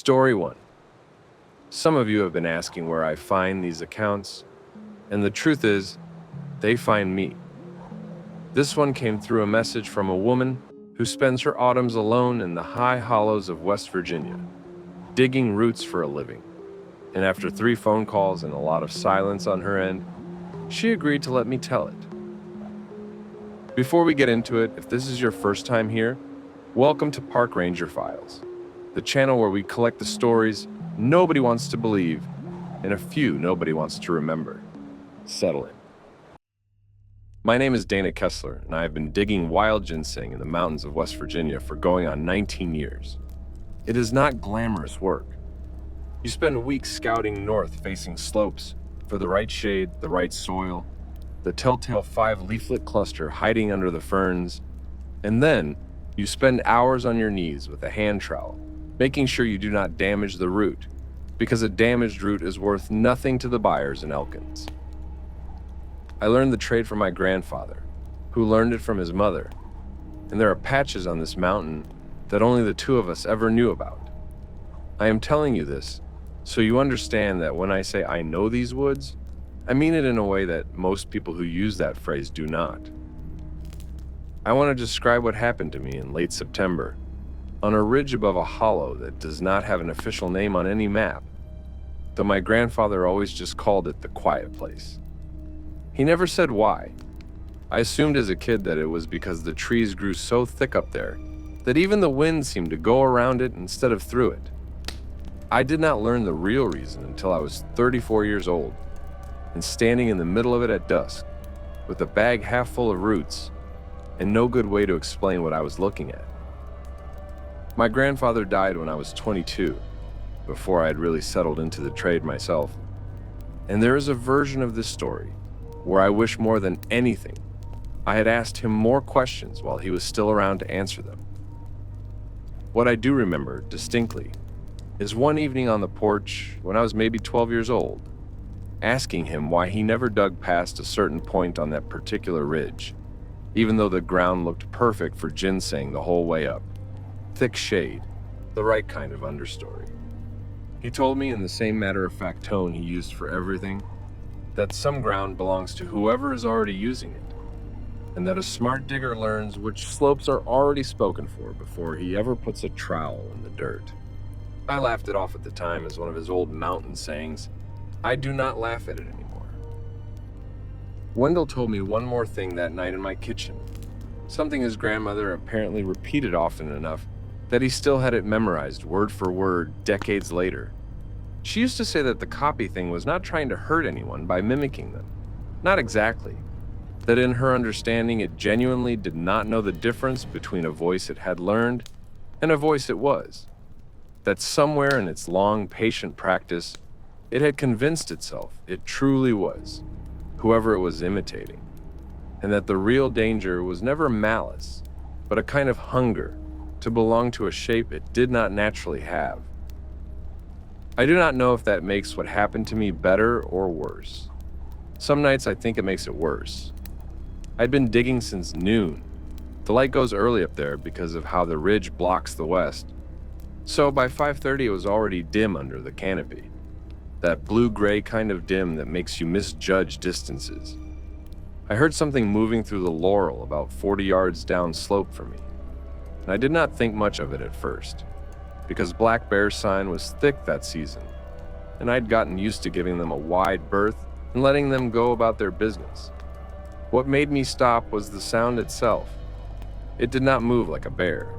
Story 1. Some of you have been asking where I find these accounts, and the truth is, they find me. This one came through a message from a woman who spends her autumns alone in the high hollows of West Virginia, digging roots for a living. And after 3 phone calls and a lot of silence on her end, she agreed to let me tell it. Before we get into it, if this is your first time here, welcome to Park Ranger Files, the channel where we collect the stories nobody wants to believe and a few nobody wants to remember. Settle in. My name is Dana Kessler, and I have been digging wild ginseng in the mountains of West Virginia for going on 19 years. It is not glamorous work. You spend weeks scouting north, facing slopes for the right shade, the right soil, the telltale 5-leaflet cluster hiding under the ferns, and then you spend hours on your knees with a hand trowel, making sure you do not damage the root, because a damaged root is worth nothing to the buyers in Elkins. I learned the trade from my grandfather, who learned it from his mother, and there are patches on this mountain that only the 2 of us ever knew about. I am telling you this so you understand that when I say I know these woods, I mean it in a way that most people who use that phrase do not. I want to describe what happened to me in late September, on a ridge above a hollow that does not have an official name on any map, though my grandfather always just called it the quiet place. He never said why. I assumed as a kid that it was because the trees grew so thick up there that even the wind seemed to go around it instead of through it. I did not learn the real reason until I was 34 years old and standing in the middle of it at dusk with a bag half full of roots and no good way to explain what I was looking at. My grandfather died when I was 22, before I had really settled into the trade myself. And there is a version of this story where I wish more than anything I had asked him more questions while he was still around to answer them. What I do remember distinctly is one evening on the porch when I was maybe 12 years old, asking him why he never dug past a certain point on that particular ridge, even though the ground looked perfect for ginseng the whole way up. Thick shade, the right kind of understory. He told me in the same matter-of-fact tone he used for everything, that some ground belongs to whoever is already using it, and that a smart digger learns which slopes are already spoken for before he ever puts a trowel in the dirt. I laughed it off at the time as one of his old mountain sayings. I do not laugh at it anymore. Wendell told me one more thing that night in my kitchen, something his grandmother apparently repeated often enough that he still had it memorized word for word decades later. She used to say that the copy thing was not trying to hurt anyone by mimicking them. Not exactly. That in her understanding, it genuinely did not know the difference between a voice it had learned and a voice it was. That somewhere in its long, patient practice, it had convinced itself it truly was, whoever it was imitating, and that the real danger was never malice, but a kind of hunger to belong to a shape it did not naturally have. I do not know if that makes what happened to me better or worse. Some nights I think it makes it worse. I'd been digging since noon. The light goes early up there because of how the ridge blocks the west. So by 5:30 it was already dim under the canopy. That blue-gray kind of dim that makes you misjudge distances. I heard something moving through the laurel about 40 yards down slope from me, and I did not think much of it at first, because black bear sign was thick that season, and I'd gotten used to giving them a wide berth and letting them go about their business. What made me stop was the sound itself. It did not move like a bear.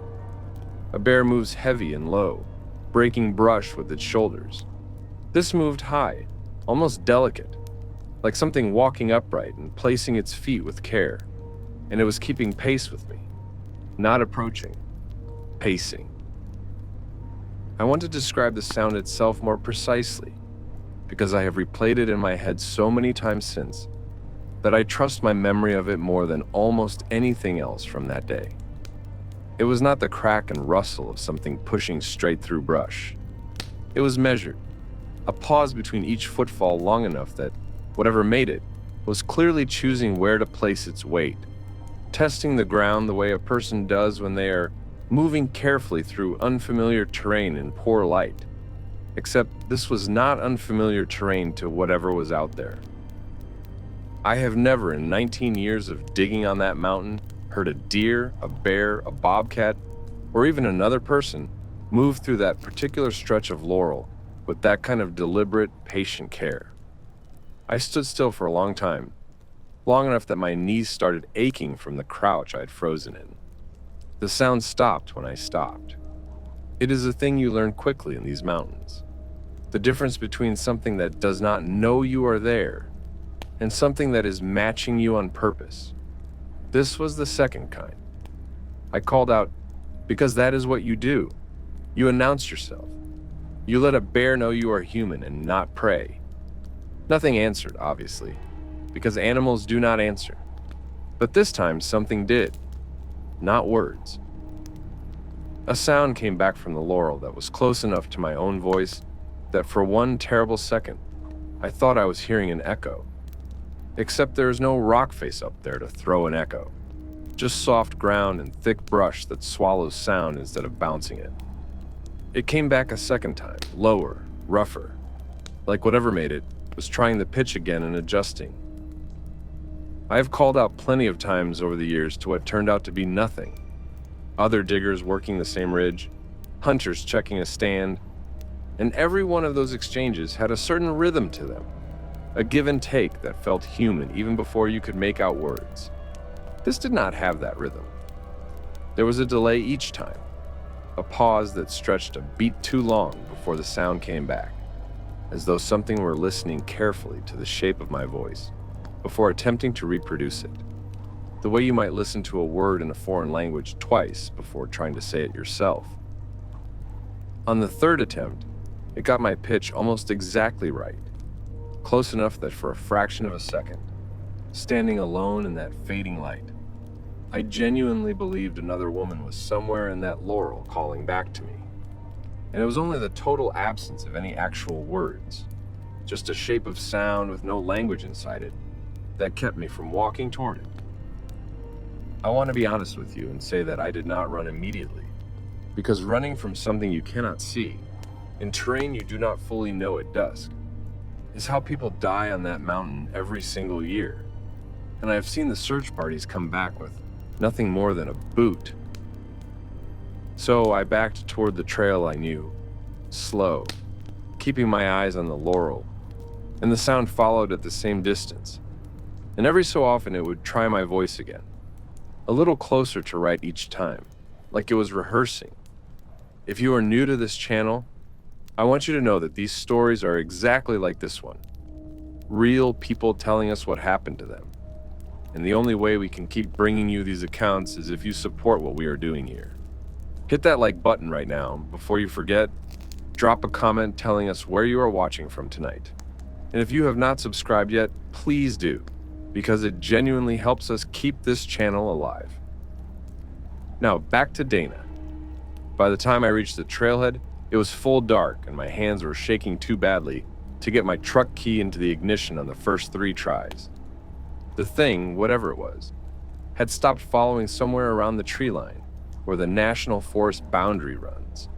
A bear moves heavy and low, breaking brush with its shoulders. This moved high, almost delicate, like something walking upright and placing its feet with care, and it was keeping pace with me, not approaching, pacing. I want to describe the sound itself more precisely, because I have replayed it in my head so many times since that I trust my memory of it more than almost anything else from that day. It was not the crack and rustle of something pushing straight through brush. It was measured, a pause between each footfall long enough that whatever made it was clearly choosing where to place its weight, testing the ground the way a person does when they are moving carefully through unfamiliar terrain in poor light, except this was not unfamiliar terrain to whatever was out there. I have never, in 19 years of digging on that mountain, heard a deer, a bear, a bobcat, or even another person move through that particular stretch of laurel with that kind of deliberate, patient care. I stood still for a long time, long enough that my knees started aching from the crouch I had frozen in. The sound stopped when I stopped. It is a thing you learn quickly in these mountains. The difference between something that does not know you are there and something that is matching you on purpose. This was the second kind. I called out, because that is what you do. You announce yourself. You let a bear know you are human and not prey. Nothing answered, obviously, because animals do not answer. But this time, something did. Not words. A sound came back from the laurel that was close enough to my own voice that for one terrible second, I thought I was hearing an echo. Except there is no rock face up there to throw an echo. Just soft ground and thick brush that swallows sound instead of bouncing it. It came back a second time, lower, rougher, like whatever made it was trying the pitch again and adjusting. I have called out plenty of times over the years to what turned out to be nothing. Other diggers working the same ridge, hunters checking a stand, and every one of those exchanges had a certain rhythm to them, a give and take that felt human even before you could make out words. This did not have that rhythm. There was a delay each time, a pause that stretched a beat too long before the sound came back, as though something were listening carefully to the shape of my voice before attempting to reproduce it, the way you might listen to a word in a foreign language twice before trying to say it yourself. On the third attempt, it got my pitch almost exactly right, close enough that for a fraction of a second, standing alone in that fading light, I genuinely believed another woman was somewhere in that laurel calling back to me. And it was only the total absence of any actual words, just a shape of sound with no language inside it, that kept me from walking toward it. I want to be honest with you and say that I did not run immediately, because running from something you cannot see, in terrain you do not fully know at dusk, is how people die on that mountain every single year. And I have seen the search parties come back with nothing more than a boot. So I backed toward the trail I knew, slow, keeping my eyes on the laurel, and the sound followed at the same distance. And every so often it would try my voice again, a little closer to right each time, like it was rehearsing. If you are new to this channel, I want you to know that these stories are exactly like this one. Real people telling us what happened to them. And the only way we can keep bringing you these accounts is if you support what we are doing here. Hit that like button right now. Before you forget, drop a comment telling us where you are watching from tonight. And if you have not subscribed yet, please do, because it genuinely helps us keep this channel alive. Now, back to Dana. By the time I reached the trailhead, it was full dark and my hands were shaking too badly to get my truck key into the ignition on the first 3 tries. The thing, whatever it was, had stopped following somewhere around the tree line where the national forest boundary runs.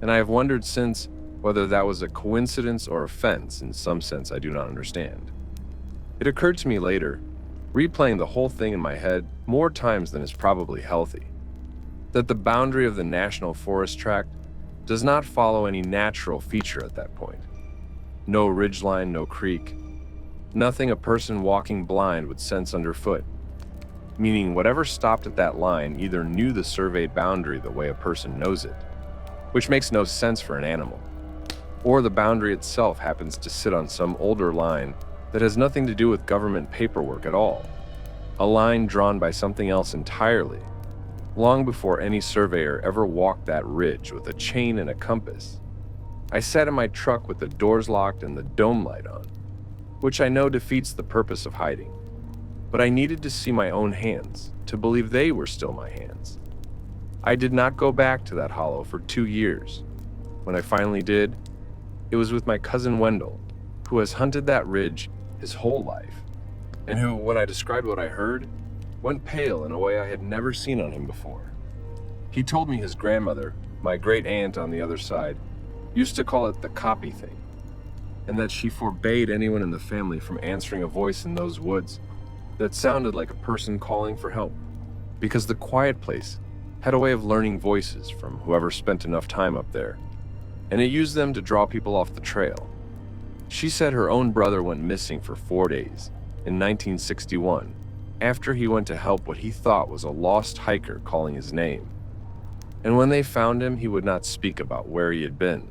And I have wondered since whether that was a coincidence or a fence in some sense I do not understand. It occurred to me later, replaying the whole thing in my head more times than is probably healthy, that the boundary of the National Forest Tract does not follow any natural feature at that point. No ridgeline, no creek, nothing a person walking blind would sense underfoot, meaning whatever stopped at that line either knew the surveyed boundary the way a person knows it, which makes no sense for an animal, or the boundary itself happens to sit on some older line that has nothing to do with government paperwork at all, a line drawn by something else entirely, long before any surveyor ever walked that ridge with a chain and a compass. I sat in my truck with the doors locked and the dome light on, which I know defeats the purpose of hiding. But I needed to see my own hands, to believe they were still my hands. I did not go back to that hollow for 2 years. When I finally did, it was with my cousin Wendell, who has hunted that ridge his whole life, and who, when I described what I heard, went pale in a way I had never seen on him before. He told me his grandmother, my great aunt on the other side, used to call it the copy thing, and that she forbade anyone in the family from answering a voice in those woods that sounded like a person calling for help, because the quiet place had a way of learning voices from whoever spent enough time up there, and it used them to draw people off the trail. She said her own brother went missing for 4 days in 1961 after he went to help what he thought was a lost hiker calling his name. And when they found him, he would not speak about where he had been,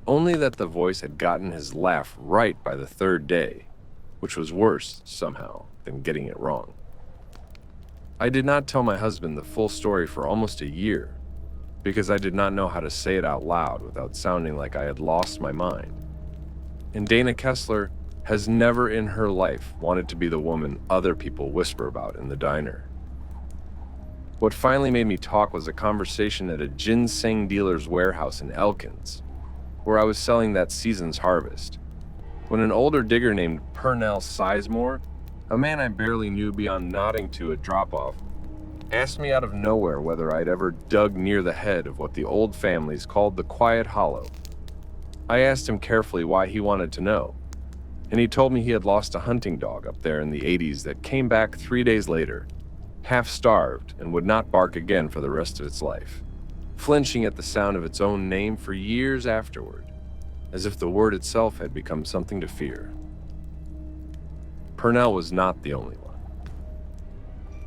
only that the voice had gotten his laugh right by the 3rd day, which was worse, somehow, than getting it wrong. I did not tell my husband the full story for almost a year, because I did not know how to say it out loud without sounding like I had lost my mind. And Dana Kessler has never in her life wanted to be the woman other people whisper about in the diner. What finally made me talk was a conversation at a ginseng dealer's warehouse in Elkins, where I was selling that season's harvest, when an older digger named Purnell Sizemore, a man I barely knew beyond nodding to at drop-off, asked me out of nowhere whether I'd ever dug near the head of what the old families called the Quiet Hollow. I asked him carefully why he wanted to know, and he told me he had lost a hunting dog up there in the 80s that came back 3 days later, half-starved and would not bark again for the rest of its life, flinching at the sound of its own name for years afterward, as if the word itself had become something to fear. Purnell was not the only one.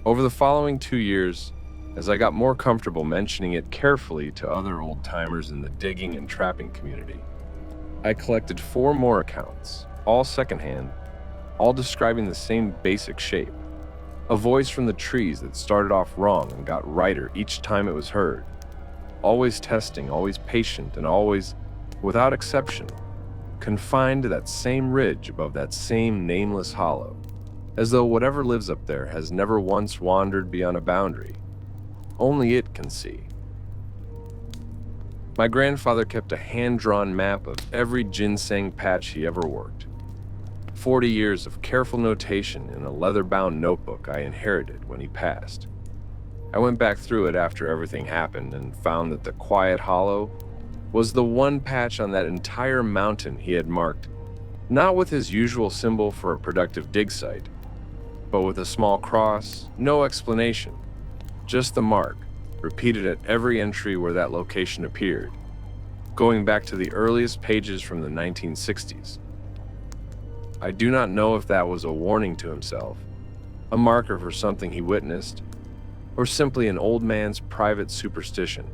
Over the following 2 years, as I got more comfortable mentioning it carefully to other old-timers in the digging and trapping community, I collected 4 more accounts, all secondhand, all describing the same basic shape. A voice from the trees that started off wrong and got righter each time it was heard. Always testing, always patient, and always, without exception, confined to that same ridge above that same nameless hollow, as though whatever lives up there has never once wandered beyond a boundary. Only it can see. My grandfather kept a hand-drawn map of every ginseng patch he ever worked. 40 years of careful notation in a leather-bound notebook I inherited when he passed. I went back through it after everything happened and found that the Quiet Hollow was the one patch on that entire mountain he had marked, not with his usual symbol for a productive dig site, but with a small cross, no explanation, just the mark, repeated at every entry where that location appeared, going back to the earliest pages from the 1960s. I do not know if that was a warning to himself, a marker for something he witnessed, or simply an old man's private superstition.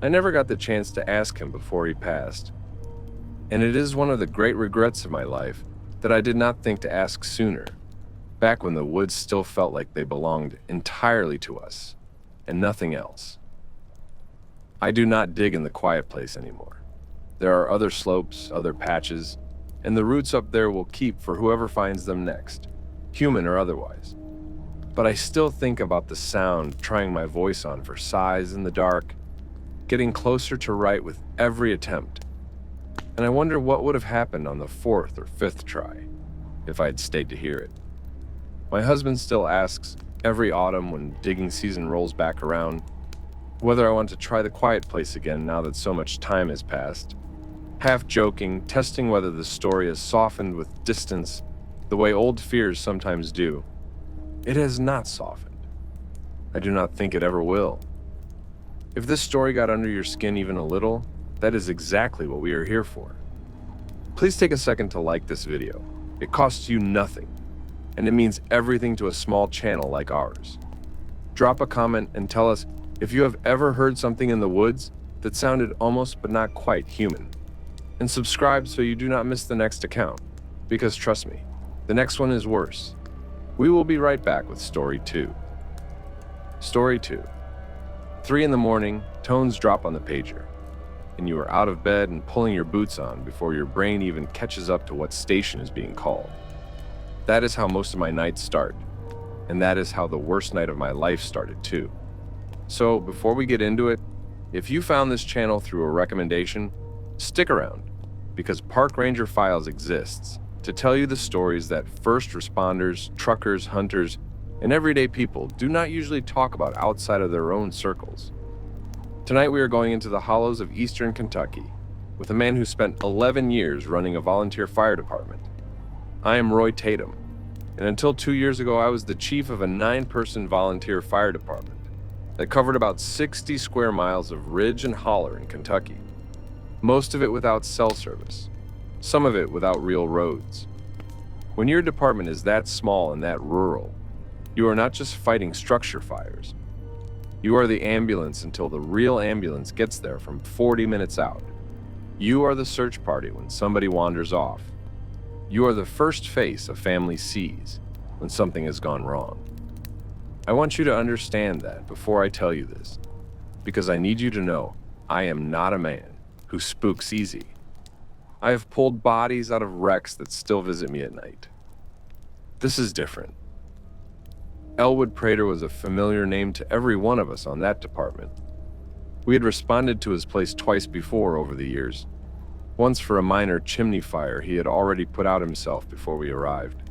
I never got the chance to ask him before he passed, and it is one of the great regrets of my life that I did not think to ask sooner, back when the woods still felt like they belonged entirely to us, and nothing else. I do not dig in the quiet place anymore. There are other slopes, other patches, and the roots up there will keep for whoever finds them next, human or otherwise. But I still think about the sound trying my voice on for size in the dark, getting closer to right with every attempt. And I wonder what would have happened on the 4th or 5th try, if I had stayed to hear it. My husband still asks every autumn when digging season rolls back around whether I want to try the quiet place again now that so much time has passed, half joking, testing whether the story has softened with distance the way old fears sometimes do. It has not softened. I do not think it ever will. If this story got under your skin even a little, that is exactly what we are here for. Please take a second to like this video. It costs you nothing, and it means everything to a small channel like ours. Drop a comment and tell us if you have ever heard something in the woods that sounded almost but not quite human. And subscribe so you do not miss the next account, because trust me, the next one is worse. We will be right back with Story 2. Story 2. 3 in the morning, tones drop on the pager, and you are out of bed and pulling your boots on before your brain even catches up to what station is being called. That is how most of my nights start, and that is how the worst night of my life started too. So before we get into it, if you found this channel through a recommendation, stick around, because Park Ranger Files exists to tell you the stories that first responders, truckers, hunters, and everyday people do not usually talk about outside of their own circles. Tonight we are going into the hollows of eastern Kentucky, with a man who spent 11 years running a volunteer fire department. I am Roy Tatum, and until 2 years ago, I was the chief of a 9-person volunteer fire department that covered about 60 square miles of ridge and holler in Kentucky, most of it without cell service, some of it without real roads. When your department is that small and that rural, you are not just fighting structure fires. You are the ambulance until the real ambulance gets there from 40 minutes out. You are the search party when somebody wanders off. You are the first face a family sees when something has gone wrong. I want you to understand that before I tell you this, because I need you to know I am not a man who spooks easy. I have pulled bodies out of wrecks that still visit me at night. This is different. Elwood Prater was a familiar name to every one of us on that department. We had responded to his place twice before over the years. Once for a minor chimney fire he had already put out himself before we arrived,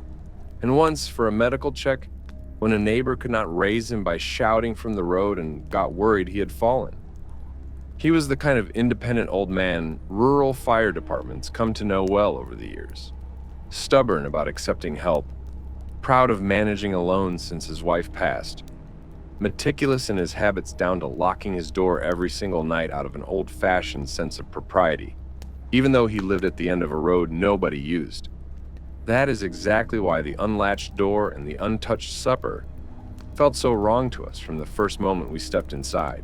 and once for a medical check when a neighbor could not raise him by shouting from the road and got worried he had fallen. He was the kind of independent old man rural fire departments come to know well over the years. Stubborn about accepting help, proud of managing alone since his wife passed, meticulous in his habits down to locking his door every single night out of an old-fashioned sense of propriety, even though he lived at the end of a road nobody used. That is exactly why the unlatched door and the untouched supper felt so wrong to us from the first moment we stepped inside,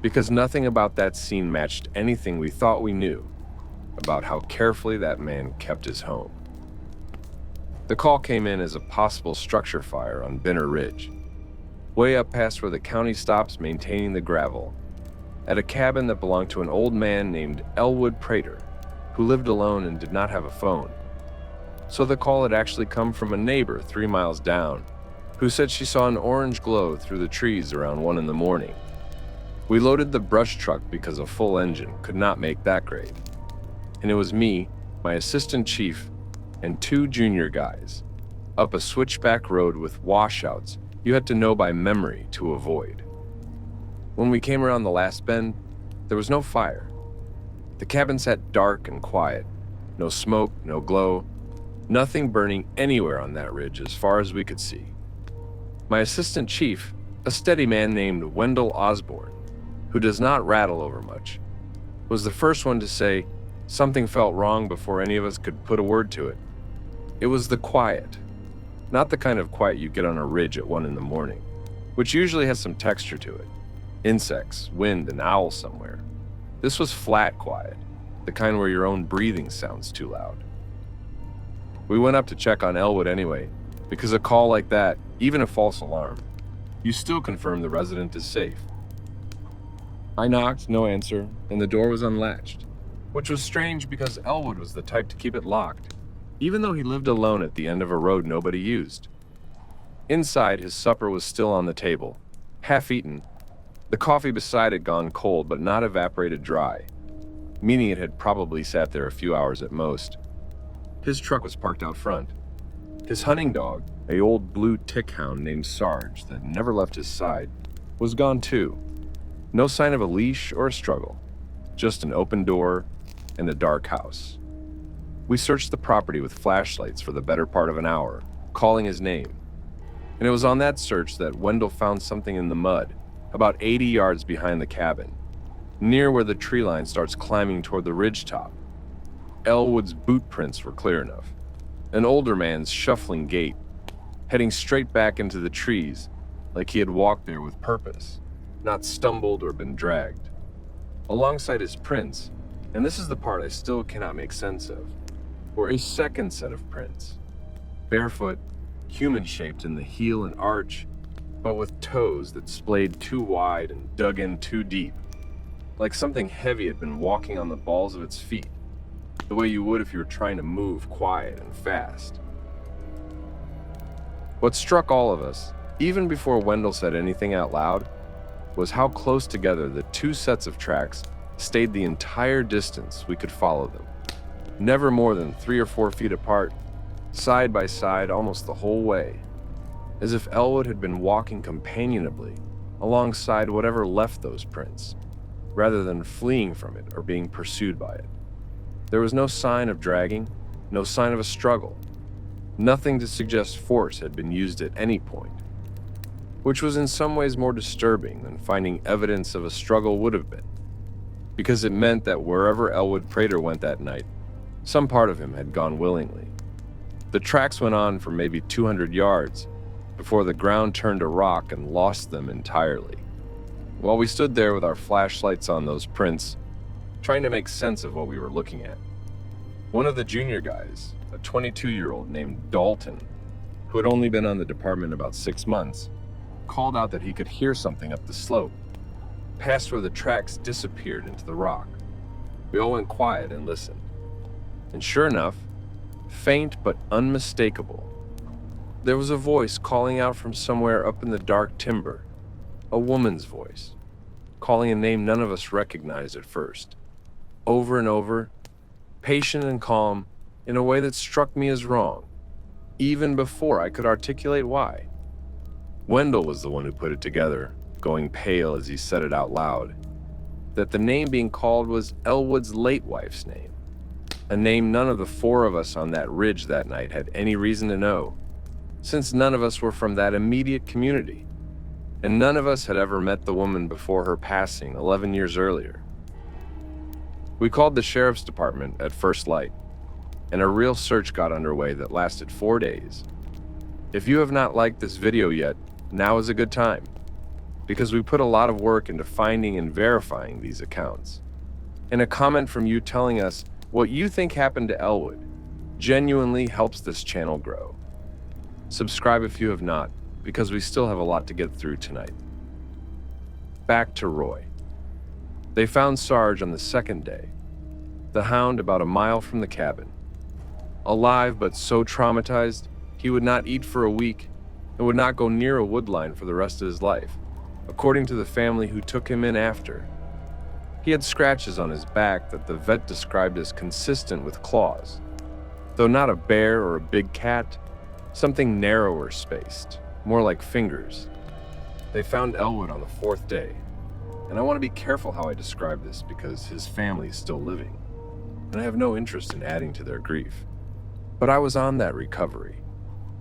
because nothing about that scene matched anything we thought we knew about how carefully that man kept his home. The call came in as a possible structure fire on Binner Ridge, way up past where the county stops maintaining the gravel, at a cabin that belonged to an old man named Elwood Prater, who lived alone and did not have a phone. So the call had actually come from a neighbor 3 miles down, who said she saw an orange glow through the trees around 1 a.m. We loaded the brush truck because a full engine could not make that grade. And it was me, my assistant chief, and 2 junior guys, up a switchback road with washouts you had to know by memory to avoid. When we came around the last bend, there was no fire. The cabin sat dark and quiet, no smoke, no glow, nothing burning anywhere on that ridge as far as we could see. My assistant chief, a steady man named Wendell Osborne, who does not rattle over much, was the first one to say something felt wrong before any of us could put a word to it. It was the quiet, not the kind of quiet you get on a ridge at 1 a.m, which usually has some texture to it. Insects, wind, and owls somewhere. This was flat quiet, the kind where your own breathing sounds too loud. We went up to check on Elwood anyway, because a call like that, even a false alarm, you still confirm the resident is safe. I knocked, no answer, and the door was unlatched, which was strange because Elwood was the type to keep it locked, even though he lived alone at the end of a road nobody used. Inside, his supper was still on the table, half-eaten, the coffee beside it gone cold but not evaporated dry, meaning it had probably sat there a few hours at most. His truck was parked out front. His hunting dog, a old blue tick hound named Sarge that never left his side, was gone too. No sign of a leash or a struggle, just an open door and a dark house. We searched the property with flashlights for the better part of an hour, calling his name. And it was on that search that Wendell found something in the mud, about 80 yards behind the cabin, near where the tree line starts climbing toward the ridge top. Elwood's boot prints were clear enough. An older man's shuffling gait, heading straight back into the trees, like he had walked there with purpose, not stumbled or been dragged. Alongside his prints, and this is the part I still cannot make sense of, were a second set of prints. Barefoot, human-shaped in the heel and arch, but with toes that splayed too wide and dug in too deep, like something heavy had been walking on the balls of its feet, the way you would if you were trying to move quiet and fast. What struck all of us, even before Wendell said anything out loud, was how close together the 2 sets of tracks stayed the entire distance we could follow them. Never more than 3 or 4 feet apart, side by side almost the whole way, as if Elwood had been walking companionably alongside whatever left those prints. rather than fleeing from it or being pursued by it. There was no sign of dragging, no sign of a struggle, nothing to suggest force had been used at any point, which was in some ways more disturbing than finding evidence of a struggle would have been, because it meant that wherever Elwood Prater went that night, some part of him had gone willingly. The tracks went on for maybe 200 yards before the ground turned to rock and lost them entirely. While we stood there with our flashlights on those prints, trying to make sense of what we were looking at, one of the junior guys, a 22-year-old named Dalton, who had only been on the department about 6 months, called out that he could hear something up the slope, past where the tracks disappeared into the rock. We all went quiet and listened. And sure enough, faint but unmistakable, there was a voice calling out from somewhere up in the dark timber, a woman's voice, calling a name none of us recognized at first, over and over, patient and calm, in a way that struck me as wrong, even before I could articulate why. Wendell was the one who put it together, going pale as he said it out loud, that the name being called was Elwood's late wife's name, a name none of the 4 of us on that ridge that night had any reason to know, since none of us were from that immediate community, and none of us had ever met the woman before her passing 11 years earlier. We called the sheriff's department at first light, and a real search got underway that lasted 4 days. If you have not liked this video yet, now is a good time, because we put a lot of work into finding and verifying these accounts. And a comment from you telling us what you think happened to Elwood genuinely helps this channel grow. Subscribe if you have not, because we still have a lot to get through tonight. Back to Roy. They found Sarge on the 2nd day, the hound about a mile from the cabin. Alive but so traumatized, he would not eat for a week and would not go near a woodline for the rest of his life, according to the family who took him in after. He had scratches on his back that the vet described as consistent with claws. Though not a bear or a big cat, something narrower spaced, more like fingers. They found Elwood on the 4th day, and I want to be careful how I describe this because his family is still living, and I have no interest in adding to their grief. But I was on that recovery,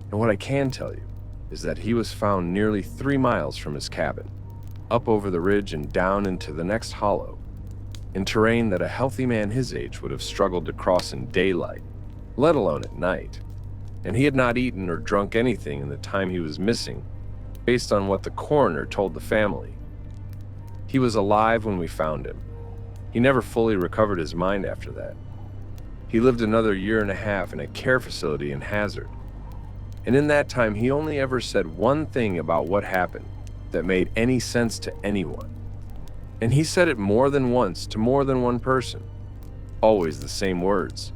and what I can tell you is that he was found nearly 3 miles from his cabin, up over the ridge and down into the next hollow, in terrain that a healthy man his age would have struggled to cross in daylight, let alone at night. And he had not eaten or drunk anything in the time he was missing, based on what the coroner told the family. He was alive when we found him. He never fully recovered his mind after that. He lived another 1.5 years in a care facility in Hazard. And in that time, he only ever said one thing about what happened that made any sense to anyone. And he said it more than once to more than one person. Always the same words.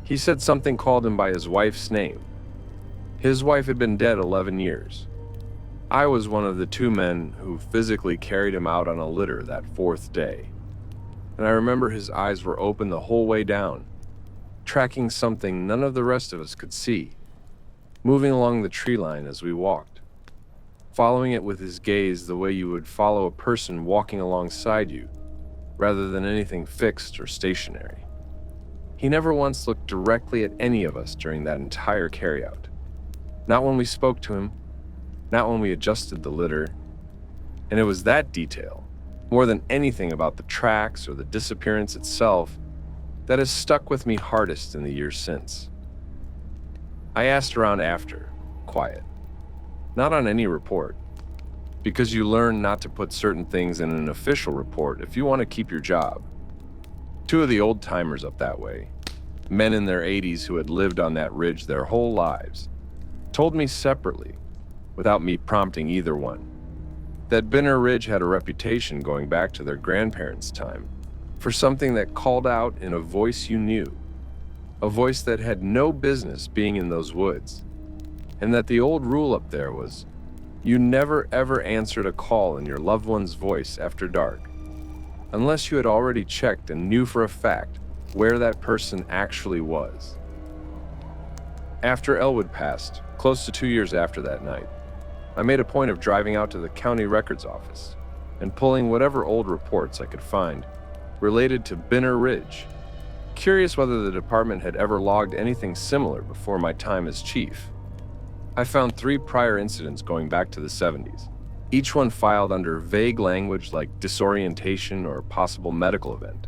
He said something called him by his wife's name. His wife had been dead 11 years. I was one of the 2 men who physically carried him out on a litter that 4th day. And I remember his eyes were open the whole way down, tracking something none of the rest of us could see, moving along the tree line as we walked, following it with his gaze the way you would follow a person walking alongside you, rather than anything fixed or stationary. He never once looked directly at any of us during that entire carryout. Not when we spoke to him, not when we adjusted the litter. And it was that detail, more than anything about the tracks or the disappearance itself, that has stuck with me hardest in the years since. I asked around after, quiet, not on any report, because you learn not to put certain things in an official report if you want to keep your job. 2 of the old timers up that way, men in their 80s who had lived on that ridge their whole lives, told me separately, without me prompting either one, that Binner Ridge had a reputation going back to their grandparents' time for something that called out in a voice you knew, a voice that had no business being in those woods, and that the old rule up there was you never ever answered a call in your loved one's voice after dark, unless you had already checked and knew for a fact where that person actually was. After Elwood passed, close to 2 years after that night, I made a point of driving out to the county records office, and pulling whatever old reports I could find related to Binner Ridge, curious whether the department had ever logged anything similar before my time as chief. I found 3 prior incidents going back to the 70s, each one filed under vague language like disorientation or possible medical event.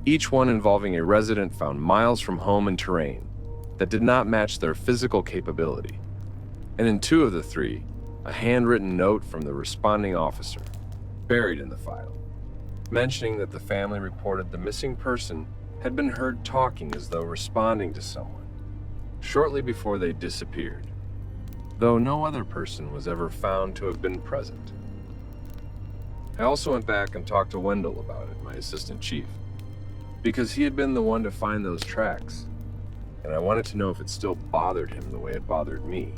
Each one involving a resident found miles from home and terrain that did not match their physical capability. And in 2 of the 3, a handwritten note from the responding officer, buried in the file, mentioning that the family reported the missing person had been heard talking as though responding to someone shortly before they disappeared, though no other person was ever found to have been present. I also went back and talked to Wendell about it, my assistant chief, because he had been the one to find those tracks, and I wanted to know if it still bothered him the way it bothered me.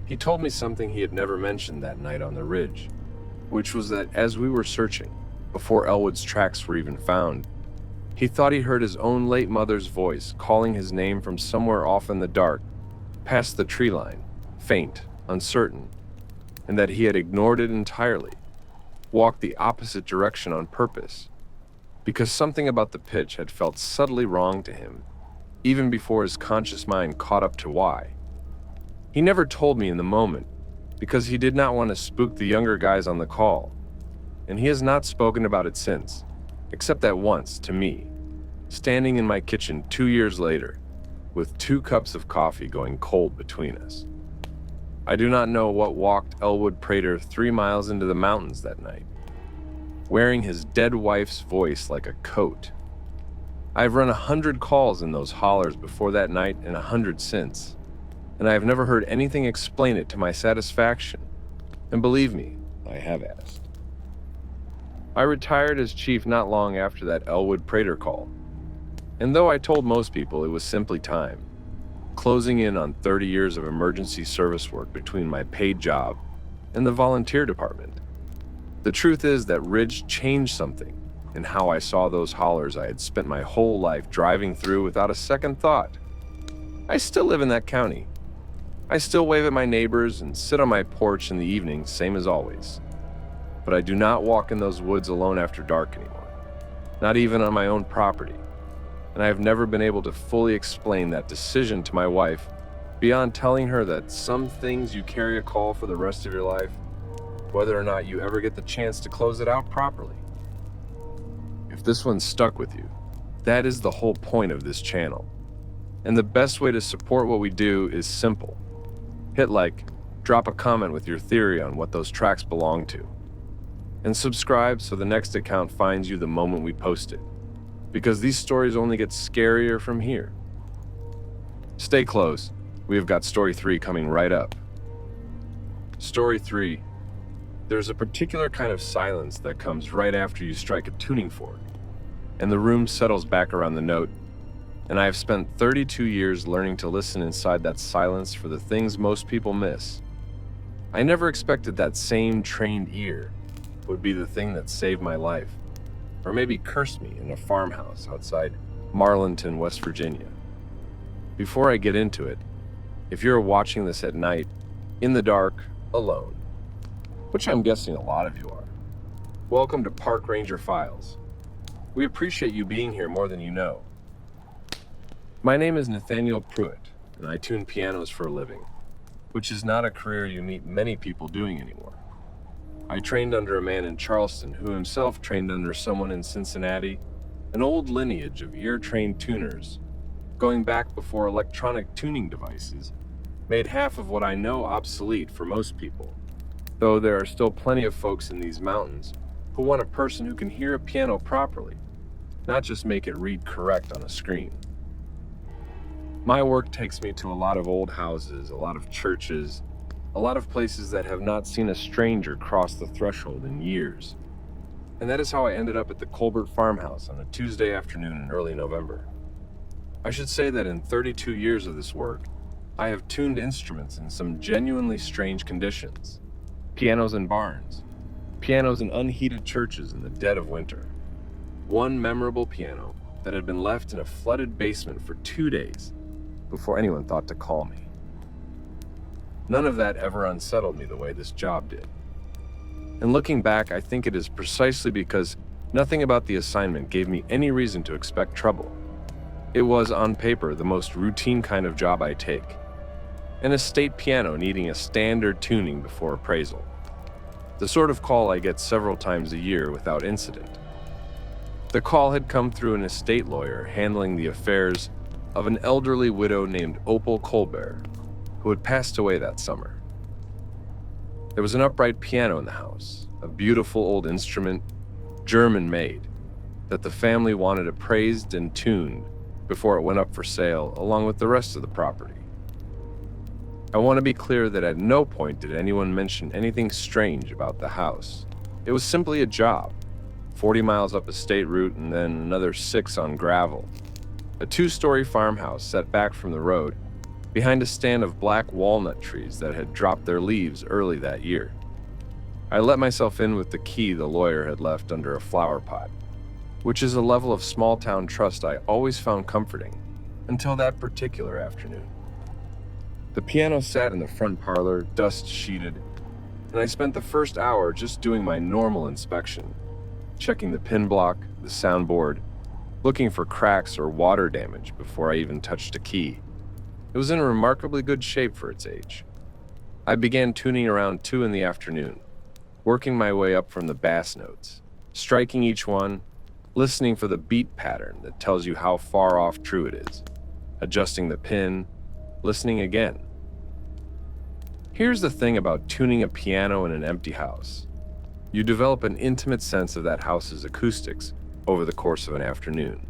He told me something he had never mentioned that night on the ridge, which was that as we were searching, before Elwood's tracks were even found, he thought he heard his own late mother's voice calling his name from somewhere off in the dark, past the tree line, faint, uncertain, and that he had ignored it entirely, walked the opposite direction on purpose, because something about the pitch had felt subtly wrong to him, even before his conscious mind caught up to why. He never told me in the moment, because he did not want to spook the younger guys on the call, and he has not spoken about it since, except that once, to me, standing in my kitchen 2 years later, with 2 cups of coffee going cold between us. I do not know what walked Elwood Prater 3 miles into the mountains that night, wearing his dead wife's voice like a coat. I've run 100 calls in those hollers before that night and 100 since, and I have never heard anything explain it to my satisfaction, and believe me, I have asked. I retired as chief not long after that Elwood Prater call, and though I told most people it was simply time, closing in on 30 years of emergency service work between my paid job and the volunteer department, the truth is that Ridge changed something in how I saw those hollers I had spent my whole life driving through without a second thought. I still live in that county. I still wave at my neighbors and sit on my porch in the evening, same as always. But I do not walk in those woods alone after dark anymore, not even on my own property. And I have never been able to fully explain that decision to my wife beyond telling her that some things you carry a call for the rest of your life, whether or not you ever get the chance to close it out properly. If this one stuck with you, that is the whole point of this channel. And the best way to support what we do is simple. Hit like, drop a comment with your theory on what those tracks belong to, and subscribe so the next account finds you the moment we post it, because these stories only get scarier from here. Stay close, we have got story 3 coming right up. Story 3. There's a particular kind of silence that comes right after you strike a tuning fork, and the room settles back around the note, and I have spent 32 years learning to listen inside that silence for the things most people miss. I never expected that same trained ear would be the thing that saved my life, or maybe cursed me in a farmhouse outside Marlinton, West Virginia. Before I get into it, if you're watching this at night, in the dark, alone, which I'm guessing a lot of you are, welcome to Park Ranger Files. We appreciate you being here more than you know. My name is Nathaniel Pruitt, and I tune pianos for a living, which is not a career you meet many people doing anymore. I trained under a man in Charleston who himself trained under someone in Cincinnati, an old lineage of ear-trained tuners, going back before electronic tuning devices made half of what I know obsolete for most people, though there are still plenty of folks in these mountains who want a person who can hear a piano properly, not just make it read correct on a screen. My work takes me to a lot of old houses, a lot of churches, a lot of places that have not seen a stranger cross the threshold in years. And that is how I ended up at the Colbert farmhouse on a Tuesday afternoon in early November. I should say that in 32 years of this work, I have tuned instruments in some genuinely strange conditions. Pianos in barns, pianos in unheated churches in the dead of winter. One memorable piano that had been left in a flooded basement for 2 days before anyone thought to call me. None of that ever unsettled me the way this job did. And looking back, I think it is precisely because nothing about the assignment gave me any reason to expect trouble. It was, on paper, the most routine kind of job I take. An estate piano needing a standard tuning before appraisal. The sort of call I get several times a year without incident. The call had come through an estate lawyer handling the affairs of an elderly widow named Opal Colbert, who had passed away that summer. There was an upright piano in the house, a beautiful old instrument, German-made, that the family wanted appraised and tuned before it went up for sale, along with the rest of the property. I want to be clear that at no point did anyone mention anything strange about the house. It was simply a job, 40 miles up a state route and then another 6 on gravel. A 2-story farmhouse set back from the road, behind a stand of black walnut trees that had dropped their leaves early that year. I let myself in with the key the lawyer had left under a flower pot, which is a level of small-town trust I always found comforting, until that particular afternoon. The piano sat in the front parlor, dust-sheeted, and I spent the first hour just doing my normal inspection, checking the pin block, the soundboard, looking for cracks or water damage before I even touched a key. It was in remarkably good shape for its age. I began tuning around 2 in the afternoon, working my way up from the bass notes, striking each one, listening for the beat pattern that tells you how far off true it is, adjusting the pin, listening again. Here's the thing about tuning a piano in an empty house. You develop an intimate sense of that house's acoustics over the course of an afternoon.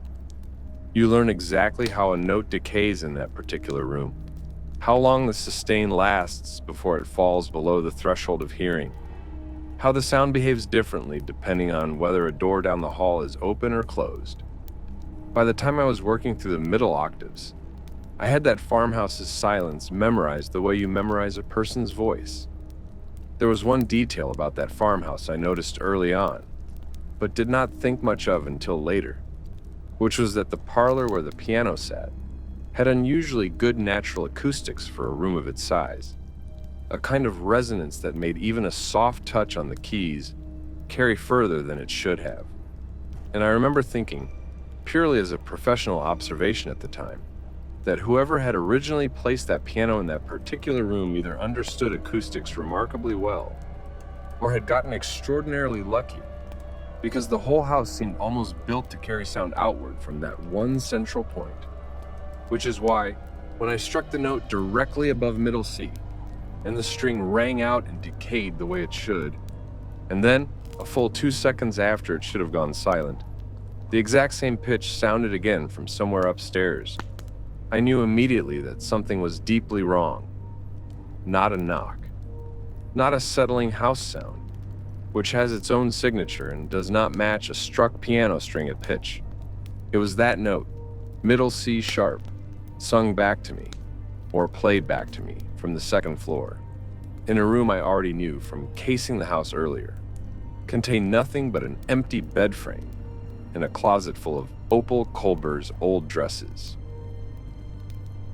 You learn exactly how a note decays in that particular room, how long the sustain lasts before it falls below the threshold of hearing, how the sound behaves differently depending on whether a door down the hall is open or closed. By the time I was working through the middle octaves, I had that farmhouse's silence memorized the way you memorize a person's voice. There was one detail about that farmhouse I noticed early on, but did not think much of until later, which was that the parlor where the piano sat had unusually good natural acoustics for a room of its size, a kind of resonance that made even a soft touch on the keys carry further than it should have. And I remember thinking, purely as a professional observation at the time, that whoever had originally placed that piano in that particular room either understood acoustics remarkably well or had gotten extraordinarily lucky, because the whole house seemed almost built to carry sound outward from that one central point. Which is why, when I struck the note directly above middle C, and the string rang out and decayed the way it should, and then, a full 2 seconds after it should have gone silent, the exact same pitch sounded again from somewhere upstairs, I knew immediately that something was deeply wrong. Not a knock. Not a settling house sound, which has its own signature and does not match a struck piano string at pitch. It was that note, middle C sharp, sung back to me, or played back to me from the second floor, in a room I already knew from casing the house earlier, contained nothing but an empty bed frame and a closet full of Opal Colbert's old dresses.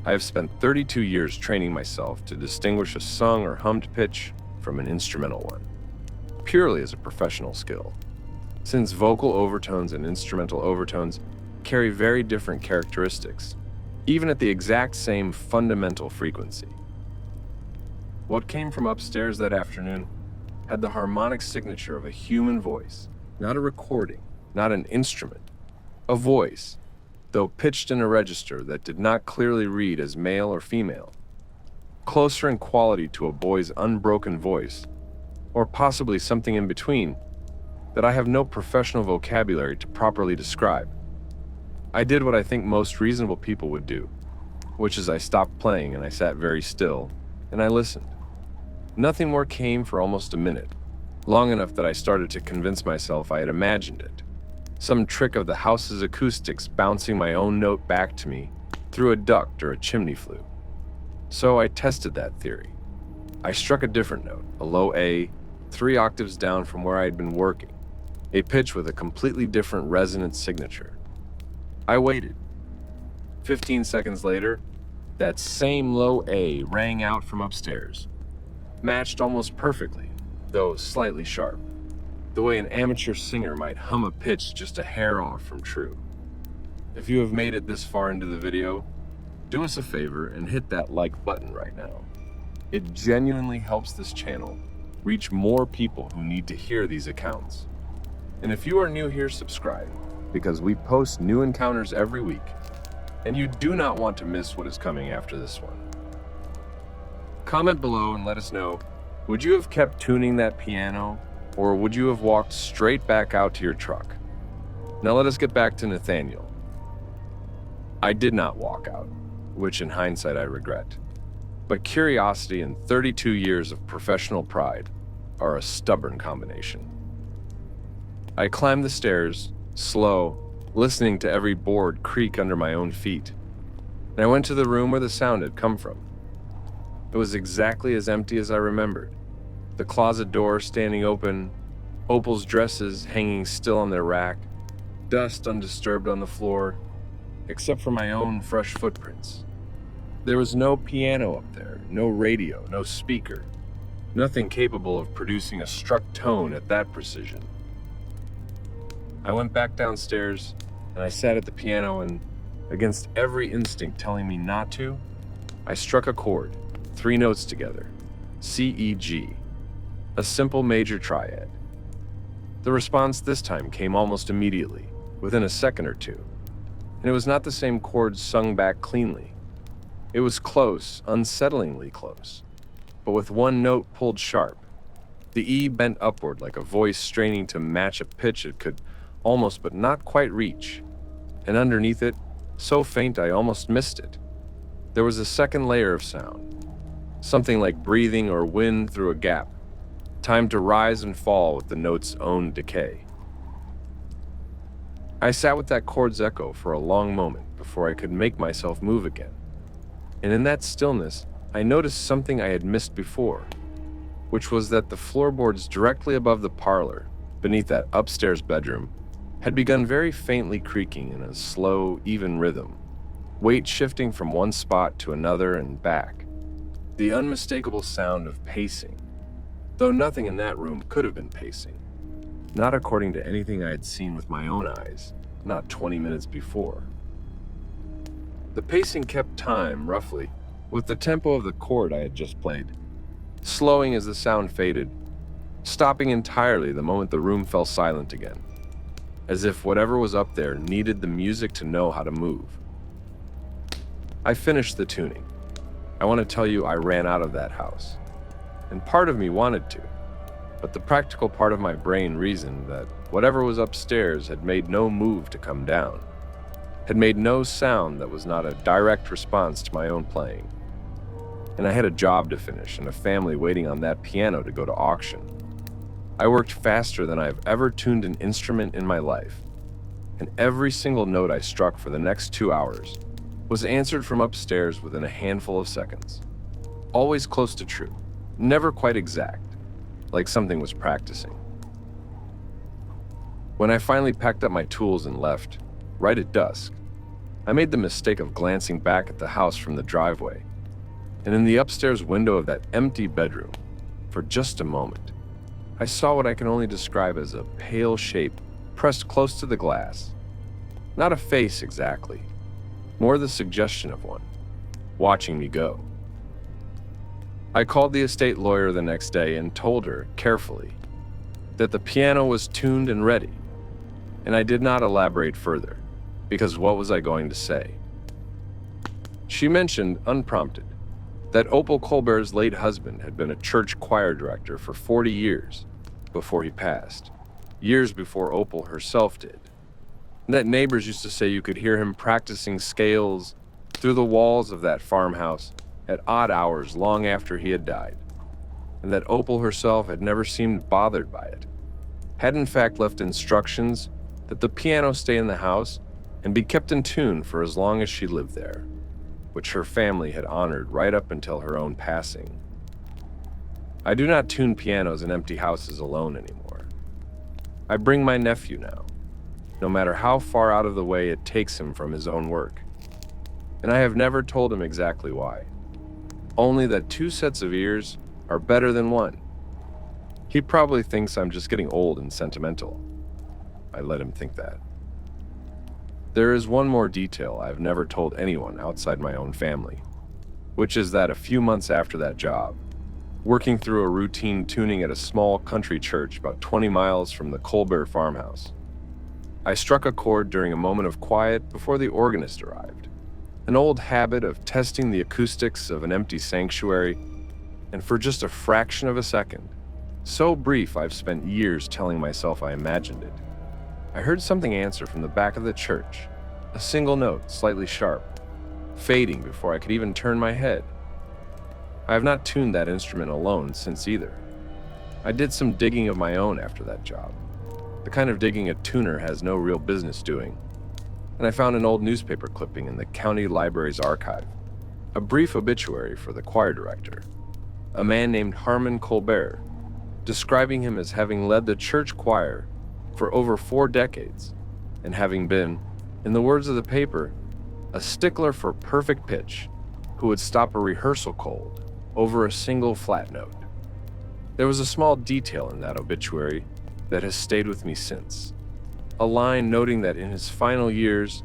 I have spent 32 years training myself to distinguish a sung or hummed pitch from an instrumental one, purely as a professional skill, since vocal overtones and instrumental overtones carry very different characteristics, even at the exact same fundamental frequency. What came from upstairs that afternoon had the harmonic signature of a human voice, not a recording, not an instrument, a voice, though pitched in a register that did not clearly read as male or female, closer in quality to a boy's unbroken voice, or possibly something in between that I have no professional vocabulary to properly describe. I did what I think most reasonable people would do, which is I stopped playing and I sat very still, and I listened. Nothing more came for almost a minute, long enough that I started to convince myself I had imagined it. Some trick of the house's acoustics bouncing my own note back to me through a duct or a chimney flue. So I tested that theory. I struck a different note, a low A, 3 octaves down from where I had been working, a pitch with a completely different resonant signature. I waited. 15 seconds later, that same low A rang out from upstairs, matched almost perfectly, though slightly sharp. the way an amateur singer might hum a pitch just a hair off from true. If you have made it this far into the video, do us a favor and hit that like button right now. It genuinely helps this channel reach more people who need to hear these accounts. And if you are new here, subscribe, because we post new encounters every week, and you do not want to miss what is coming after this one. Comment below and let us know, would you have kept tuning that piano, or would you have walked straight back out to your truck? Now let us get back to Nathaniel. I did not walk out, which in hindsight I regret. But curiosity and 32 years of professional pride are a stubborn combination. I climbed the stairs, slow, listening to every board creak under my own feet, and I went to the room where the sound had come from. It was exactly as empty as I remembered. The closet door standing open, Opal's dresses hanging still on their rack, dust undisturbed on the floor, except for my own fresh footprints. There was no piano up there, no radio, no speaker, nothing capable of producing a struck tone at that precision. I went back downstairs, and I sat at the piano, and against every instinct telling me not to, I struck a chord, 3 notes together, C, E, G, a simple major triad. The response this time came almost immediately, within a second or two, and it was not the same chords sung back cleanly. It was close, unsettlingly close, but with one note pulled sharp. The E bent upward like a voice straining to match a pitch it could almost but not quite reach, and underneath it, so faint I almost missed it. There was a second layer of sound, something like breathing or wind through a gap, timed to rise and fall with the note's own decay. I sat with that chord's echo for a long moment before I could make myself move again. And in that stillness, I noticed something I had missed before, which was that the floorboards directly above the parlor, beneath that upstairs bedroom, had begun very faintly creaking in a slow, even rhythm, weight shifting from one spot to another and back. The unmistakable sound of pacing, though nothing in that room could have been pacing, not according to anything I had seen with my own eyes, not 20 minutes before. The pacing kept time, roughly, with the tempo of the chord I had just played, slowing as the sound faded, stopping entirely the moment the room fell silent again, as if whatever was up there needed the music to know how to move. I finished the tuning. I want to tell you I ran out of that house, and part of me wanted to, but the practical part of my brain reasoned that whatever was upstairs had made no move to come down, had made no sound that was not a direct response to my own playing. And I had a job to finish and a family waiting on that piano to go to auction. I worked faster than I've ever tuned an instrument in my life, and every single note I struck for the next 2 hours was answered from upstairs within a handful of seconds. Always close to true, never quite exact, like something was practicing. When I finally packed up my tools and left, right at dusk, I made the mistake of glancing back at the house from the driveway, and in the upstairs window of that empty bedroom, for just a moment, I saw what I can only describe as a pale shape pressed close to the glass. Not a face exactly, more the suggestion of one, watching me go. I called the estate lawyer the next day and told her, carefully, that the piano was tuned and ready, and I did not elaborate further, because what was I going to say? She mentioned, unprompted, that Opal Colbert's late husband had been a church choir director for 40 years before he passed, years before Opal herself did, and that neighbors used to say you could hear him practicing scales through the walls of that farmhouse at odd hours long after he had died, and that Opal herself had never seemed bothered by it, had in fact left instructions that the piano stay in the house and be kept in tune for as long as she lived there, which her family had honored right up until her own passing. I do not tune pianos in empty houses alone anymore. I bring my nephew now, no matter how far out of the way it takes him from his own work, and I have never told him exactly why, only that 2 sets of ears are better than one. He probably thinks I'm just getting old and sentimental. I let him think that. There is one more detail I've never told anyone outside my own family, which is that a few months after that job, working through a routine tuning at a small country church about 20 miles from the Colbert farmhouse, I struck a chord during a moment of quiet before the organist arrived. An old habit of testing the acoustics of an empty sanctuary, and for just a fraction of a second, so brief I've spent years telling myself I imagined it, I heard something answer from the back of the church, a single note, slightly sharp, fading before I could even turn my head. I have not tuned that instrument alone since either. I did some digging of my own after that job, the kind of digging a tuner has no real business doing, and I found an old newspaper clipping in the county library's archive, a brief obituary for the choir director, a man named Harmon Colbert, describing him as having led the church choir for over 4 decades, and having been, in the words of the paper, a stickler for perfect pitch, who would stop a rehearsal cold over a single flat note. There was a small detail in that obituary that has stayed with me since. A line noting that in his final years,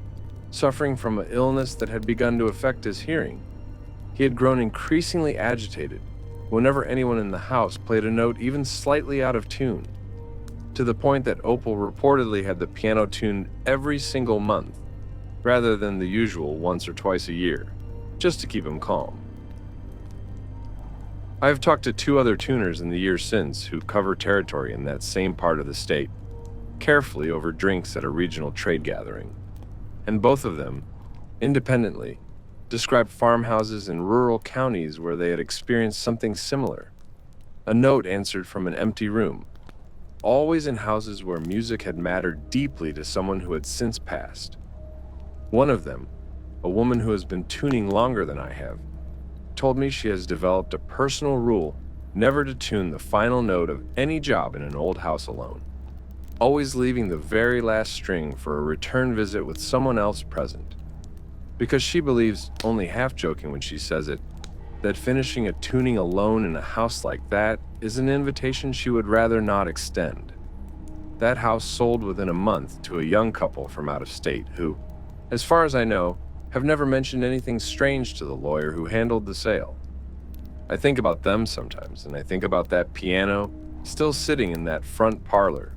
suffering from an illness that had begun to affect his hearing, he had grown increasingly agitated whenever anyone in the house played a note even slightly out of tune, to the point that Opal reportedly had the piano tuned every single month, rather than the usual once or twice a year, just to keep him calm. I have talked to 2 other tuners in the years since who cover territory in that same part of the state, carefully over drinks at a regional trade gathering, and both of them, independently, described farmhouses in rural counties where they had experienced something similar. A note answered from an empty room, always in houses where music had mattered deeply to someone who had since passed. One of them, a woman who has been tuning longer than I have, told me she has developed a personal rule never to tune the final note of any job in an old house alone, always leaving the very last string for a return visit with someone else present, because she believes, only half joking when she says it, that finishing a tuning alone in a house like that is an invitation she would rather not extend. That house sold within a month to a young couple from out of state who, as far as I know, have never mentioned anything strange to the lawyer who handled the sale. I think about them sometimes, and I think about that piano still sitting in that front parlor.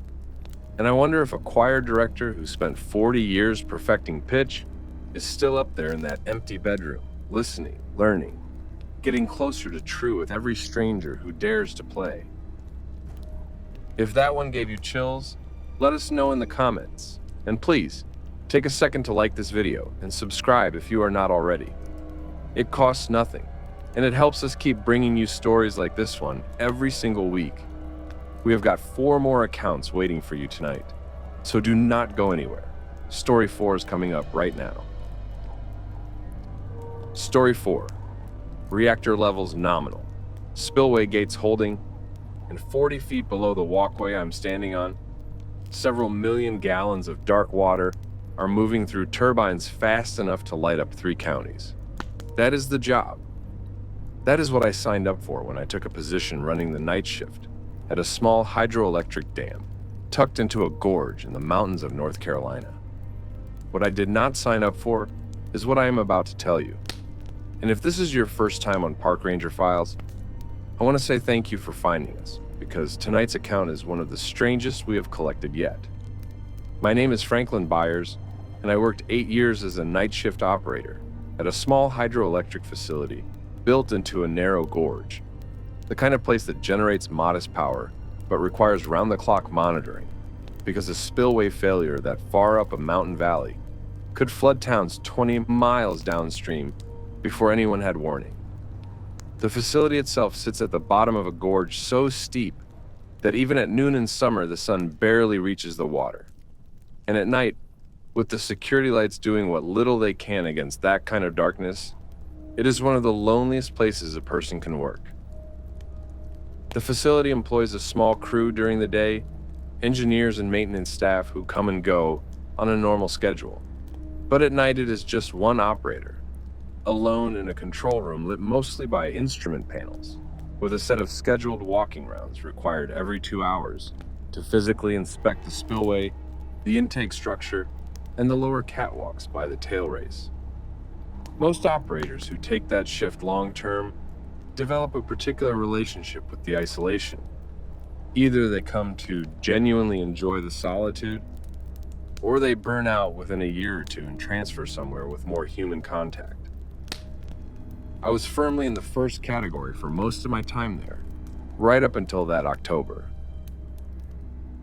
And I wonder if a choir director who spent 40 years perfecting pitch is still up there in that empty bedroom, listening, learning, getting closer to true with every stranger who dares to play. If that one gave you chills, let us know in the comments. And please, take a second to like this video and subscribe if you are not already. It costs nothing, and it helps us keep bringing you stories like this one every single week. We have got 4 more accounts waiting for you tonight, so do not go anywhere. Story 4 is coming up right now. Story 4. Reactor levels nominal. Spillway gates holding, and 40 feet below the walkway I'm standing on, several million gallons of dark water are moving through turbines fast enough to light up 3 counties. That is the job. That is what I signed up for when I took a position running the night shift at a small hydroelectric dam tucked into a gorge in the mountains of North Carolina. What I did not sign up for is what I am about to tell you. And if this is your first time on Park Ranger Files, I want to say thank you for finding us, because tonight's account is one of the strangest we have collected yet. My name is Franklin Byers, and I worked 8 years as a night shift operator at a small hydroelectric facility built into a narrow gorge, the kind of place that generates modest power but requires round-the-clock monitoring, because a spillway failure that far up a mountain valley could flood towns 20 miles downstream before anyone had warning. The facility itself sits at the bottom of a gorge so steep that even at noon in summer the sun barely reaches the water. And at night, with the security lights doing what little they can against that kind of darkness, it is one of the loneliest places a person can work. The facility employs a small crew during the day, engineers and maintenance staff who come and go on a normal schedule. But at night it is just one operator, alone in a control room lit mostly by instrument panels, with a set of scheduled walking rounds required every 2 hours to physically inspect the spillway, the intake structure, and the lower catwalks by the tail race. Most operators who take that shift long-term develop a particular relationship with the isolation. Either they come to genuinely enjoy the solitude, or they burn out within a year or two and transfer somewhere with more human contact. I was firmly in the first category for most of my time there, right up until that October.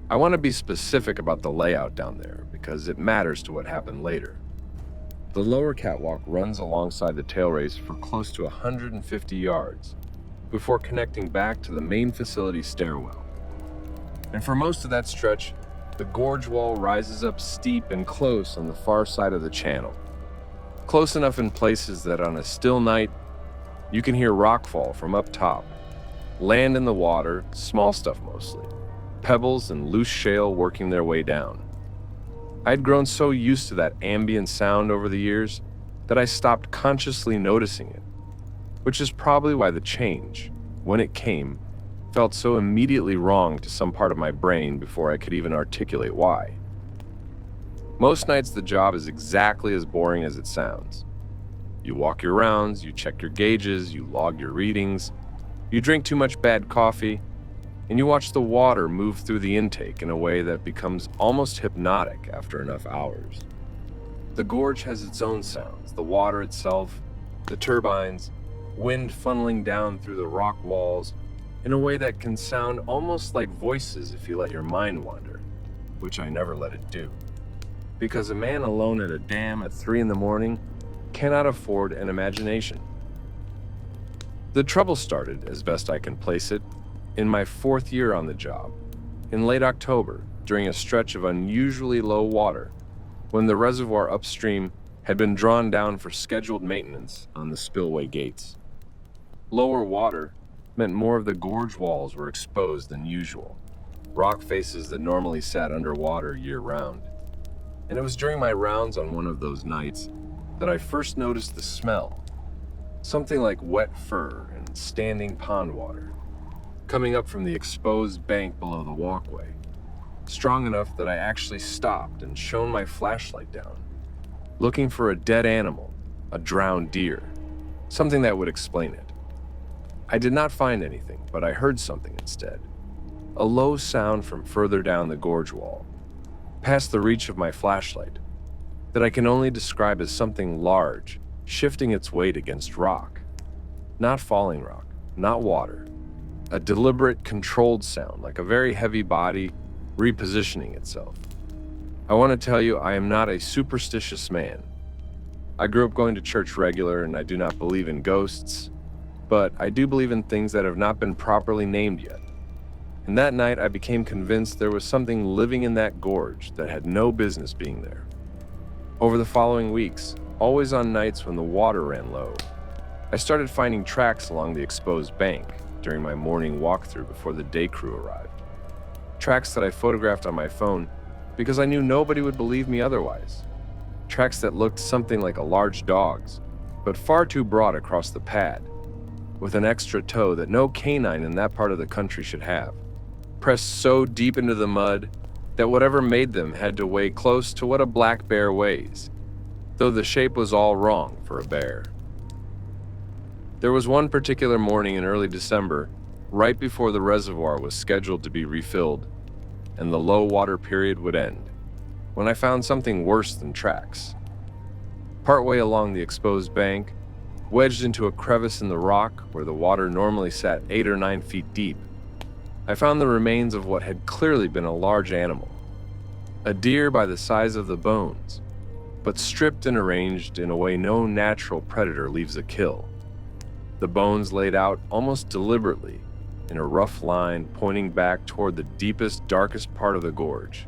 I want to be specific about the layout down there because it matters to what happened later. The lower catwalk runs alongside the tail race for close to 150 yards before connecting back to the main facility stairwell. And for most of that stretch, the gorge wall rises up steep and close on the far side of the channel. Close enough in places that on a still night, you can hear rockfall from up top, land in the water, small stuff mostly, pebbles and loose shale working their way down. I had grown so used to that ambient sound over the years that I stopped consciously noticing it, which is probably why the change, when it came, felt so immediately wrong to some part of my brain before I could even articulate why. Most nights the job is exactly as boring as it sounds. You walk your rounds, you check your gauges, you log your readings, you drink too much bad coffee, and you watch the water move through the intake in a way that becomes almost hypnotic after enough hours. The gorge has its own sounds, the water itself, the turbines, wind funneling down through the rock walls in a way that can sound almost like voices if you let your mind wander, which I never let it do. Because a man alone at a dam at 3 a.m. cannot afford an imagination. The trouble started, as best I can place it, in my 4th year on the job, in late October, during a stretch of unusually low water, when the reservoir upstream had been drawn down for scheduled maintenance on the spillway gates. Lower water meant more of the gorge walls were exposed than usual, rock faces that normally sat underwater year-round. And it was during my rounds on one of those nights that I first noticed the smell, something like wet fur and standing pond water, coming up from the exposed bank below the walkway, strong enough that I actually stopped and shone my flashlight down, looking for a dead animal, a drowned deer, something that would explain it. I did not find anything, but I heard something instead. A low sound from further down the gorge wall, past the reach of my flashlight, that I can only describe as something large, shifting its weight against rock. Not falling rock, not water. A deliberate, controlled sound, like a very heavy body repositioning itself. I want to tell you, I am not a superstitious man. I grew up going to church regular, and I do not believe in ghosts, but I do believe in things that have not been properly named yet. And that night, I became convinced there was something living in that gorge that had no business being there. Over the following weeks, always on nights when the water ran low, I started finding tracks along the exposed bank during my morning walkthrough before the day crew arrived. Tracks that I photographed on my phone because I knew nobody would believe me otherwise. Tracks that looked something like a large dog's, but far too broad across the pad, with an extra toe that no canine in that part of the country should have, pressed so deep into the mud that whatever made them had to weigh close to what a black bear weighs, though the shape was all wrong for a bear. There was one particular morning in early December, right before the reservoir was scheduled to be refilled and the low water period would end, when I found something worse than tracks. Partway along the exposed bank, wedged into a crevice in the rock where the water normally sat 8 or 9 feet deep, I found the remains of what had clearly been a large animal. A deer by the size of the bones, but stripped and arranged in a way no natural predator leaves a kill. The bones laid out almost deliberately in a rough line pointing back toward the deepest, darkest part of the gorge,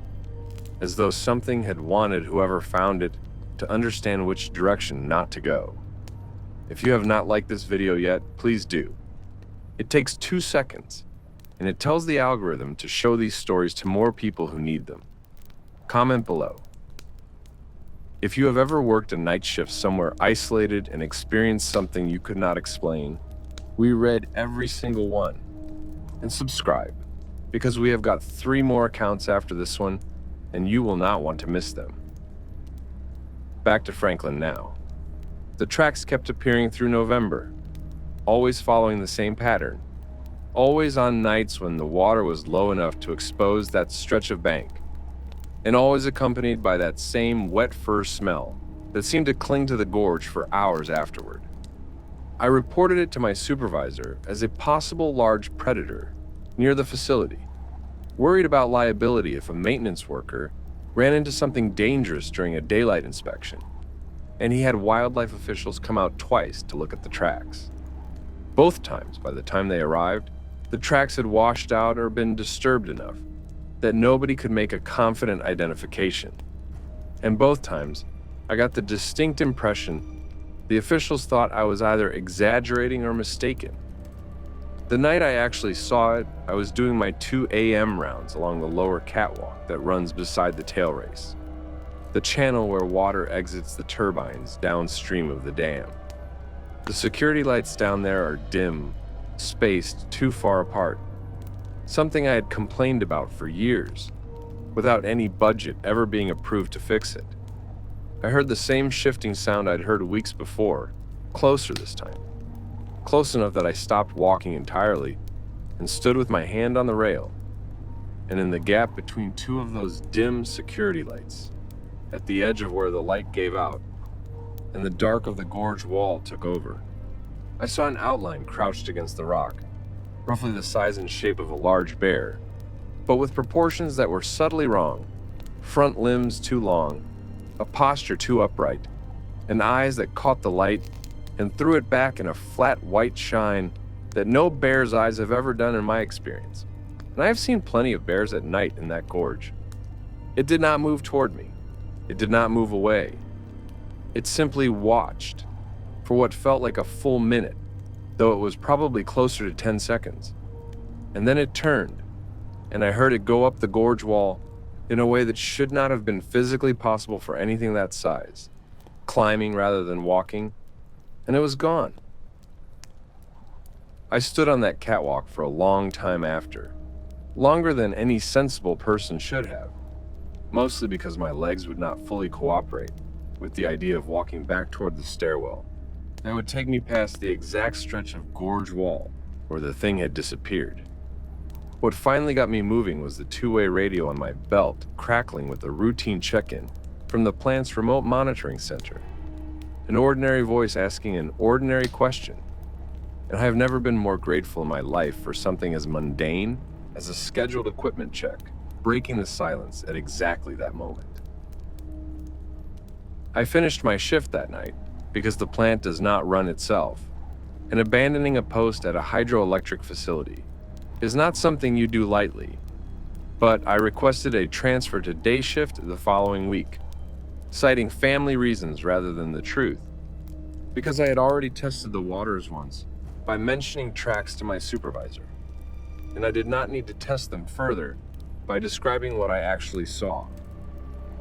as though something had wanted whoever found it to understand which direction not to go. If you have not liked this video yet, please do. It takes 2 seconds, and it tells the algorithm to show these stories to more people who need them. Comment below. If you have ever worked a night shift somewhere isolated and experienced something you could not explain, We read every single one and subscribe, because we have got 3 more accounts after this one, and you will not want to miss them. Back to Franklin now. The tracks kept appearing through November, always following the same pattern, always on nights when the water was low enough to expose that stretch of bank, and always accompanied by that same wet fur smell that seemed to cling to the gorge for hours afterward. I reported it to my supervisor as a possible large predator near the facility, worried about liability if a maintenance worker ran into something dangerous during a daylight inspection, and he had wildlife officials come out twice to look at the tracks. Both times, by the time they arrived, the tracks had washed out or been disturbed enough that nobody could make a confident identification. And both times, I got the distinct impression the officials thought I was either exaggerating or mistaken. The night I actually saw it, I was doing my 2 a.m. rounds along the lower catwalk that runs beside the tail race, the channel where water exits the turbines downstream of the dam. The security lights down there are dim, spaced too far apart, something I had complained about for years, without any budget ever being approved to fix it. I heard the same shifting sound I'd heard weeks before, closer this time. Close enough that I stopped walking entirely and stood with my hand on the rail, and in the gap between 2 of those dim security lights, at the edge of where the light gave out and the dark of the gorge wall took over, I saw an outline crouched against the rock, roughly the size and shape of a large bear, but with proportions that were subtly wrong, front limbs too long, a posture too upright, and eyes that caught the light and threw it back in a flat white shine that no bear's eyes have ever done in my experience. And I have seen plenty of bears at night in that gorge. It did not move toward me. It did not move away. It simply watched for what felt like a full minute, though it was probably closer to 10 seconds. And then it turned, and I heard it go up the gorge wall in a way that should not have been physically possible for anything that size, climbing rather than walking, and it was gone. I stood on that catwalk for a long time after, longer than any sensible person should have, mostly because my legs would not fully cooperate with the idea of walking back toward the stairwell that would take me past the exact stretch of gorge wall where the thing had disappeared. What finally got me moving was the 2-way radio on my belt crackling with a routine check-in from the plant's remote monitoring center. An ordinary voice asking an ordinary question. And I have never been more grateful in my life for something as mundane as a scheduled equipment check, breaking the silence at exactly that moment. I finished my shift that night because the plant does not run itself, and abandoning a post at a hydroelectric facility is not something you do lightly, but I requested a transfer to day shift the following week, citing family reasons rather than the truth, because I had already tested the waters once by mentioning tracks to my supervisor, and I did not need to test them further by describing what I actually saw.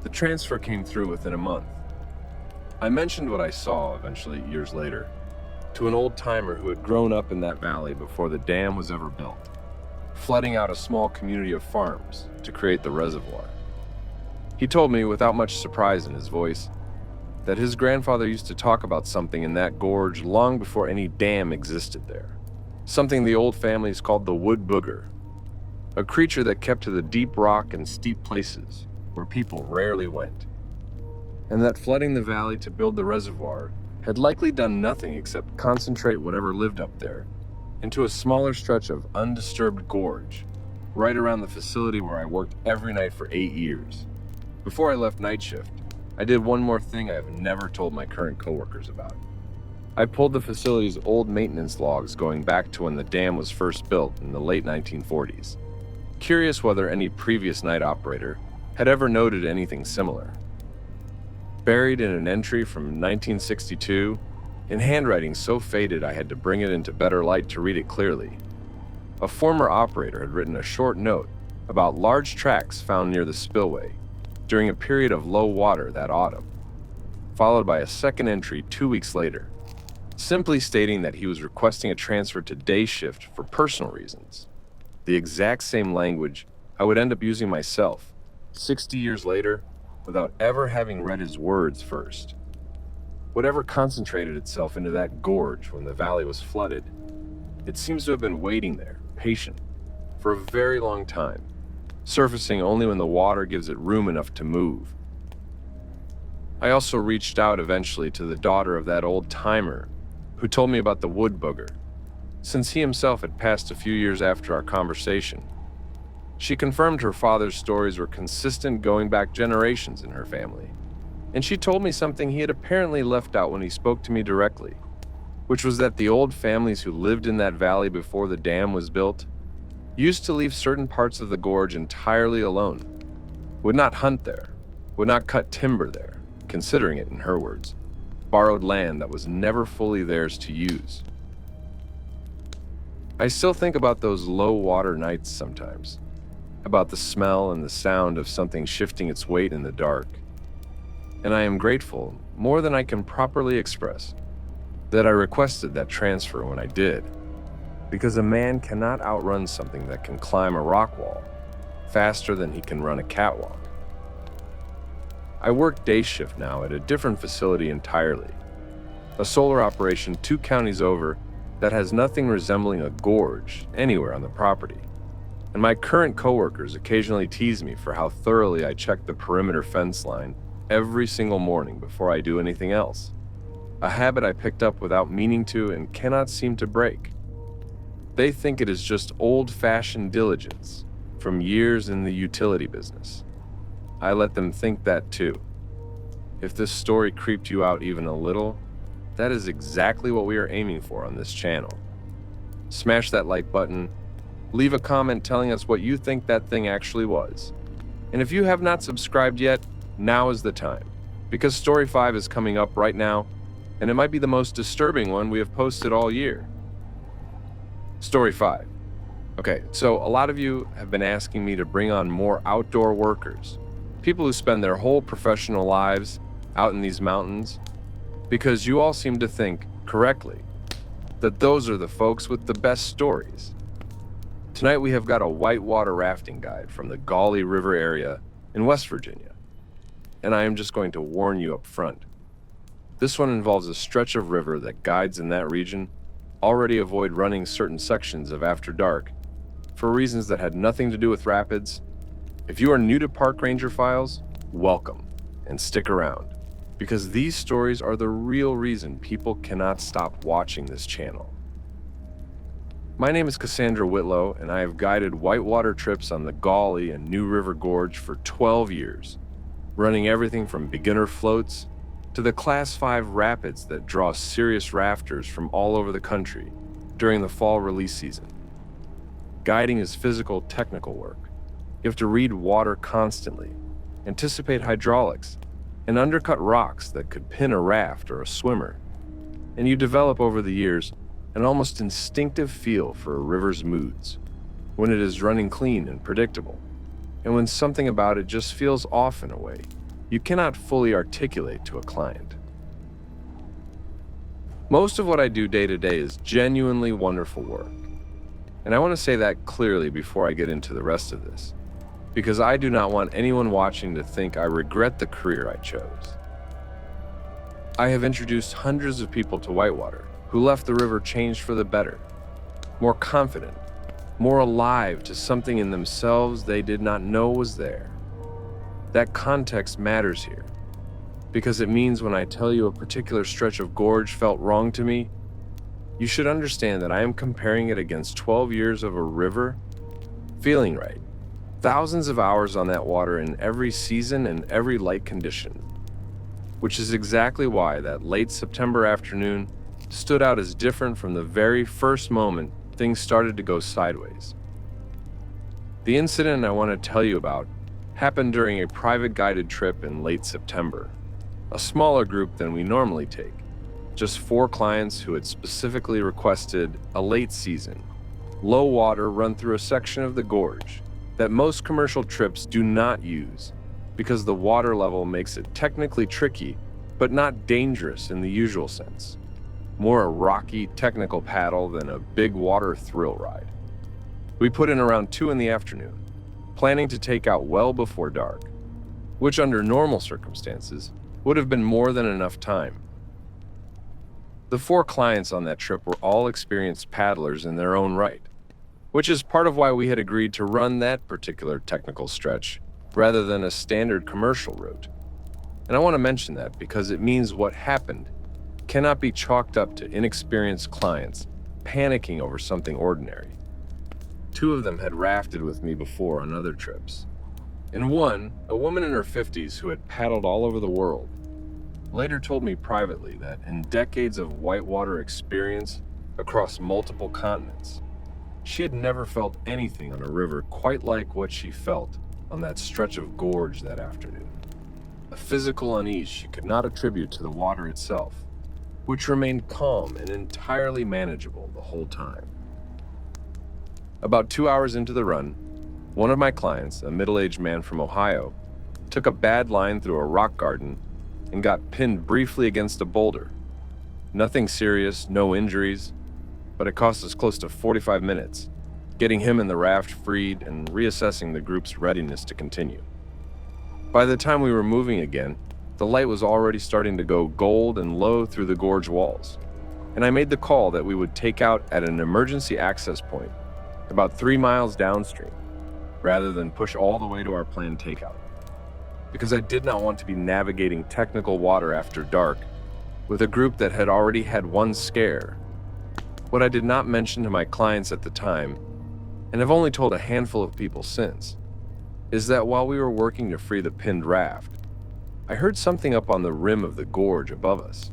The transfer came through within a month. I mentioned what I saw eventually years later to an old-timer who had grown up in that valley before the dam was ever built, flooding out a small community of farms to create the reservoir. He told me, without much surprise in his voice, that his grandfather used to talk about something in that gorge long before any dam existed there, something the old families called the wood booger, a creature that kept to the deep rock and steep places where people rarely went, and that flooding the valley to build the reservoir had likely done nothing except concentrate whatever lived up there into a smaller stretch of undisturbed gorge right around the facility where I worked every night for 8 years. Before I left night shift, I did one more thing I have never told my current coworkers about. I pulled the facility's old maintenance logs going back to when the dam was first built in the late 1940s, curious whether any previous night operator had ever noted anything similar. Buried in an entry from 1962, in handwriting so faded I had to bring it into better light to read it clearly, a former operator had written a short note about large tracks found near the spillway during a period of low water that autumn, followed by a second entry 2 weeks later, simply stating that he was requesting a transfer to day shift for personal reasons. The exact same language I would end up using myself, 60 years later, without ever having read his words first. Whatever concentrated itself into that gorge when the valley was flooded, it seems to have been waiting there, patient, for a very long time, surfacing only when the water gives it room enough to move. I also reached out eventually to the daughter of that old timer who told me about the wood booger, since he himself had passed a few years after our conversation. She confirmed her father's stories were consistent going back generations in her family, and she told me something he had apparently left out when he spoke to me directly, which was that the old families who lived in that valley before the dam was built used to leave certain parts of the gorge entirely alone, would not hunt there, would not cut timber there, considering it, in her words, borrowed land that was never fully theirs to use. I still think about those low water nights sometimes, about the smell and the sound of something shifting its weight in the dark. And I am grateful, more than I can properly express, that I requested that transfer when I did, because a man cannot outrun something that can climb a rock wall faster than he can run a catwalk. I work day shift now at a different facility entirely, a solar operation 2 counties over that has nothing resembling a gorge anywhere on the property. And my current coworkers occasionally tease me for how thoroughly I check the perimeter fence line every single morning before I do anything else, a habit I picked up without meaning to and cannot seem to break. They think it is just old-fashioned diligence from years in the utility business. I let them think that too. If this story creeped you out even a little, that is exactly what we are aiming for on this channel. Smash that like button, leave a comment telling us what you think that thing actually was. And if you have not subscribed yet, now is the time, because Story 5 is coming up right now, and it might be the most disturbing one we have posted all year. Story 5. Okay, so a lot of you have been asking me to bring on more outdoor workers, people who spend their whole professional lives out in these mountains, because you all seem to think, correctly, that those are the folks with the best stories. Tonight we have got a whitewater rafting guide from the Gauley River area in West Virginia, and I am just going to warn you up front. This one involves a stretch of river that guides in that region already avoid running certain sections of after dark for reasons that had nothing to do with rapids. If you are new to Park Ranger Files, welcome, and stick around, because these stories are the real reason people cannot stop watching this channel. My name is Cassandra Whitlow, and I have guided whitewater trips on the Gauley and New River Gorge for 12 years, running everything from beginner floats to the Class 5 rapids that draw serious rafters from all over the country during the fall release season. Guiding is physical, technical work. You have to read water constantly, anticipate hydraulics, and undercut rocks that could pin a raft or a swimmer. And you develop over the years an almost instinctive feel for a river's moods, when it is running clean and predictable, and when something about it just feels off in a way you cannot fully articulate to a client. Most of what I do day to day is genuinely wonderful work, and I want to say that clearly before I get into the rest of this, because I do not want anyone watching to think I regret the career I chose. I have introduced hundreds of people to whitewater who left the river changed for the better, more confident, more alive to something in themselves they did not know was there. That context matters here, because it means when I tell you a particular stretch of gorge felt wrong to me, you should understand that I am comparing it against 12 years of a river feeling right. Thousands of hours on that water in every season and every light condition, which is exactly why that late September afternoon stood out as different from the very first moment things started to go sideways. The incident I want to tell you about happened during a private guided trip in late September, a smaller group than we normally take, just 4 clients who had specifically requested a late season, low water run through a section of the gorge that most commercial trips do not use because the water level makes it technically tricky, but not dangerous in the usual sense. more a rocky, technical paddle than a big water thrill ride. We put in around 2 in the afternoon, planning to take out well before dark, which under normal circumstances would have been more than enough time. The 4 clients on that trip were all experienced paddlers in their own right, which is part of why we had agreed to run that particular technical stretch rather than a standard commercial route. And I want to mention that because it means what happened cannot be chalked up to inexperienced clients panicking over something ordinary. 2 of them had rafted with me before on other trips. And one, a woman in her 50s who had paddled all over the world, later told me privately that in decades of whitewater experience across multiple continents, she had never felt anything on a river quite like what she felt on that stretch of gorge that afternoon. A physical unease she could not attribute to the water itself, which remained calm and entirely manageable the whole time. About 2 hours into the run, one of my clients, a middle-aged man from Ohio, took a bad line through a rock garden and got pinned briefly against a boulder. Nothing serious, no injuries, but it cost us close to 45 minutes, getting him and the raft freed and reassessing the group's readiness to continue. By the time we were moving again, the light was already starting to go gold and low through the gorge walls, and I made the call that we would take out at an emergency access point about 3 miles downstream, rather than push all the way to our planned takeout, because I did not want to be navigating technical water after dark with a group that had already had one scare. What I did not mention to my clients at the time, and have only told a handful of people since, is that while we were working to free the pinned raft, I heard something up on the rim of the gorge above us.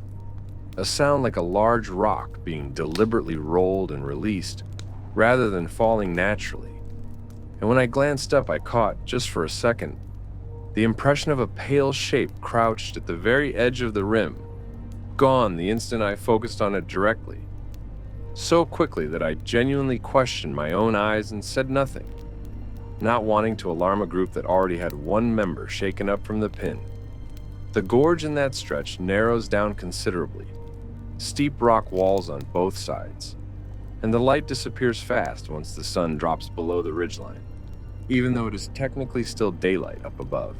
A sound like a large rock being deliberately rolled and released rather than falling naturally. And when I glanced up, I caught, just for a second, the impression of a pale shape crouched at the very edge of the rim, gone the instant I focused on it directly. So quickly that I genuinely questioned my own eyes and said nothing, not wanting to alarm a group that already had one member shaken up from the pin. The gorge in that stretch narrows down considerably, steep rock walls on both sides, and the light disappears fast once the sun drops below the ridgeline, even though it is technically still daylight up above.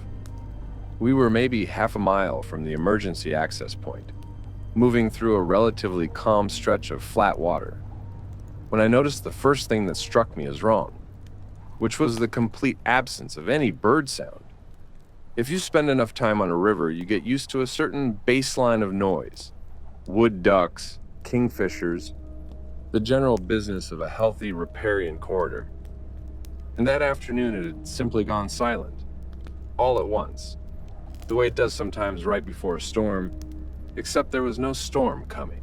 We were maybe half a mile from the emergency access point, moving through a relatively calm stretch of flat water, when I noticed the first thing that struck me as wrong, which was the complete absence of any bird sound. If you spend enough time on a river, you get used to a certain baseline of noise: wood ducks, kingfishers, the general business of a healthy riparian corridor. And that afternoon it had simply gone silent, all at once, the way it does sometimes right before a storm, except there was no storm coming.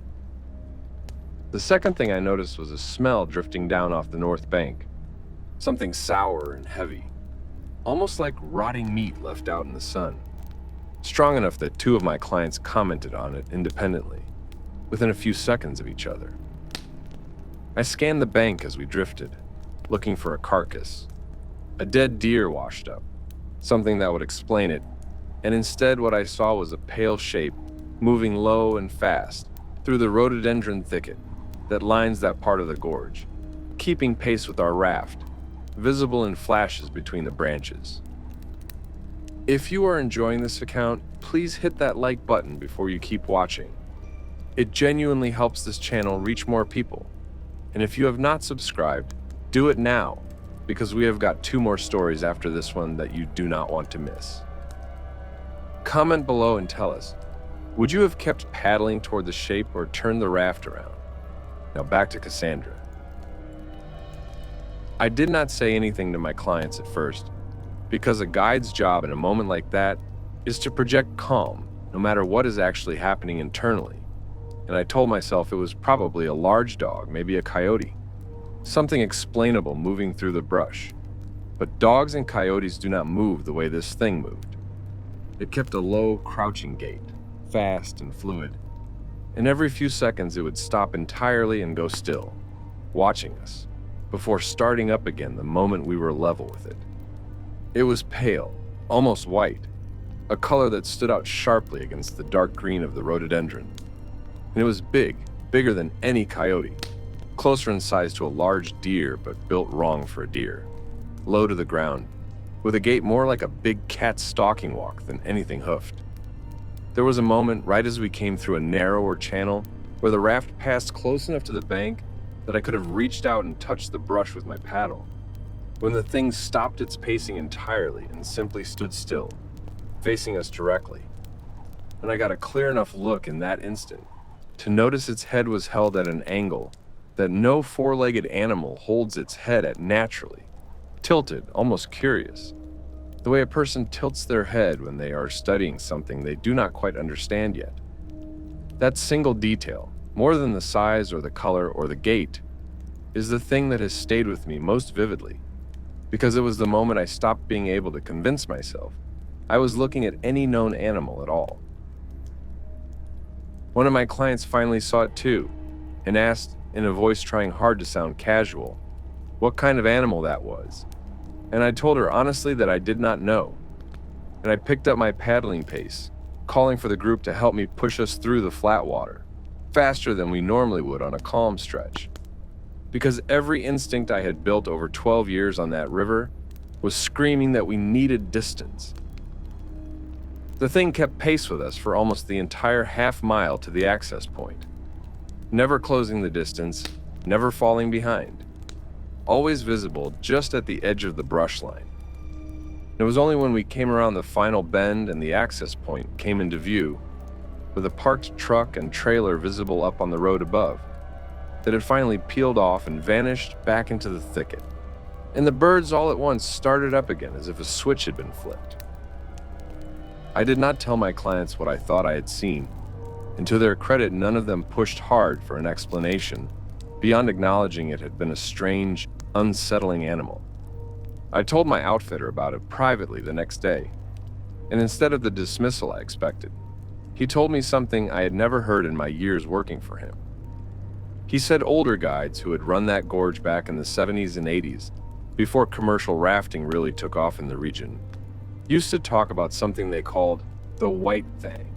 The second thing I noticed was a smell drifting down off the north bank, something sour and heavy, almost like rotting meat left out in the sun, strong enough that 2 of my clients commented on it independently, within a few seconds of each other. I scanned the bank as we drifted, looking for a carcass. A dead deer washed up, something that would explain it, and instead what I saw was a pale shape moving low and fast through the rhododendron thicket that lines that part of the gorge, keeping pace with our raft, visible in flashes between the branches. If you are enjoying this account, please hit that like button before you keep watching. It genuinely helps this channel reach more people. And if you have not subscribed, do it now, because we have got 2 more stories after this one that you do not want to miss. Comment below and tell us, would you have kept paddling toward the shape or turned the raft around? Now back to Cassandra. I did not say anything to my clients at first, because a guide's job in a moment like that is to project calm, no matter what is actually happening internally. And I told myself it was probably a large dog, maybe a coyote, something explainable moving through the brush. But dogs and coyotes do not move the way this thing moved. It kept a low, crouching gait, fast and fluid, and every few seconds it would stop entirely and go still, watching us, before starting up again the moment we were level with it. It was pale, almost white, a color that stood out sharply against the dark green of the rhododendron. And it was big, bigger than any coyote, closer in size to a large deer but built wrong for a deer, low to the ground, with a gait more like a big cat's stalking walk than anything hoofed. There was a moment right as we came through a narrower channel where the raft passed close enough to the bank that I could have reached out and touched the brush with my paddle, when the thing stopped its pacing entirely and simply stood still, facing us directly. And I got a clear enough look in that instant to notice its head was held at an angle that no four-legged animal holds its head at naturally, tilted, almost curious, the way a person tilts their head when they are studying something they do not quite understand yet. That single detail, more than the size or the color or the gait, is the thing that has stayed with me most vividly, because it was the moment I stopped being able to convince myself I was looking at any known animal at all. One of my clients finally saw it too, and asked, in a voice trying hard to sound casual, what kind of animal that was. And I told her honestly that I did not know. And I picked up my paddling pace, calling for the group to help me push us through the flat water, faster than we normally would on a calm stretch. Because every instinct I had built over 12 years on that river was screaming that we needed distance. The thing kept pace with us for almost the entire half-mile to the access point, never closing the distance, never falling behind, always visible just at the edge of the brush line. It was only when we came around the final bend and the access point came into view, with a parked truck and trailer visible up on the road above, that it finally peeled off and vanished back into the thicket. And the birds all at once started up again as if a switch had been flipped. I did not tell my clients what I thought I had seen, and to their credit, none of them pushed hard for an explanation, beyond acknowledging it had been a strange, unsettling animal. I told my outfitter about it privately the next day, and instead of the dismissal I expected, he told me something I had never heard in my years working for him. He said older guides who had run that gorge back in the 70s and 80s, before commercial rafting really took off in the region, used to talk about something they called the White Thing,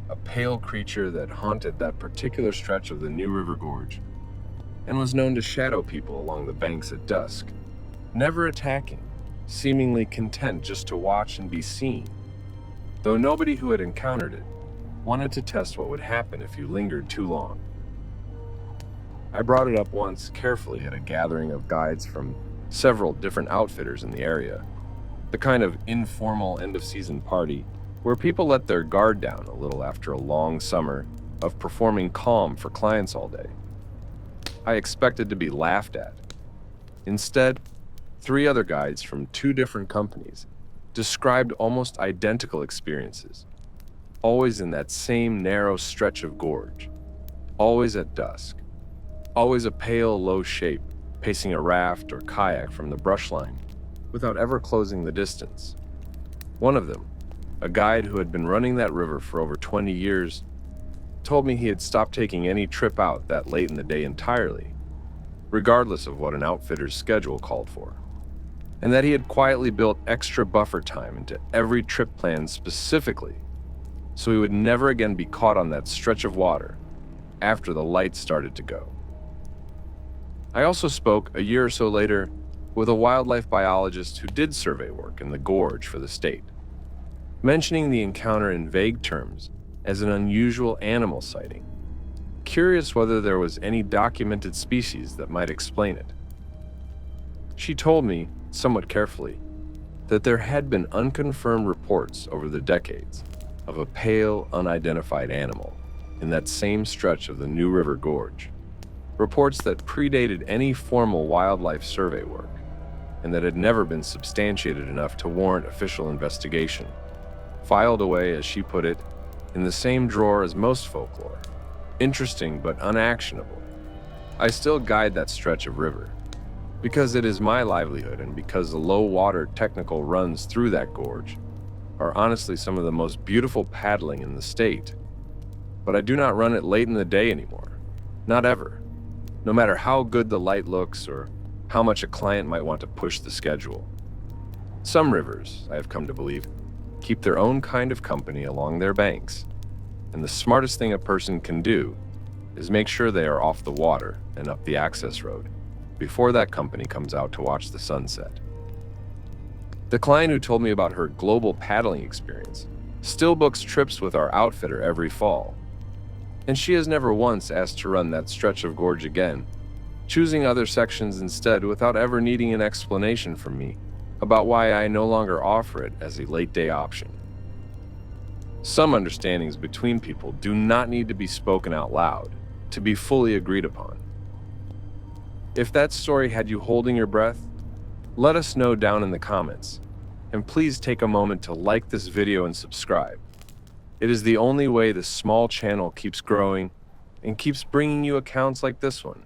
a pale creature that haunted that particular stretch of the New River Gorge and was known to shadow people along the banks at dusk, never attacking, seemingly content just to watch and be seen, though nobody who had encountered it wanted to test what would happen if you lingered too long. I brought it up once carefully at a gathering of guides from several different outfitters in the area, the kind of informal end-of-season party where people let their guard down a little after a long summer of performing calm for clients all day. I expected to be laughed at. Instead, 3 other guides from 2 different companies described almost identical experiences, always in that same narrow stretch of gorge, always at dusk, always a pale, low shape pacing a raft or kayak from the brush line without ever closing the distance. One of them, a guide who had been running that river for over 20 years, told me he had stopped taking any trip out that late in the day entirely, regardless of what an outfitter's schedule called for, and that he had quietly built extra buffer time into every trip plan specifically so he would never again be caught on that stretch of water after the lights started to go. I also spoke a year or so later with a wildlife biologist who did survey work in the gorge for the state, mentioning the encounter in vague terms as an unusual animal sighting, curious whether there was any documented species that might explain it. She told me, somewhat carefully, that there had been unconfirmed reports over the decades of a pale, unidentified animal in that same stretch of the New River Gorge, reports that predated any formal wildlife survey work, and that had never been substantiated enough to warrant official investigation, filed away, as she put it, in the same drawer as most folklore, interesting but unactionable. I still guide that stretch of river, because it is my livelihood and because the low-water technical runs through that gorge are honestly some of the most beautiful paddling in the state. But I do not run it late in the day anymore, not ever, no matter how good the light looks or how much a client might want to push the schedule. Some rivers, I have come to believe, keep their own kind of company along their banks, and the smartest thing a person can do is make sure they are off the water and up the access road before that company comes out to watch the sunset. The client who told me about her global paddling experience still books trips with our outfitter every fall, and she has never once asked to run that stretch of gorge again, choosing other sections instead without ever needing an explanation from me about why I no longer offer it as a late-day option. Some understandings between people do not need to be spoken out loud to be fully agreed upon. If that story had you holding your breath, let us know down in the comments, and please take a moment to like this video and subscribe. It is the only way this small channel keeps growing and keeps bringing you accounts like this one.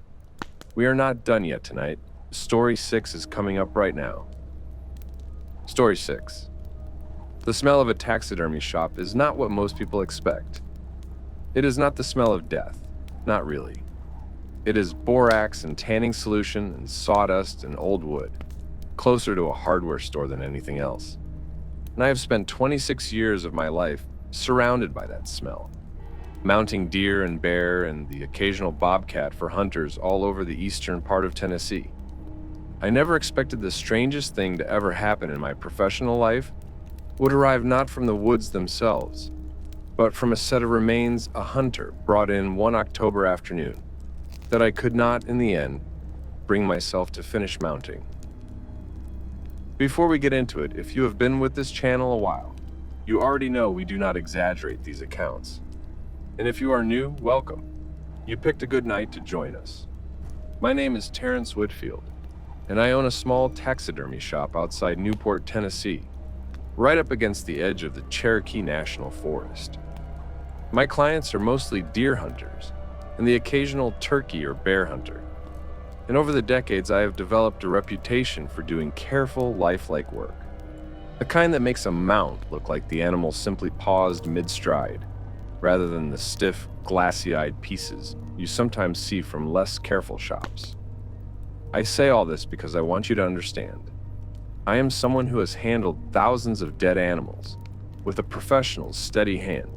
We are not done yet tonight. Story 6 is coming up right now. Story 6. The smell of a taxidermy shop is not what most people expect. It is not the smell of death, not really. It is borax and tanning solution and sawdust and old wood, closer to a hardware store than anything else. And I have spent 26 years of my life surrounded by that smell, mounting deer and bear and the occasional bobcat for hunters all over the eastern part of Tennessee. I never expected the strangest thing to ever happen in my professional life would arrive not from the woods themselves, but from a set of remains a hunter brought in one October afternoon that I could not, in the end, bring myself to finish mounting. Before we get into it, if you have been with this channel a while, you already know we do not exaggerate these accounts. And if you are new, welcome. You picked a good night to join us. My name is Terrence Whitfield, and I own a small taxidermy shop outside Newport, Tennessee, right up against the edge of the Cherokee National Forest. My clients are mostly deer hunters and the occasional turkey or bear hunter. And over the decades, I have developed a reputation for doing careful, lifelike work. The kind that makes a mount look like the animal simply paused mid-stride, rather than the stiff, glassy-eyed pieces you sometimes see from less careful shops. I say all this because I want you to understand. I am someone who has handled thousands of dead animals with a professional's steady hand.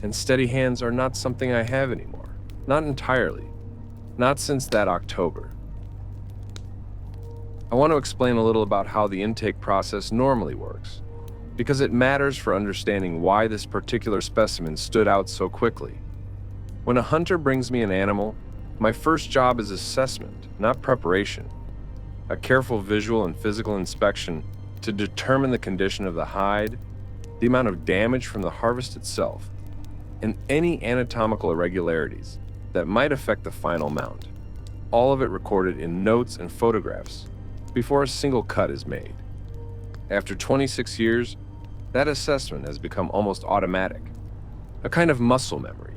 And steady hands are not something I have anymore. Not entirely. Not since that October. I want to explain a little about how the intake process normally works, because it matters for understanding why this particular specimen stood out so quickly. When a hunter brings me an animal, my first job is assessment, not preparation. A careful visual and physical inspection to determine the condition of the hide, the amount of damage from the harvest itself, and any anatomical irregularities that might affect the final mount. All of it recorded in notes and photographs before a single cut is made. After 26 years, that assessment has become almost automatic, a kind of muscle memory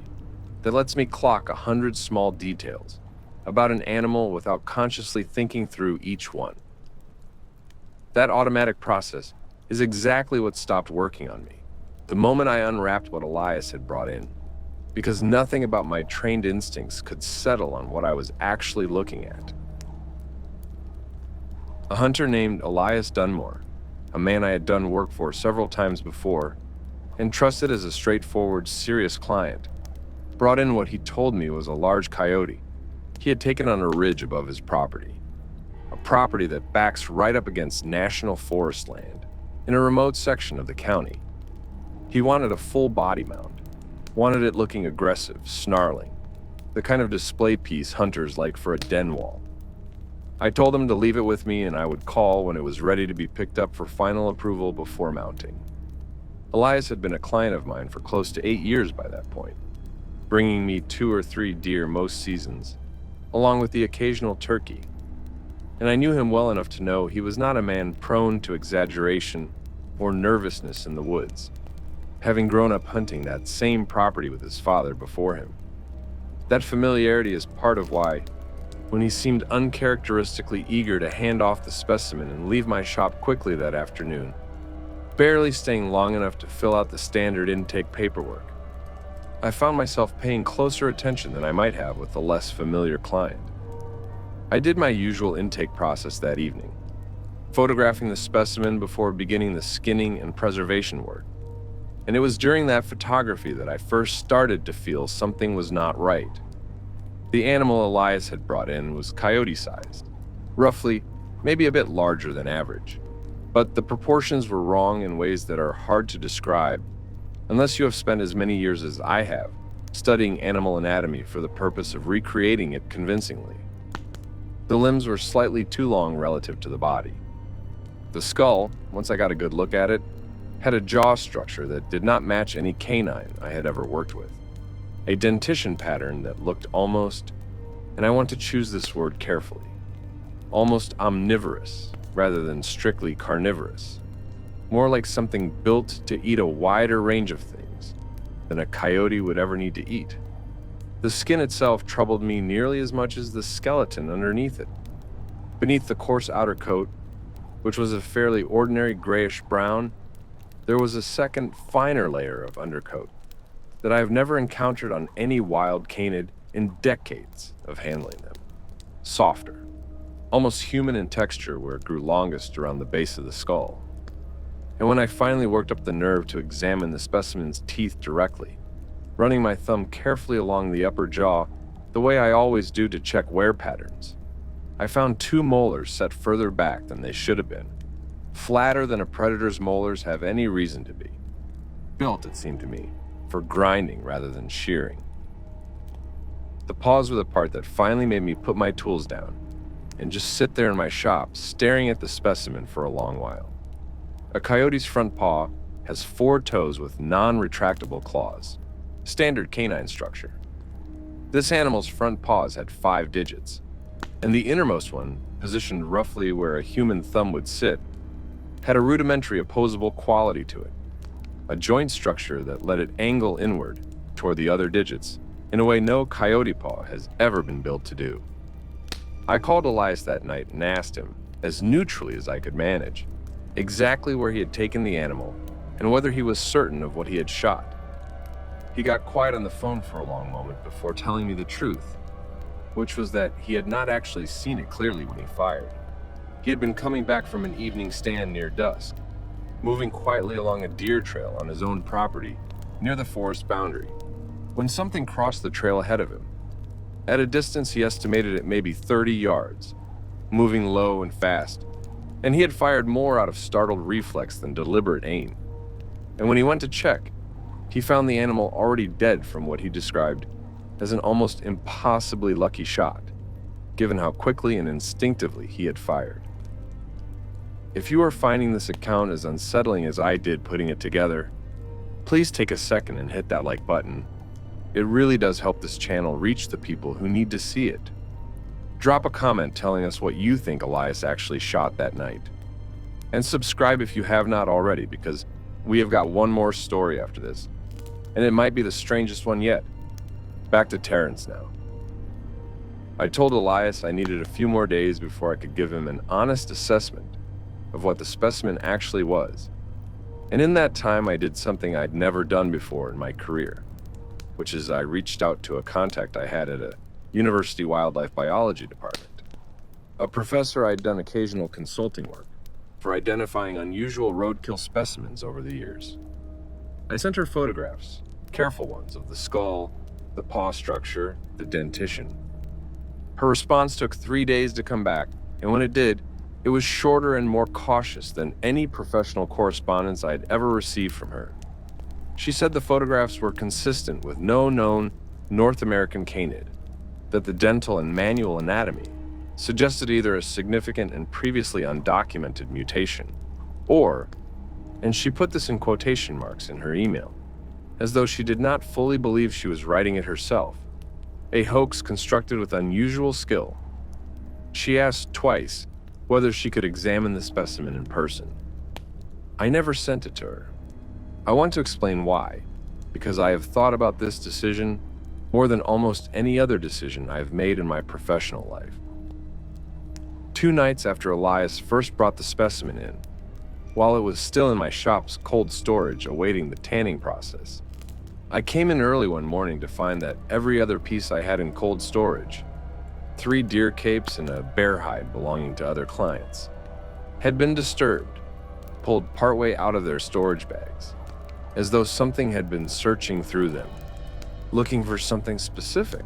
that lets me clock 100 small details about an animal without consciously thinking through each one. That automatic process is exactly what stopped working on me the moment I unwrapped what Elias had brought in, because nothing about my trained instincts could settle on what I was actually looking at. A hunter named Elias Dunmore, a man I had done work for several times before and trusted as a straightforward, serious client, brought in what he told me was a large coyote he had taken on a ridge above his property, a property that backs right up against national forest land in a remote section of the county. He wanted a full body mount, wanted it looking aggressive, snarling, the kind of display piece hunters like for a den wall. I told him to leave it with me and I would call when it was ready to be picked up for final approval before mounting. Elias had been a client of mine for close to 8 years by that point, bringing me 2 or 3 deer most seasons, along with the occasional turkey. And I knew him well enough to know he was not a man prone to exaggeration or nervousness in the woods, having grown up hunting that same property with his father before him. That familiarity is part of why, when he seemed uncharacteristically eager to hand off the specimen and leave my shop quickly that afternoon, barely staying long enough to fill out the standard intake paperwork, I found myself paying closer attention than I might have with a less familiar client. I did my usual intake process that evening, photographing the specimen before beginning the skinning and preservation work. And it was during that photography that I first started to feel something was not right. The animal Elias had brought in was coyote-sized, roughly, maybe a bit larger than average. But the proportions were wrong in ways that are hard to describe unless you have spent as many years as I have studying animal anatomy for the purpose of recreating it convincingly. The limbs were slightly too long relative to the body. The skull, once I got a good look at it, had a jaw structure that did not match any canine I had ever worked with. A dentition pattern that looked almost, and I want to choose this word carefully, almost omnivorous rather than strictly carnivorous. More like something built to eat a wider range of things than a coyote would ever need to eat. The skin itself troubled me nearly as much as the skeleton underneath it. Beneath the coarse outer coat, which was a fairly ordinary grayish brown, there was a second, finer layer of undercoat that I have never encountered on any wild canid in decades of handling them. Softer, almost human in texture where it grew longest around the base of the skull. And when I finally worked up the nerve to examine the specimen's teeth directly, running my thumb carefully along the upper jaw, the way I always do to check wear patterns, I found two molars set further back than they should have been, flatter than a predator's molars have any reason to be. Built, it seemed to me, for grinding rather than shearing. The paws were the part that finally made me put my tools down and just sit there in my shop staring at the specimen for a long while. A coyote's front paw has 4 toes with non-retractable claws, standard canine structure. This animal's front paws had 5 digits, and the innermost one, positioned roughly where a human thumb would sit, had a rudimentary opposable quality to it, a joint structure that let it angle inward toward the other digits in a way no coyote paw has ever been built to do. I called Elias that night and asked him, as neutrally as I could manage, exactly where he had taken the animal and whether he was certain of what he had shot. He got quiet on the phone for a long moment before telling me the truth, which was that he had not actually seen it clearly when he fired. He had been coming back from an evening stand near dusk, moving quietly along a deer trail on his own property near the forest boundary, when something crossed the trail ahead of him. At a distance he estimated at maybe 30 yards, moving low and fast, and he had fired more out of startled reflex than deliberate aim. And when he went to check, he found the animal already dead from what he described as an almost impossibly lucky shot, given how quickly and instinctively he had fired. If you are finding this account as unsettling as I did putting it together, please take a second and hit that like button. It really does help this channel reach the people who need to see it. Drop a comment telling us what you think Elias actually shot that night. And subscribe if you have not already, because we have got one more story after this, and it might be the strangest one yet. Back to Terrence now. I told Elias I needed a few more days before I could give him an honest assessment of what the specimen actually was. And in that time, I did something I'd never done before in my career, which is I reached out to a contact I had at a university wildlife biology department, a professor I'd done occasional consulting work for identifying unusual roadkill specimens over the years. I sent her photographs, careful ones, of the skull, the paw structure, the dentition. Her response took 3 days to come back, and when it did, it was shorter and more cautious than any professional correspondence I'd ever received from her. She said the photographs were consistent with no known North American canid, that the dental and manual anatomy suggested either a significant and previously undocumented mutation, or, and she put this in quotation marks in her email, as though she did not fully believe she was writing it herself, a hoax constructed with unusual skill. She asked twice whether she could examine the specimen in person. I never sent it to her. I want to explain why, because I have thought about this decision more than almost any other decision I have made in my professional life. 2 nights after Elias first brought the specimen in, while it was still in my shop's cold storage awaiting the tanning process, I came in early one morning to find that every other piece I had in cold storage, 3 deer capes and a bear hide belonging to other clients, had been disturbed, pulled partway out of their storage bags, as though something had been searching through them, looking for something specific.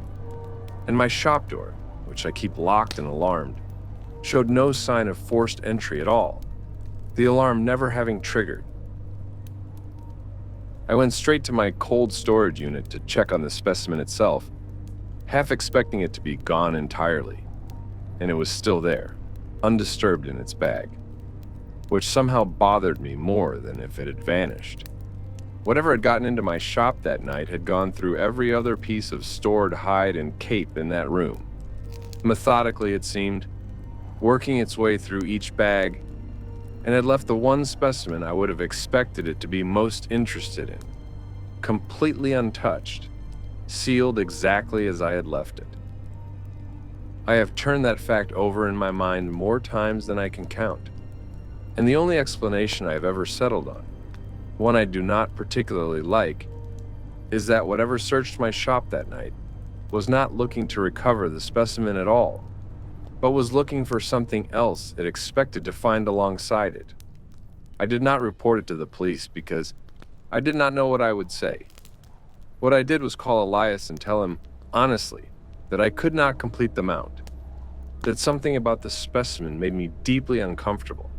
And my shop door, which I keep locked and alarmed, showed no sign of forced entry at all, the alarm never having triggered. I went straight to my cold storage unit to check on the specimen itself, half expecting it to be gone entirely, and it was still there, undisturbed in its bag, which somehow bothered me more than if it had vanished. Whatever had gotten into my shop that night had gone through every other piece of stored hide and cape in that room, methodically it seemed, working its way through each bag, and had left the one specimen I would have expected it to be most interested in, completely untouched, sealed exactly as I had left it. I have turned that fact over in my mind more times than I can count, and the only explanation I have ever settled on, one I do not particularly like, is that whatever searched my shop that night was not looking to recover the specimen at all, but was looking for something else it expected to find alongside it. I did not report it to the police because I did not know what I would say. What I did was call Elias and tell him, honestly, that I could not complete the mount, that something about the specimen made me deeply uncomfortable,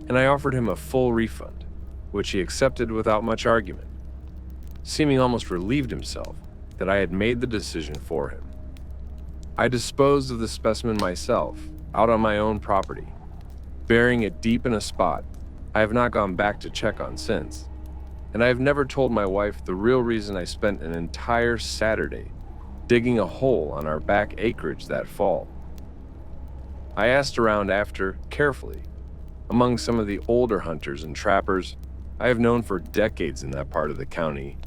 and I offered him a full refund, which he accepted without much argument, seeming almost relieved himself that I had made the decision for him. I disposed of the specimen myself, out on my own property, burying it deep in a spot I have not gone back to check on since, and I have never told my wife the real reason I spent an entire Saturday digging a hole on our back acreage that fall. I asked around after, carefully, among some of the older hunters and trappers I have known for decades in that part of the county,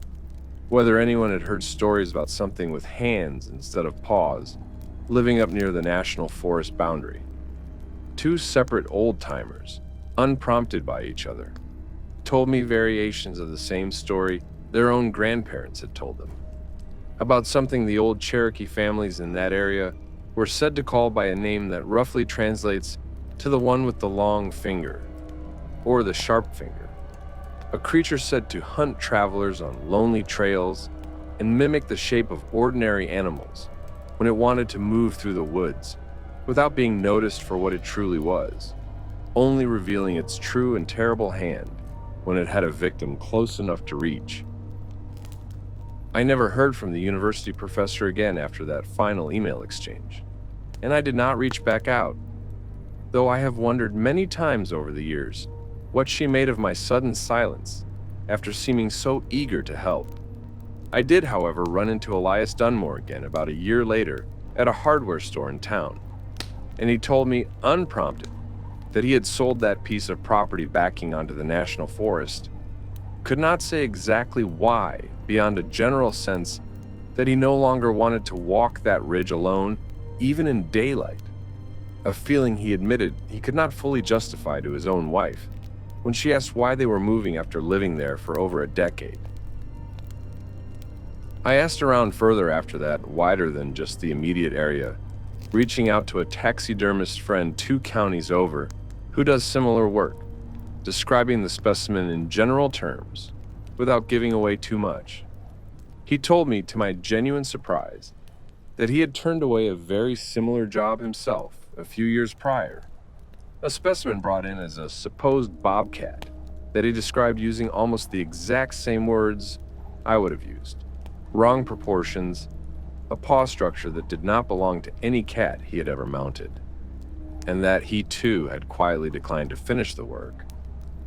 whether anyone had heard stories about something with hands instead of paws living up near the national forest boundary. Two separate old-timers, unprompted by each other, told me variations of the same story their own grandparents had told them, about something the old Cherokee families in that area were said to call by a name that roughly translates to the one with the long finger, or the sharp finger. A creature said to hunt travelers on lonely trails and mimic the shape of ordinary animals when it wanted to move through the woods without being noticed for what it truly was, only revealing its true and terrible hand when it had a victim close enough to reach. I never heard from the university professor again after that final email exchange, and I did not reach back out, though I have wondered many times over the years what she made of my sudden silence after seeming so eager to help. I did, however, run into Elias Dunmore again about a year later at a hardware store in town, and he told me, unprompted, that he had sold that piece of property backing onto the national forest. Could not say exactly why, beyond a general sense that he no longer wanted to walk that ridge alone, even in daylight, a feeling he admitted he could not fully justify to his own wife when she asked why they were moving after living there for over a decade. I asked around further after that, wider than just the immediate area, reaching out to a taxidermist friend 2 counties over who does similar work, describing the specimen in general terms without giving away too much. He told me, to my genuine surprise, that he had turned away a very similar job himself a few years prior. A specimen brought in as a supposed bobcat that he described using almost the exact same words I would have used. Wrong proportions, a paw structure that did not belong to any cat he had ever mounted, and that he too had quietly declined to finish the work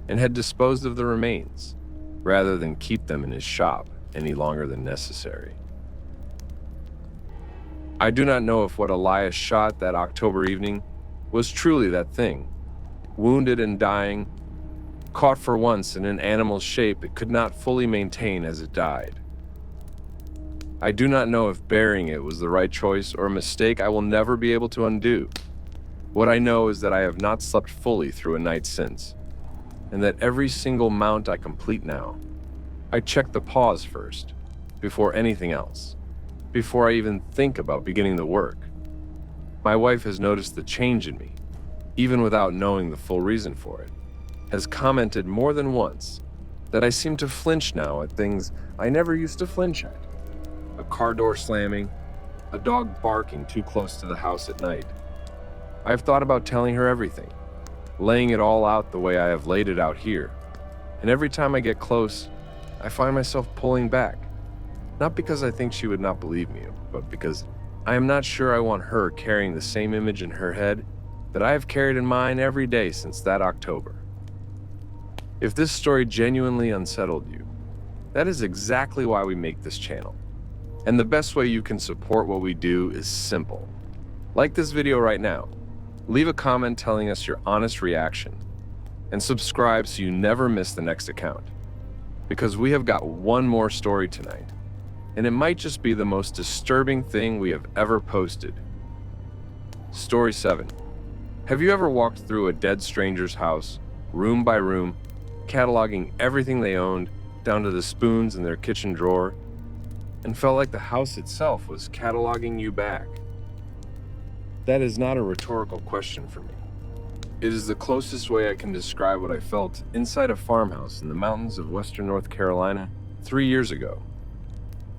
and had disposed of the remains rather than keep them in his shop any longer than necessary. I do not know if what Elias shot that October evening was truly that thing, wounded and dying, caught for once in an animal's shape it could not fully maintain as it died. I do not know if burying it was the right choice or a mistake I will never be able to undo. What I know is that I have not slept fully through a night since, and that every single mount I complete now, I check the paws first, before anything else, before I even think about beginning the work. My wife has noticed the change in me, even without knowing the full reason for it, has commented more than once that I seem to flinch now at things I never used to flinch at. A car door slamming, a dog barking too close to the house at night. I have thought about telling her everything, laying it all out the way I have laid it out here. And every time I get close, I find myself pulling back. Not because I think she would not believe me, but because I am not sure I want her carrying the same image in her head that I have carried in mine every day since that October. If this story genuinely unsettled you, that is exactly why we make this channel. And the best way you can support what we do is simple. Like this video right now, leave a comment telling us your honest reaction, and subscribe so you never miss the next account. Because we have got one more story tonight, and it might just be the most disturbing thing we have ever posted. Story 7. Have you ever walked through a dead stranger's house, room by room, cataloging everything they owned, down to the spoons in their kitchen drawer, and felt like the house itself was cataloging you back? That is not a rhetorical question for me. It is the closest way I can describe what I felt inside a farmhouse in the mountains of western North Carolina 3 years ago,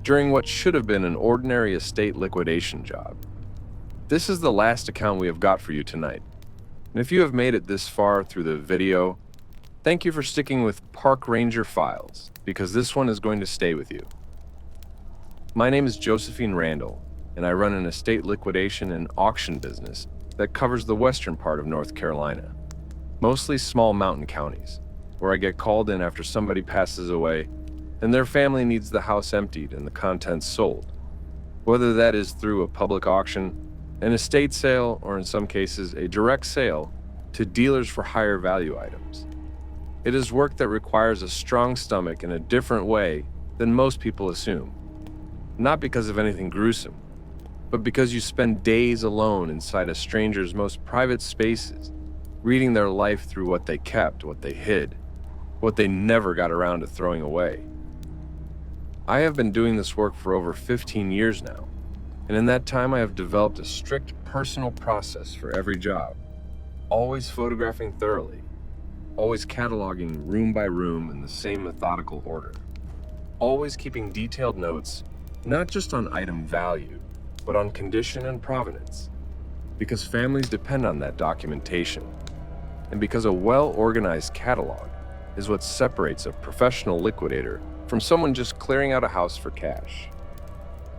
during what should have been an ordinary estate liquidation job. This is the last account we have got for you tonight, and if you have made it this far through the video, thank you for sticking with Park Ranger Files, because this one is going to stay with you. My name is Josephine Randall, and I run an estate liquidation and auction business that covers the western part of North Carolina, mostly small mountain counties, where I get called in after somebody passes away and their family needs the house emptied and the contents sold, whether that is through a public auction, an estate sale, or in some cases a direct sale to dealers for higher value items. It is work that requires a strong stomach in a different way than most people assume, not because of anything gruesome, but because you spend days alone inside a stranger's most private spaces, reading their life through what they kept, what they hid, what they never got around to throwing away. I have been doing this work for over 15 years now, and in that time I have developed a strict personal process for every job, always photographing thoroughly, always cataloging room by room in the same methodical order, always keeping detailed notes, not just on item value, but on condition and provenance, because families depend on that documentation, and because a well-organized catalog is what separates a professional liquidator from someone just clearing out a house for cash.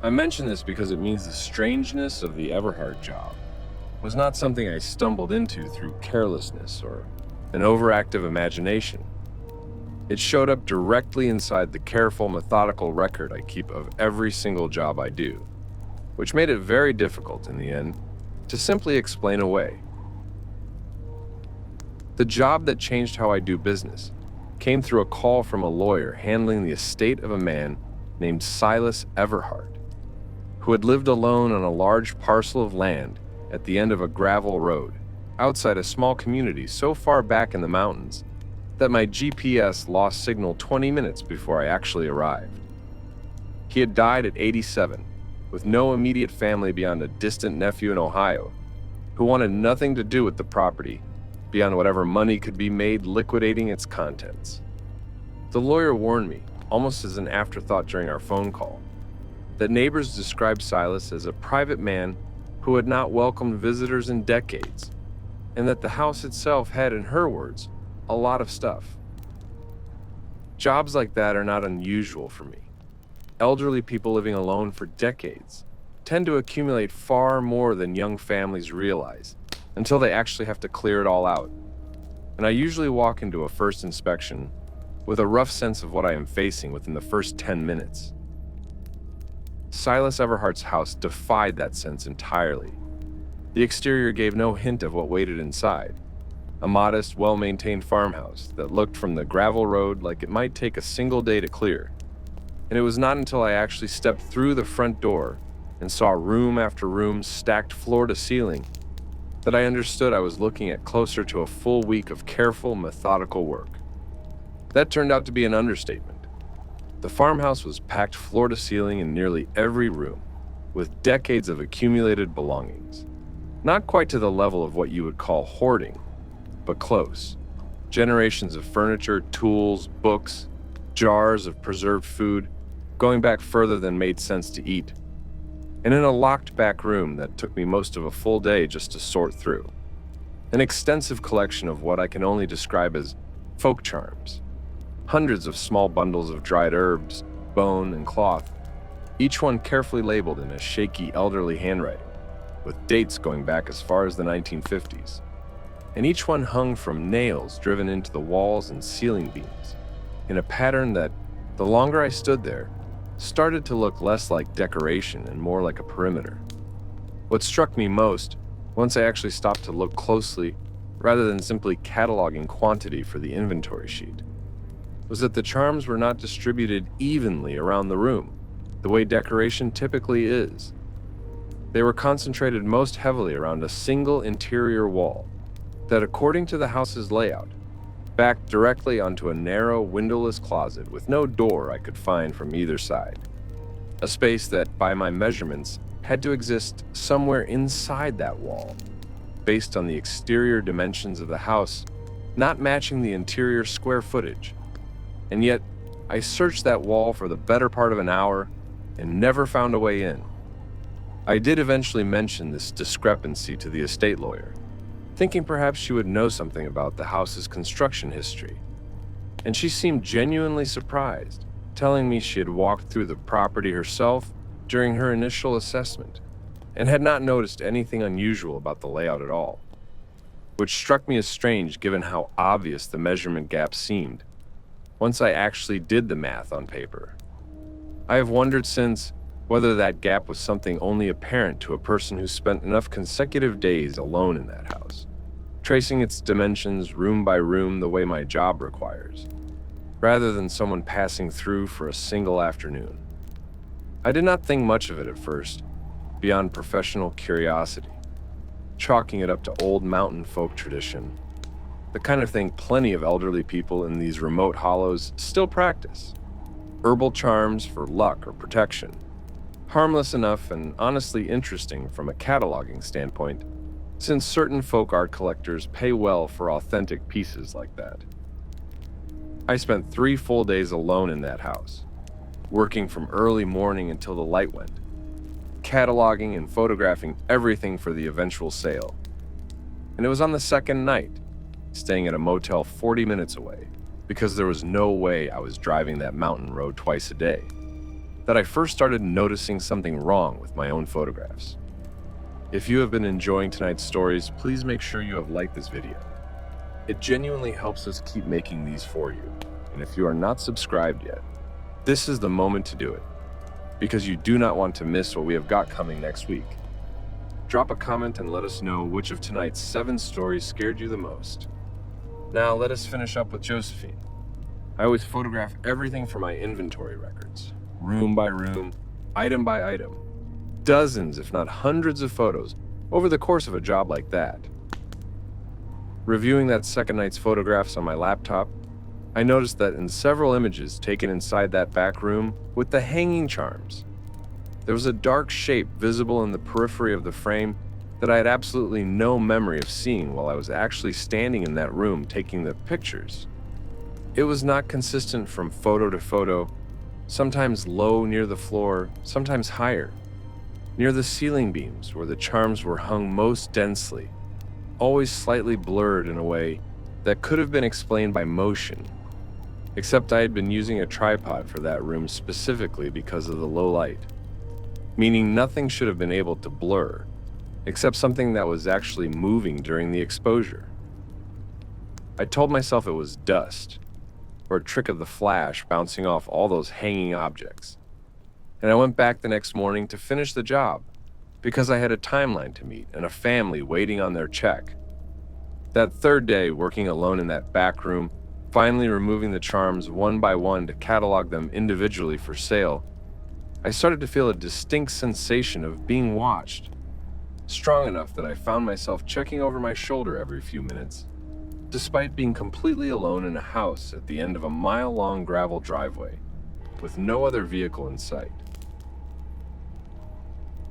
I mention this because it means the strangeness of the Everhart job was not something I stumbled into through carelessness or an overactive imagination. It showed up directly inside the careful, methodical record I keep of every single job I do, which made it very difficult in the end to simply explain away. The job that changed how I do business came through a call from a lawyer handling the estate of a man named Silas Everhart, who had lived alone on a large parcel of land at the end of a gravel road outside a small community so far back in the mountains that my GPS lost signal 20 minutes before I actually arrived. He had died at 87, with no immediate family beyond a distant nephew in Ohio, who wanted nothing to do with the property beyond whatever money could be made liquidating its contents. The lawyer warned me, almost as an afterthought during our phone call, that neighbors described Silas as a private man who had not welcomed visitors in decades, and that the house itself had, in her words, a lot of stuff. Jobs like that are not unusual for me. Elderly people living alone for decades tend to accumulate far more than young families realize until they actually have to clear it all out. And I usually walk into a first inspection with a rough sense of what I am facing within the first 10 minutes. Silas Everhart's house defied that sense entirely. The exterior gave no hint of what waited inside. A modest, well-maintained farmhouse that looked from the gravel road like it might take a single day to clear. And it was not until I actually stepped through the front door and saw room after room stacked floor to ceiling that I understood I was looking at closer to a full week of careful, methodical work. That turned out to be an understatement. The farmhouse was packed floor to ceiling in nearly every room, with decades of accumulated belongings. Not quite to the level of what you would call hoarding, but close. Generations of furniture, tools, books, jars of preserved food, going back further than made sense to eat. and in a locked back room that took me most of a full day just to sort through. An extensive collection of what I can only describe as folk charms. Hundreds of small bundles of dried herbs, bone, and cloth, each one carefully labeled in a shaky elderly handwriting, with dates going back as far as the 1950s. And each one hung from nails driven into the walls and ceiling beams, in a pattern that, the longer I stood there, started to look less like decoration and more like a perimeter. What struck me most, once I actually stopped to look closely, rather than simply cataloging quantity for the inventory sheet, was that the charms were not distributed evenly around the room, the way decoration typically is. They were concentrated most heavily around a single interior wall that, according to the house's layout, backed directly onto a narrow, windowless closet with no door I could find from either side. A space that, by my measurements, had to exist somewhere inside that wall, based on the exterior dimensions of the house not matching the interior square footage. And yet, I searched that wall for the better part of an hour and never found a way in. I did eventually mention this discrepancy to the estate lawyer, thinking perhaps she would know something about the house's construction history. And she seemed genuinely surprised, telling me she had walked through the property herself during her initial assessment and had not noticed anything unusual about the layout at all, which struck me as strange given how obvious the measurement gap seemed once I actually did the math on paper. I have wondered since whether that gap was something only apparent to a person who spent enough consecutive days alone in that house, tracing its dimensions room by room the way my job requires, rather than someone passing through for a single afternoon. I did not think much of it at first, beyond professional curiosity, chalking it up to old mountain folk tradition, the kind of thing plenty of elderly people in these remote hollows still practice. Herbal charms for luck or protection. Harmless enough and honestly interesting from a cataloging standpoint, since certain folk art collectors pay well for authentic pieces like that. I spent 3 full days alone in that house, working from early morning until the light went, cataloging and photographing everything for the eventual sale. And it was on the second night, staying at a motel 40 minutes away, because there was no way I was driving that mountain road twice a day, that I first started noticing something wrong with my own photographs. If you have been enjoying tonight's stories, please make sure you have liked this video. It genuinely helps us keep making these for you. And if you are not subscribed yet, this is the moment to do it, because you do not want to miss what we have got coming next week. Drop a comment and let us know which of tonight's 7 stories scared you the most. Now let us finish up with Josephine. I always photograph everything for my inventory records, room by room, item by item. Dozens, if not hundreds of photos over the course of a job like that. Reviewing that second night's photographs on my laptop, I noticed that in several images taken inside that back room with the hanging charms, there was a dark shape visible in the periphery of the frame that I had absolutely no memory of seeing while I was actually standing in that room taking the pictures. It was not consistent from photo to photo, sometimes low near the floor, sometimes higher, near the ceiling beams where the charms were hung most densely, always slightly blurred in a way that could have been explained by motion, except I had been using a tripod for that room specifically because of the low light, meaning nothing should have been able to blur, except something that was actually moving during the exposure. I told myself it was dust, or a trick of the flash bouncing off all those hanging objects. And I went back the next morning to finish the job, because I had a timeline to meet and a family waiting on their check. That third day, working alone in that back room, finally removing the charms one by one to catalog them individually for sale, I started to feel a distinct sensation of being watched, strong enough that I found myself checking over my shoulder every few minutes, despite being completely alone in a house at the end of a mile-long gravel driveway, with no other vehicle in sight.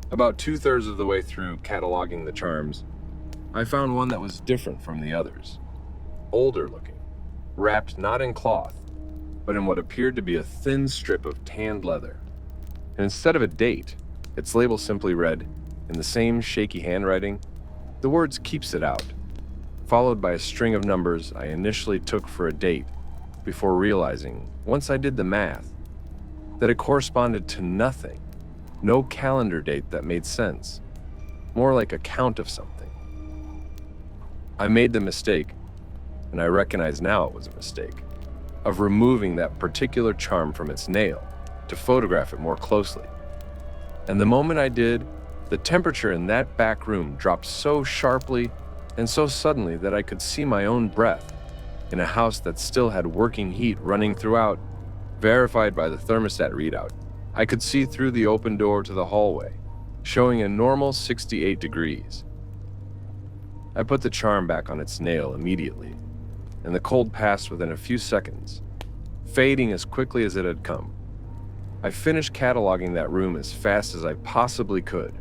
About 2/3 of the way through cataloging the charms, I found one that was different from the others, older looking, wrapped not in cloth, but in what appeared to be a thin strip of tanned leather. And instead of a date, Its label simply read, in the same shaky handwriting, the words "keeps it out," followed by a string of numbers I initially took for a date before realizing, once I did the math, that it corresponded to nothing. No calendar date that made sense. More like a count of something. I made the mistake, and I recognize now it was a mistake, of removing that particular charm from its nail to photograph it more closely. And the moment I did, the temperature in that back room dropped so sharply and so suddenly that I could see my own breath in a house that still had working heat running throughout, verified by the thermostat readout. I could see through the open door to the hallway, showing a normal 68 degrees. I put the charm back on its nail immediately, and the cold passed within a few seconds, fading as quickly as it had come. I finished cataloging that room as fast as I possibly could,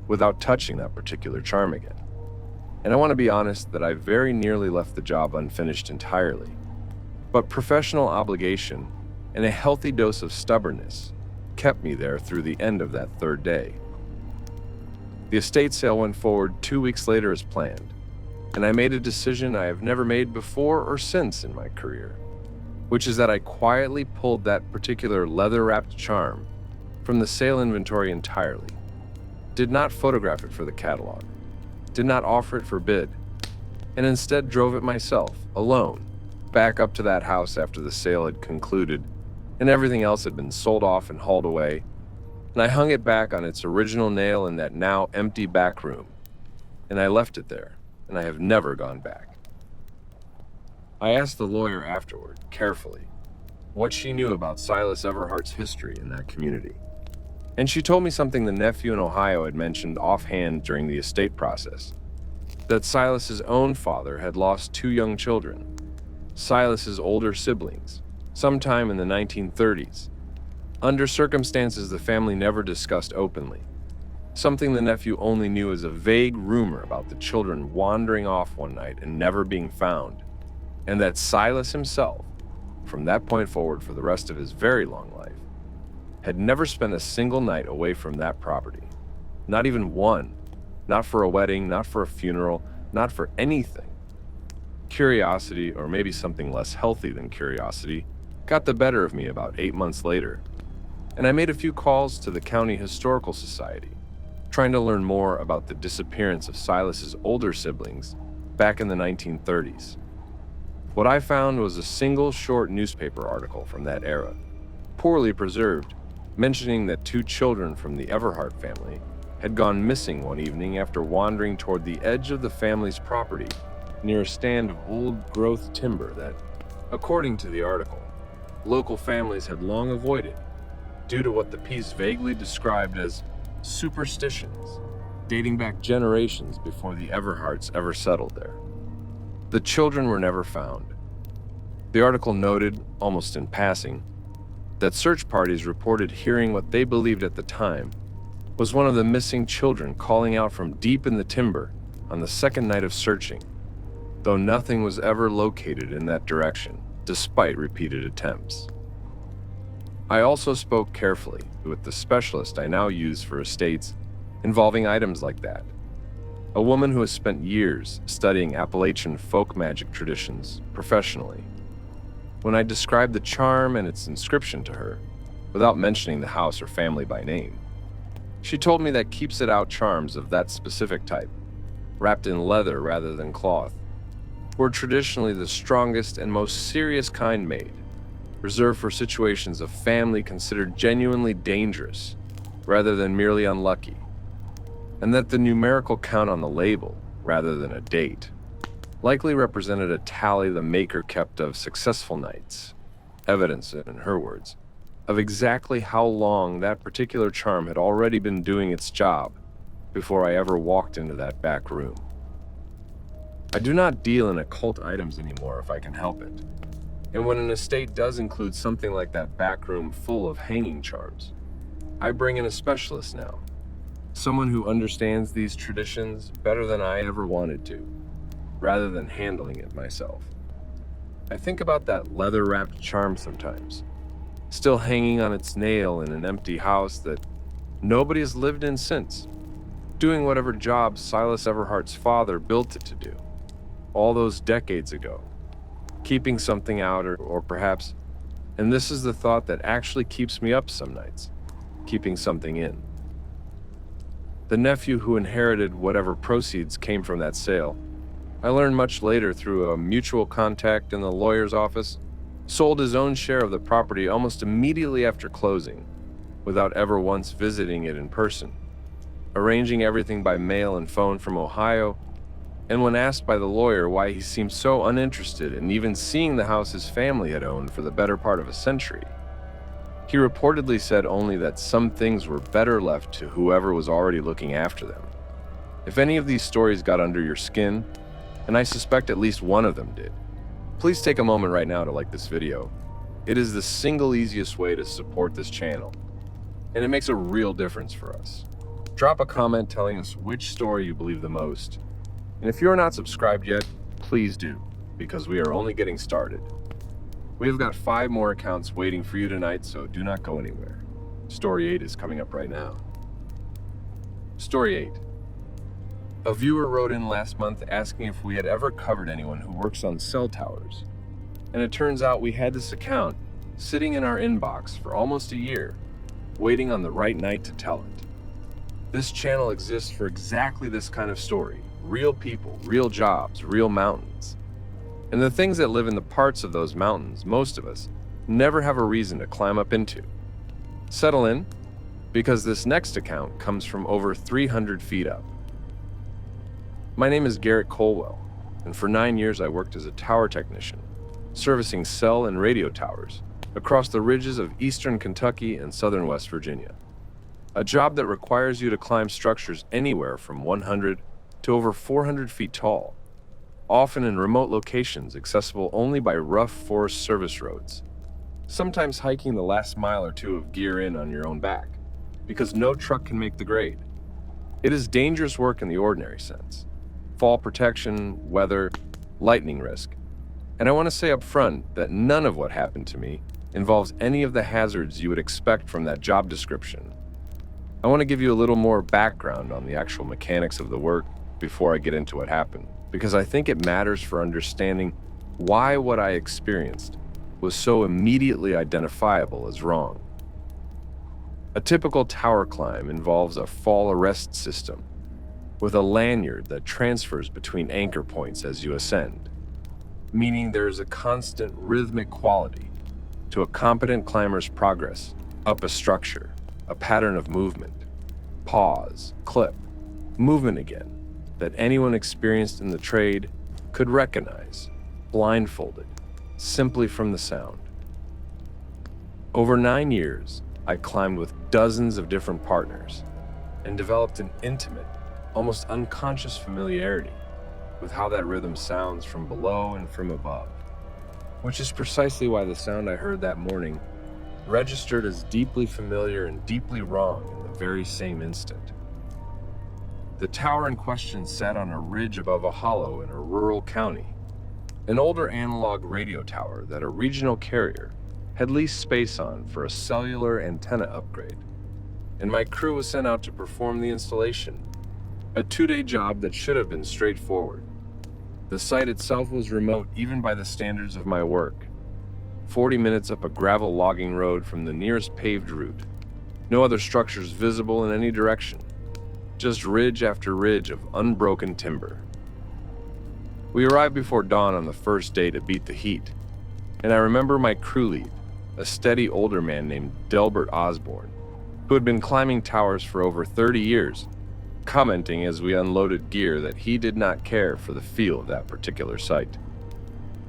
without touching that particular charm again. And I want to be honest that I very nearly left the job unfinished entirely. But professional obligation and a healthy dose of stubbornness kept me there through the end of that third day. The estate sale went forward 2 weeks later as planned, and I made a decision I have never made before or since in my career, which is that I quietly pulled that particular leather-wrapped charm from the sale inventory entirely, did not photograph it for the catalog, did not offer it for bid, and instead drove it myself, alone, back up to that house after the sale had concluded and everything else had been sold off and hauled away, and I hung it back on its original nail in that now empty back room, and I left it there, and I have never gone back. I asked the lawyer afterward, carefully, what she knew about Silas Everhart's history in that community. And she told me something the nephew in Ohio had mentioned offhand during the estate process, that Silas's own father had lost 2 young children, Silas's older siblings, sometime in the 1930s, under circumstances the family never discussed openly, something the nephew only knew as a vague rumor about the children wandering off one night and never being found, and that Silas himself, from that point forward for the rest of his very long life, had never spent a single night away from that property. Not even one. Not for a wedding, not for a funeral, not for anything. Curiosity, or maybe something less healthy than curiosity, got the better of me about 8 months later, and I made a few calls to the County Historical Society, trying to learn more about the disappearance of Silas's older siblings back in the 1930s. What I found was a single short newspaper article from that era, poorly preserved, mentioning that 2 children from the Everhart family had gone missing one evening after wandering toward the edge of the family's property near a stand of old-growth timber that, according to the article, local families had long avoided due to what the piece vaguely described as superstitions dating back generations before the Everharts ever settled there. The children were never found. The article noted, almost in passing, that search parties reported hearing what they believed at the time was one of the missing children calling out from deep in the timber on the second night of searching, though nothing was ever located in that direction, despite repeated attempts. I also spoke carefully with the specialist I now use for estates involving items like that, a woman who has spent years studying Appalachian folk magic traditions professionally. When I described the charm and its inscription to her, without mentioning the house or family by name, she told me that keeps it out charms of that specific type, wrapped in leather rather than cloth, were traditionally the strongest and most serious kind made, reserved for situations of family considered genuinely dangerous rather than merely unlucky, and that the numerical count on the label, rather than a date, likely represented a tally the maker kept of successful nights, evidence, in her words, of exactly how long that particular charm had already been doing its job before I ever walked into that back room. I do not deal in occult items anymore if I can help it, and when an estate does include something like that back room full of hanging charms, I bring in a specialist now, someone who understands these traditions better than I ever wanted to, rather than handling it myself. I think about that leather-wrapped charm sometimes, still hanging on its nail in an empty house that nobody has lived in since, doing whatever job Silas Everhart's father built it to do, all those decades ago, keeping something out or perhaps, and this is the thought that actually keeps me up some nights, keeping something in. The nephew who inherited whatever proceeds came from that sale, I learned much later through a mutual contact in the lawyer's office, sold his own share of the property almost immediately after closing, without ever once visiting it in person, arranging everything by mail and phone from Ohio, and when asked by the lawyer why he seemed so uninterested in even seeing the house his family had owned for the better part of a century, he reportedly said only that some things were better left to whoever was already looking after them. If any of these stories got under your skin, and I suspect at least one of them did, please take a moment right now to like this video. It is the single easiest way to support this channel, and it makes a real difference for us. Drop a comment telling us which story you believe the most. And if you're not subscribed yet, please do, because we are only getting started. We have got 5 more accounts waiting for you tonight, so do not go anywhere. Story 8 is coming up right now. Story 8. A viewer wrote in last month asking if we had ever covered anyone who works on cell towers. And it turns out we had this account sitting in our inbox for almost a year, waiting on the right night to tell it. This channel exists for exactly this kind of story. Real people, real jobs, real mountains. And the things that live in the parts of those mountains, most of us, never have a reason to climb up into. Settle in, because this next account comes from over 300 feet up. My name is Garrett Colwell, and for 9 years I worked as a tower technician, servicing cell and radio towers across the ridges of eastern Kentucky and southern West Virginia. A job that requires you to climb structures anywhere from 100 to over 400 feet tall, often in remote locations accessible only by rough forest service roads, sometimes hiking the last mile or two of gear in on your own back, because no truck can make the grade. It is dangerous work in the ordinary sense. Fall protection, weather, lightning risk. And I want to say up front that none of what happened to me involves any of the hazards you would expect from that job description. I want to give you a little more background on the actual mechanics of the work before I get into what happened, because I think it matters for understanding why what I experienced was so immediately identifiable as wrong. A typical tower climb involves a fall arrest system with a lanyard that transfers between anchor points as you ascend, meaning there is a constant rhythmic quality to a competent climber's progress up a structure, a pattern of movement, pause, clip, movement again, that anyone experienced in the trade could recognize, blindfolded, simply from the sound. Over 9 years, I climbed with dozens of different partners and developed an intimate, almost unconscious familiarity with how that rhythm sounds from below and from above, which is precisely why the sound I heard that morning registered as deeply familiar and deeply wrong in the very same instant. The tower in question sat on a ridge above a hollow in a rural county, an older analog radio tower that a regional carrier had leased space on for a cellular antenna upgrade, and my crew was sent out to perform the installation, a 2-day job that should have been straightforward. The site itself was remote even by the standards of my work, 40 minutes up a gravel logging road from the nearest paved route, no other structures visible in any direction, just ridge after ridge of unbroken timber. We arrived before dawn on the first day to beat the heat, and I remember my crew lead, a steady older man named Delbert Osborne, who had been climbing towers for over 30 years, commenting as we unloaded gear that he did not care for the feel of that particular site.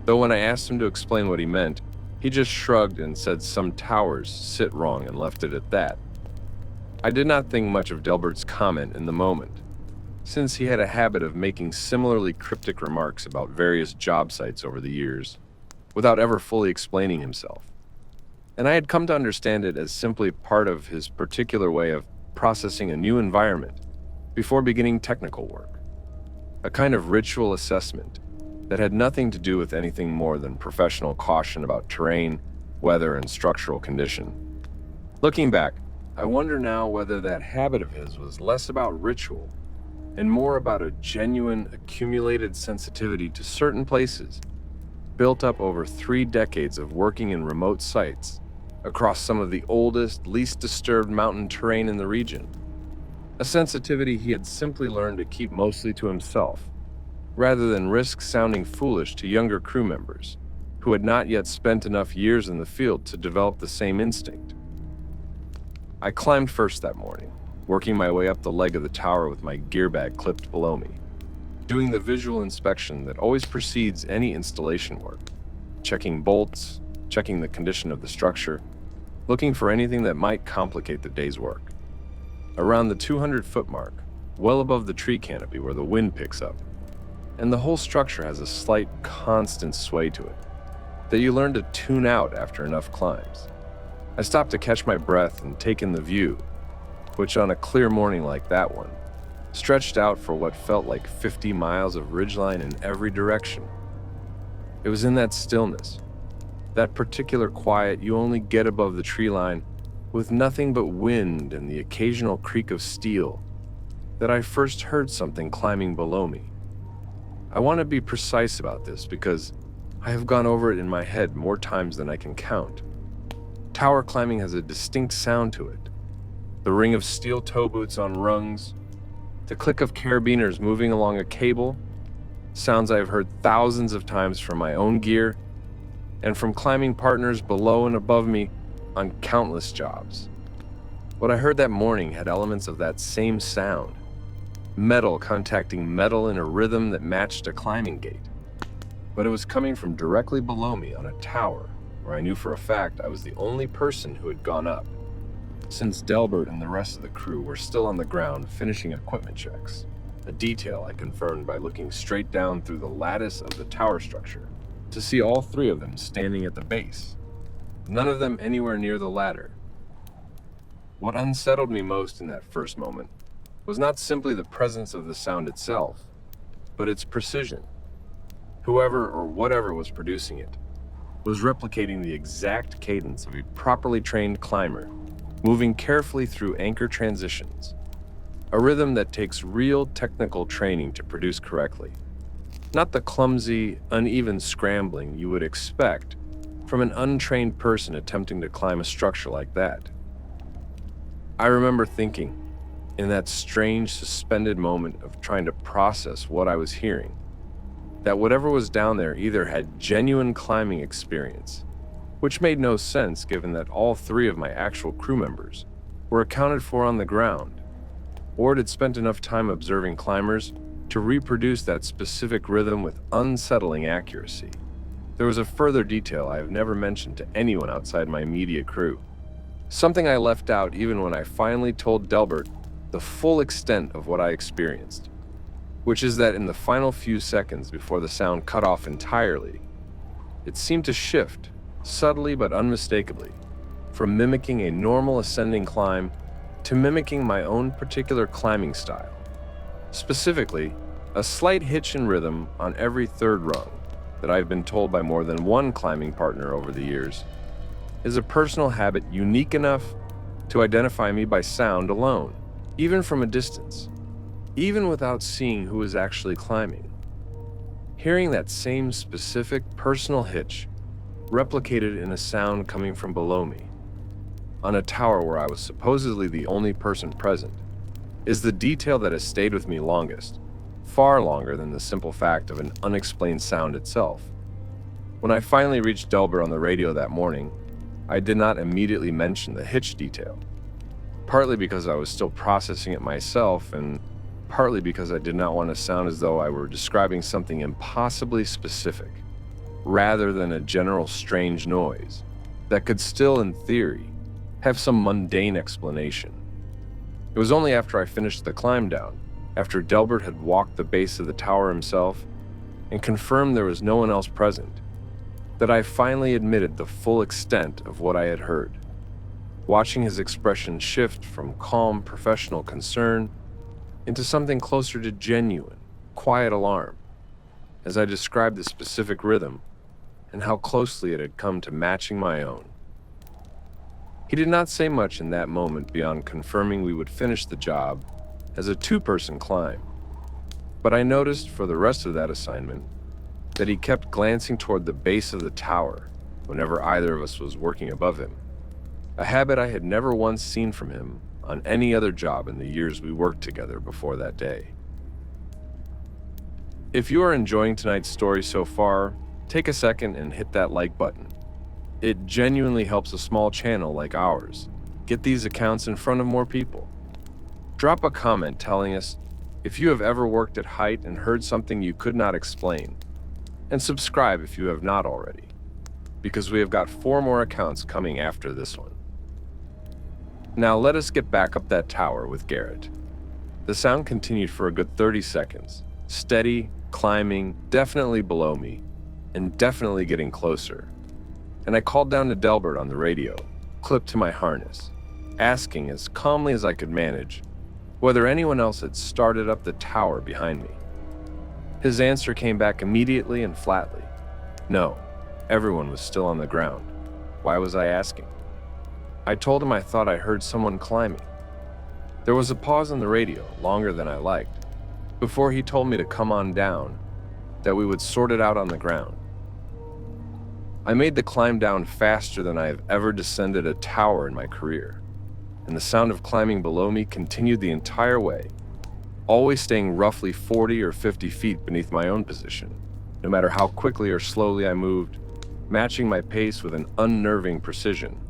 Though when I asked him to explain what he meant, he just shrugged and said some towers sit wrong and left it at that. I did not think much of Delbert's comment in the moment, since he had a habit of making similarly cryptic remarks about various job sites over the years, without ever fully explaining himself. And I had come to understand it as simply part of his particular way of processing a new environment before beginning technical work, a kind of ritual assessment that had nothing to do with anything more than professional caution about terrain, weather, and structural condition. Looking back, I wonder now whether that habit of his was less about ritual and more about a genuine accumulated sensitivity to certain places built up over 3 decades of working in remote sites across some of the oldest, least disturbed mountain terrain in the region. A sensitivity he had simply learned to keep mostly to himself, rather than risk sounding foolish to younger crew members who had not yet spent enough years in the field to develop the same instinct. I climbed first that morning, working my way up the leg of the tower with my gear bag clipped below me, doing the visual inspection that always precedes any installation work, checking bolts, checking the condition of the structure, looking for anything that might complicate the day's work. Around the 200-foot mark, well above the tree canopy where the wind picks up, and the whole structure has a slight, constant sway to it that you learn to tune out after enough climbs. I stopped to catch my breath and take in the view, which on a clear morning like that one, stretched out for what felt like 50 miles of ridgeline in every direction. It was in that stillness, that particular quiet you only get above the tree line with nothing but wind and the occasional creak of steel, that I first heard something climbing below me. I want to be precise about this because I have gone over it in my head more times than I can count. Tower climbing has a distinct sound to it. The ring of steel toe boots on rungs, the click of carabiners moving along a cable, sounds I have heard thousands of times from my own gear and from climbing partners below and above me on countless jobs. What I heard that morning had elements of that same sound, metal contacting metal in a rhythm that matched a climbing gait. But it was coming from directly below me on a tower where I knew for a fact I was the only person who had gone up, since Delbert and the rest of the crew were still on the ground finishing equipment checks, a detail I confirmed by looking straight down through the lattice of the tower structure to see all three of them standing at the base, none of them anywhere near the ladder. What unsettled me most in that first moment was not simply the presence of the sound itself, but its precision. Whoever or whatever was producing it was replicating the exact cadence of a properly trained climber, moving carefully through anchor transitions, a rhythm that takes real technical training to produce correctly, not the clumsy, uneven scrambling you would expect from an untrained person attempting to climb a structure like that. I remember thinking, in that strange, suspended moment of trying to process what I was hearing, that whatever was down there either had genuine climbing experience, which made no sense given that all three of my actual crew members were accounted for on the ground, or it had spent enough time observing climbers to reproduce that specific rhythm with unsettling accuracy. There was a further detail I have never mentioned to anyone outside my immediate crew, something I left out even when I finally told Delbert the full extent of what I experienced, which is that in the final few seconds before the sound cut off entirely, it seemed to shift, subtly but unmistakably, from mimicking a normal ascending climb to mimicking my own particular climbing style. Specifically, a slight hitch in rhythm on every third rung that I've been told by more than one climbing partner over the years is a personal habit unique enough to identify me by sound alone, even from a distance, even without seeing who is actually climbing. Hearing that same specific personal hitch replicated in a sound coming from below me, on a tower where I was supposedly the only person present, is the detail that has stayed with me longest, far longer than the simple fact of an unexplained sound itself. When I finally reached Delbert on the radio that morning, I did not immediately mention the hitch detail, partly because I was still processing it myself, and partly because I did not want to sound as though I were describing something impossibly specific, rather than a general strange noise that could still, in theory, have some mundane explanation. It was only after I finished the climb down, after Delbert had walked the base of the tower himself and confirmed there was no one else present, that I finally admitted the full extent of what I had heard, watching his expression shift from calm professional concern into something closer to genuine, quiet alarm, as I described the specific rhythm and how closely it had come to matching my own. He did not say much in that moment beyond confirming we would finish the job as a two-person climb. But I noticed for the rest of that assignment that he kept glancing toward the base of the tower whenever either of us was working above him, a habit I had never once seen from him on any other job in the years we worked together before that day. If you are enjoying tonight's story so far, take a second and hit that like button. It genuinely helps a small channel like ours get these accounts in front of more people. Drop a comment telling us if you have ever worked at height and heard something you could not explain, and subscribe if you have not already, because we have got 4 more accounts coming after this one. Now let us get back up that tower with Garrett. The sound continued for a good 30 seconds, steady, climbing, definitely below me, and definitely getting closer. And I called down to Delbert on the radio, clipped to my harness, asking as calmly as I could manage whether anyone else had started up the tower behind me. His answer came back immediately and flatly. No, everyone was still on the ground. Why was I asking? I told him I thought I heard someone climbing. There was a pause on the radio, longer than I liked, before he told me to come on down, that we would sort it out on the ground. I made the climb down faster than I have ever descended a tower in my career, and the sound of climbing below me continued the entire way, always staying roughly 40 or 50 feet beneath my own position, no matter how quickly or slowly I moved, matching my pace with an unnerving precision,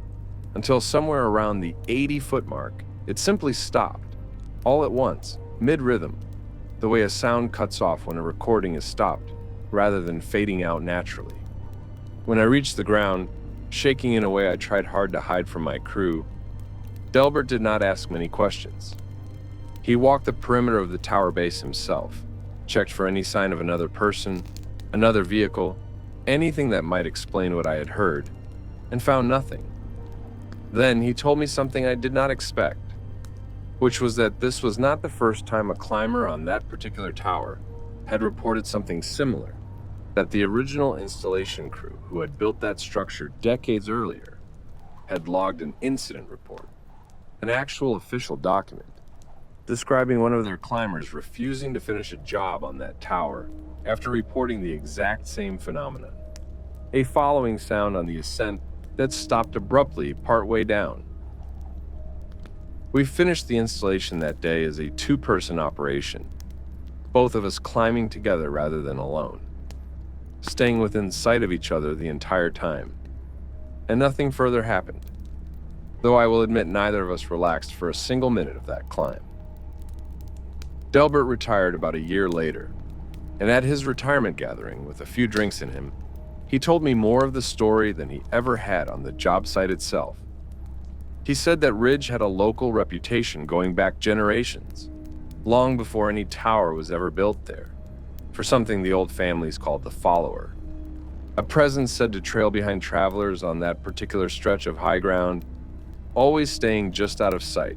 until somewhere around the 80-foot mark, it simply stopped, all at once, mid-rhythm, the way a sound cuts off when a recording is stopped, rather than fading out naturally. When I reached the ground, shaking in a way I tried hard to hide from my crew, Delbert did not ask many questions. He walked the perimeter of the tower base himself, checked for any sign of another person, another vehicle, anything that might explain what I had heard, and found nothing. Then he told me something I did not expect, which was that this was not the first time a climber on that particular tower had reported something similar, that the original installation crew who had built that structure decades earlier had logged an incident report, an actual official document, describing one of their climbers refusing to finish a job on that tower after reporting the exact same phenomenon. A following sound on the ascent that stopped abruptly partway down. We finished the installation that day as a 2-person operation, both of us climbing together rather than alone, staying within sight of each other the entire time. And nothing further happened, though I will admit neither of us relaxed for a single minute of that climb. Delbert retired about a year later, and at his retirement gathering, with a few drinks in him, he told me more of the story than he ever had on the job site itself. He said that Ridge had a local reputation going back generations, long before any tower was ever built there, for something the old families called the follower, a presence said to trail behind travelers on that particular stretch of high ground, always staying just out of sight,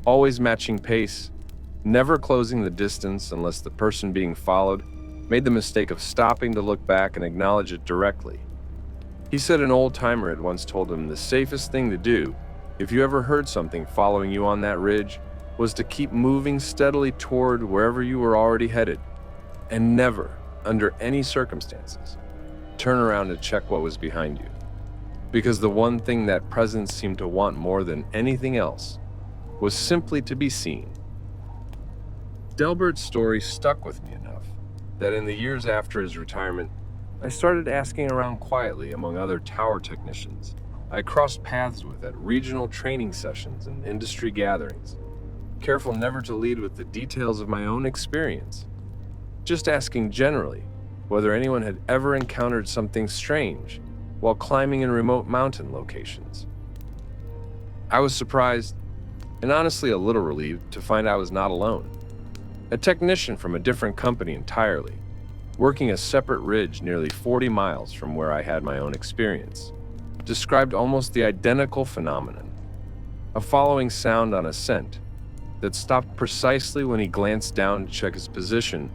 always matching pace, never closing the distance unless the person being followed made the mistake of stopping to look back and acknowledge it directly. He said an old-timer had once told him the safest thing to do, if you ever heard something following you on that ridge, was to keep moving steadily toward wherever you were already headed, and never, under any circumstances, turn around to check what was behind you. Because the one thing that presence seemed to want more than anything else was simply to be seen. Delbert's story stuck with me enough that in the years after his retirement, I started asking around quietly among other tower technicians I crossed paths with at regional training sessions and industry gatherings, careful never to lead with the details of my own experience, just asking generally whether anyone had ever encountered something strange while climbing in remote mountain locations. I was surprised and honestly a little relieved to find I was not alone. A technician from a different company entirely, working a separate ridge nearly 40 miles from where I had my own experience, described almost the identical phenomenon, a following sound on ascent that stopped precisely when he glanced down to check his position,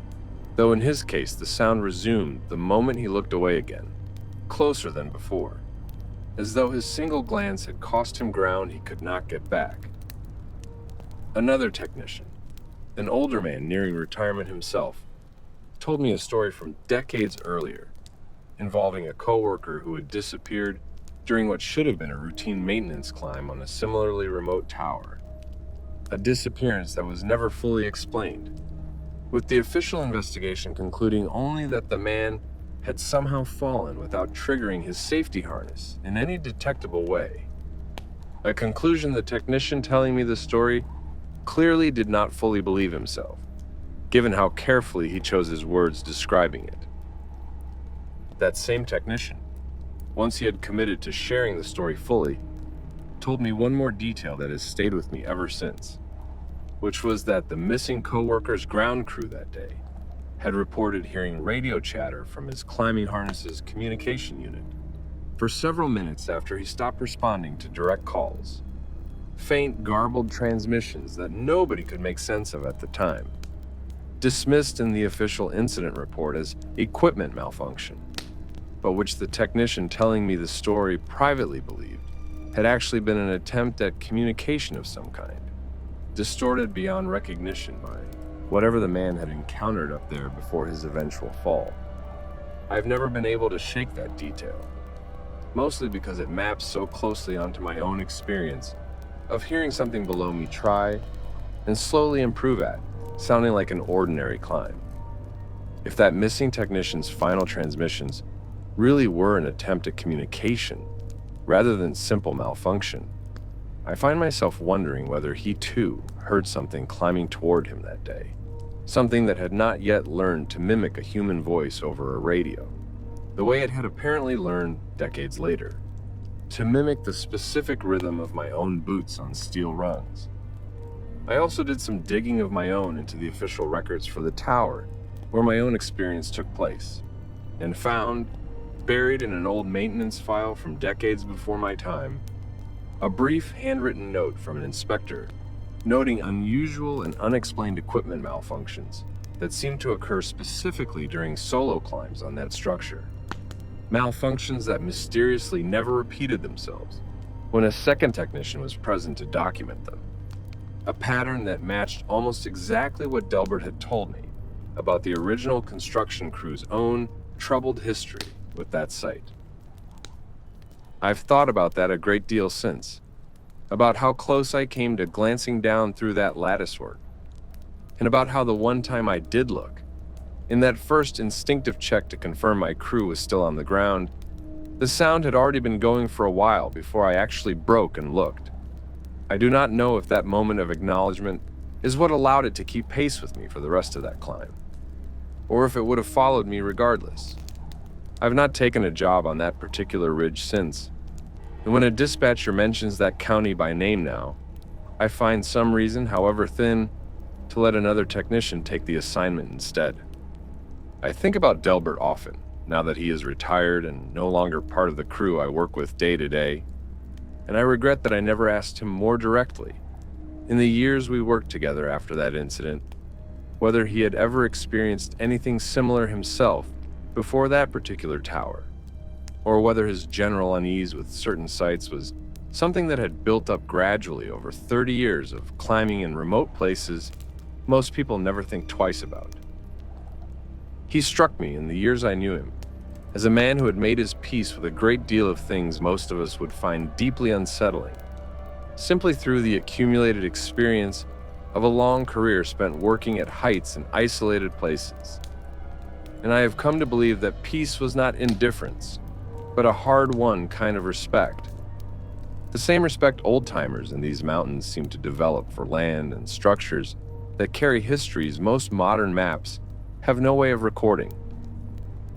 though in his case the sound resumed the moment he looked away again, closer than before. as though his single glance had cost him ground he could not get back. Another technician, an older man nearing retirement himself, told me a story from decades earlier involving a coworker who had disappeared during what should have been a routine maintenance climb on a similarly remote tower. A disappearance that was never fully explained, with the official investigation concluding only that the man had somehow fallen without triggering his safety harness in any detectable way. A conclusion the technician telling me the story clearly did not fully believe himself, given how carefully he chose his words describing it. That same technician, once he had committed to sharing the story fully, told me one more detail that has stayed with me ever since, which was that the missing coworker's ground crew that day had reported hearing radio chatter from his climbing harness's communication unit for several minutes after he stopped responding to direct calls. Faint, garbled transmissions that nobody could make sense of at the time, dismissed in the official incident report as equipment malfunction, but which the technician telling me the story privately believed had actually been an attempt at communication of some kind, distorted beyond recognition by whatever the man had encountered up there before his eventual fall. I've never been able to shake that detail, mostly because it maps so closely onto my own experience of hearing something below me try and slowly improve at, sounding like an ordinary climb. If that missing technician's final transmissions really were an attempt at communication rather than simple malfunction, I find myself wondering whether he too heard something climbing toward him that day, something that had not yet learned to mimic a human voice over a radio, the way it had apparently learned decades later, to mimic the specific rhythm of my own boots on steel rungs. I also did some digging of my own into the official records for the tower where my own experience took place, and found, buried in an old maintenance file from decades before my time, a brief handwritten note from an inspector noting unusual and unexplained equipment malfunctions that seemed to occur specifically during solo climbs on that structure. Malfunctions that mysteriously never repeated themselves when a second technician was present to document them. A pattern that matched almost exactly what Delbert had told me about the original construction crew's own troubled history with that site. I've thought about that a great deal since, about how close I came to glancing down through that latticework, and about how the one time I did look, in that first instinctive check to confirm my crew was still on the ground, the sound had already been going for a while before I actually broke and looked. I do not know if that moment of acknowledgement is what allowed it to keep pace with me for the rest of that climb, or if it would have followed me regardless. I've not taken a job on that particular ridge since, and when a dispatcher mentions that county by name now, I find some reason, however thin, to let another technician take the assignment instead. I think about Delbert often, now that he is retired and no longer part of the crew I work with day to day, and I regret that I never asked him more directly, in the years we worked together after that incident, whether he had ever experienced anything similar himself before that particular tower, or whether his general unease with certain sites was something that had built up gradually over 30 years of climbing in remote places most people never think twice about. He struck me in the years I knew him as a man who had made his peace with a great deal of things most of us would find deeply unsettling, simply through the accumulated experience of a long career spent working at heights in isolated places. And I have come to believe that peace was not indifference, but a hard-won kind of respect. The same respect old-timers in these mountains seem to develop for land and structures that carry histories most modern maps have no way of recording.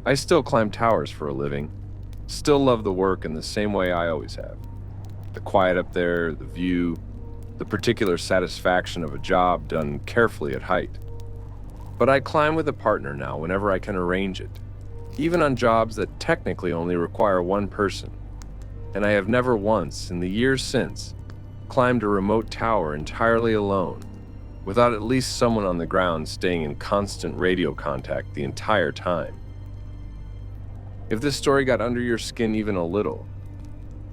I still climb towers for a living, still love the work in the same way I always have. The quiet up there, the view, the particular satisfaction of a job done carefully at height. But I climb with a partner now whenever I can arrange it, even on jobs that technically only require one person. And I have never once, in the years since, climbed a remote tower entirely alone, without at least someone on the ground staying in constant radio contact the entire time. If this story got under your skin even a little,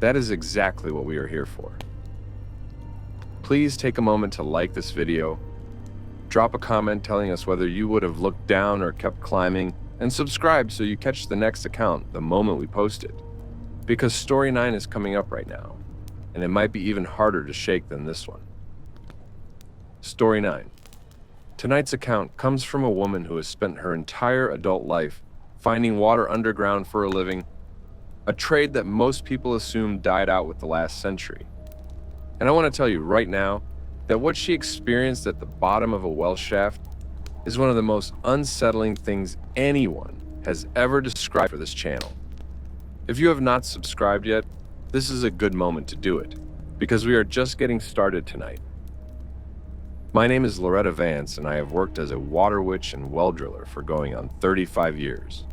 That is exactly what we are here for. Please take a moment to like this video, drop a comment telling us whether you would have looked down or kept climbing, and subscribe so you catch the next account the moment we post it. Because story 9 is coming up right now, and it might be even harder to shake than this one. Story 9. Tonight's account comes from a woman who has spent her entire adult life finding water underground for a living, a trade that most people assume died out with the last century. And I want to tell you right now that what she experienced at the bottom of a well shaft is one of the most unsettling things anyone has ever described for this channel. If you have not subscribed yet, this is a good moment to do it, because we are just getting started tonight. My name is Loretta Vance, and I have worked as a water witch and well driller for going on 35 years.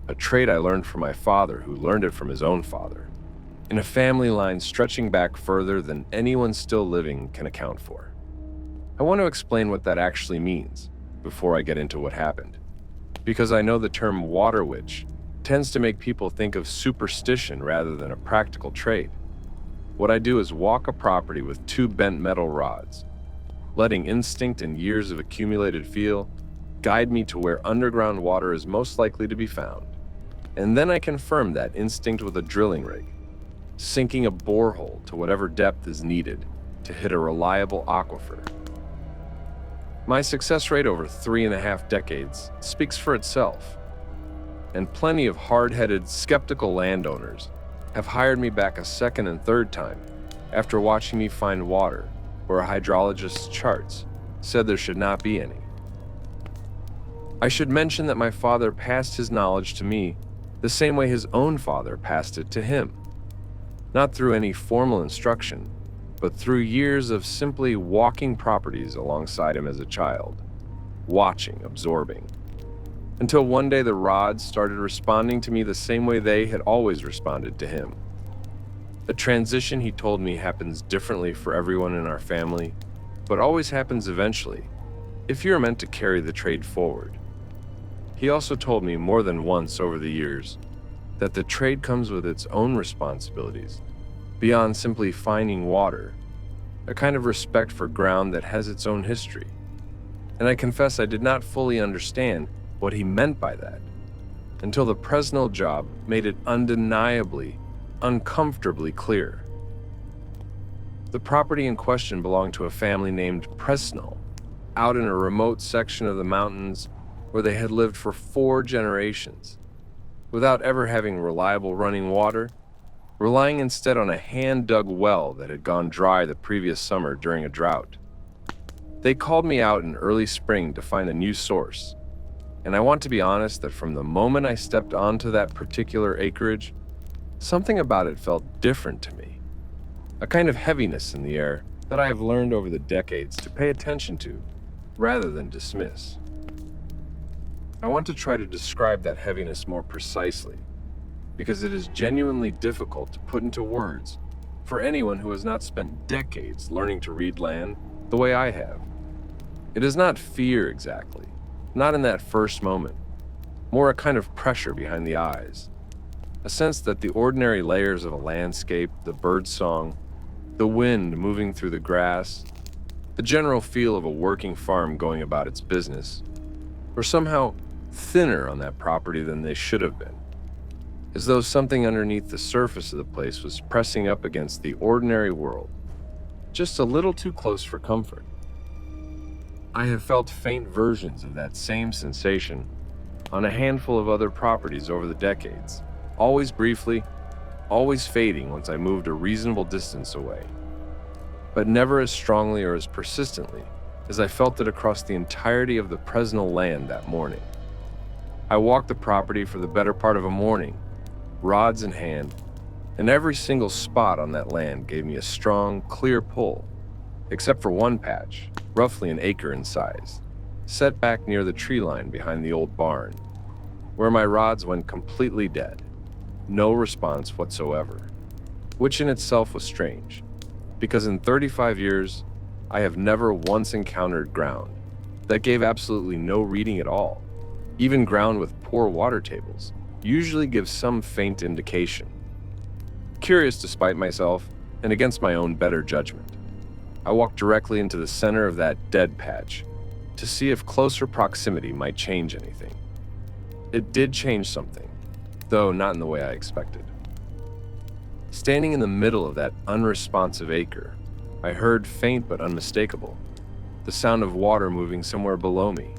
A trade I learned from my father, who learned it from his own father, in a family line stretching back further than anyone still living can account for. I want to explain what that actually means before I get into what happened, because I know the term water witch tends to make people think of superstition rather than a practical trade. What I do is walk a property with 2 bent metal rods, letting instinct and years of accumulated feel guide me to where underground water is most likely to be found. And then I confirm that instinct with a drilling rig, sinking a borehole to whatever depth is needed to hit a reliable aquifer. My success rate over 3.5 decades speaks for itself, and plenty of hard-headed, skeptical landowners have hired me back a second and third time after watching me find water where a hydrologist's charts said there should not be any. I should mention that my father passed his knowledge to me the same way his own father passed it to him. Not through any formal instruction, but through years of simply walking properties alongside him as a child, watching, absorbing, until one day the rods started responding to me the same way they had always responded to him. A transition, he told me, happens differently for everyone in our family, but always happens eventually, if you're meant to carry the trade forward. He also told me more than once over the years that the trade comes with its own responsibilities, beyond simply finding water, a kind of respect for ground that has its own history. And I confess I did not fully understand what he meant by that, until the Presnell job made it undeniably, uncomfortably clear. The property in question belonged to a family named Presnell, out in a remote section of the mountains where they had lived for 4 generations, without ever having reliable running water, relying instead on a hand-dug well that had gone dry the previous summer during a drought. They called me out in early spring to find a new source, and I want to be honest that from the moment I stepped onto that particular acreage, something about it felt different to me, a kind of heaviness in the air that I have learned over the decades to pay attention to rather than dismiss. I want to try to describe that heaviness more precisely, because it is genuinely difficult to put into words for anyone who has not spent decades learning to read land the way I have. It is not fear exactly, not in that first moment, more a kind of pressure behind the eyes, a sense that the ordinary layers of a landscape, the bird song, the wind moving through the grass, the general feel of a working farm going about its business, were somehow thinner on that property than they should have been, as though something underneath the surface of the place was pressing up against the ordinary world, just a little too close for comfort. I have felt faint versions of that same sensation on a handful of other properties over the decades, always briefly, always fading once I moved a reasonable distance away, but never as strongly or as persistently as I felt it across the entirety of the Presnell land that morning. I walked the property for the better part of a morning, rods in hand, and every single spot on that land gave me a strong, clear pull, except for one patch, roughly an acre in size, set back near the tree line behind the old barn, where my rods went completely dead, no response whatsoever, which in itself was strange, because in 35 years, I have never once encountered ground that gave absolutely no reading at all. Even ground with poor water tables usually gives some faint indication. Curious despite myself and against my own better judgment, I walked directly into the center of that dead patch to see if closer proximity might change anything. It did change something, though not in the way I expected. Standing in the middle of that unresponsive acre, I heard, faint but unmistakable, the sound of water moving somewhere below me.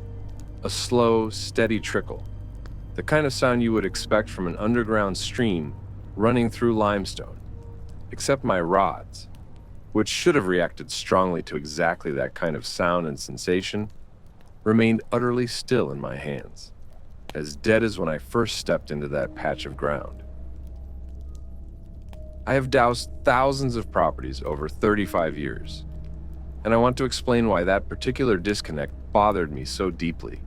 A slow, steady trickle, the kind of sound you would expect from an underground stream running through limestone, except my rods, which should have reacted strongly to exactly that kind of sound and sensation, remained utterly still in my hands, as dead as when I first stepped into that patch of ground. I have doused thousands of properties over 35 years, and I want to explain why that particular disconnect bothered me so deeply.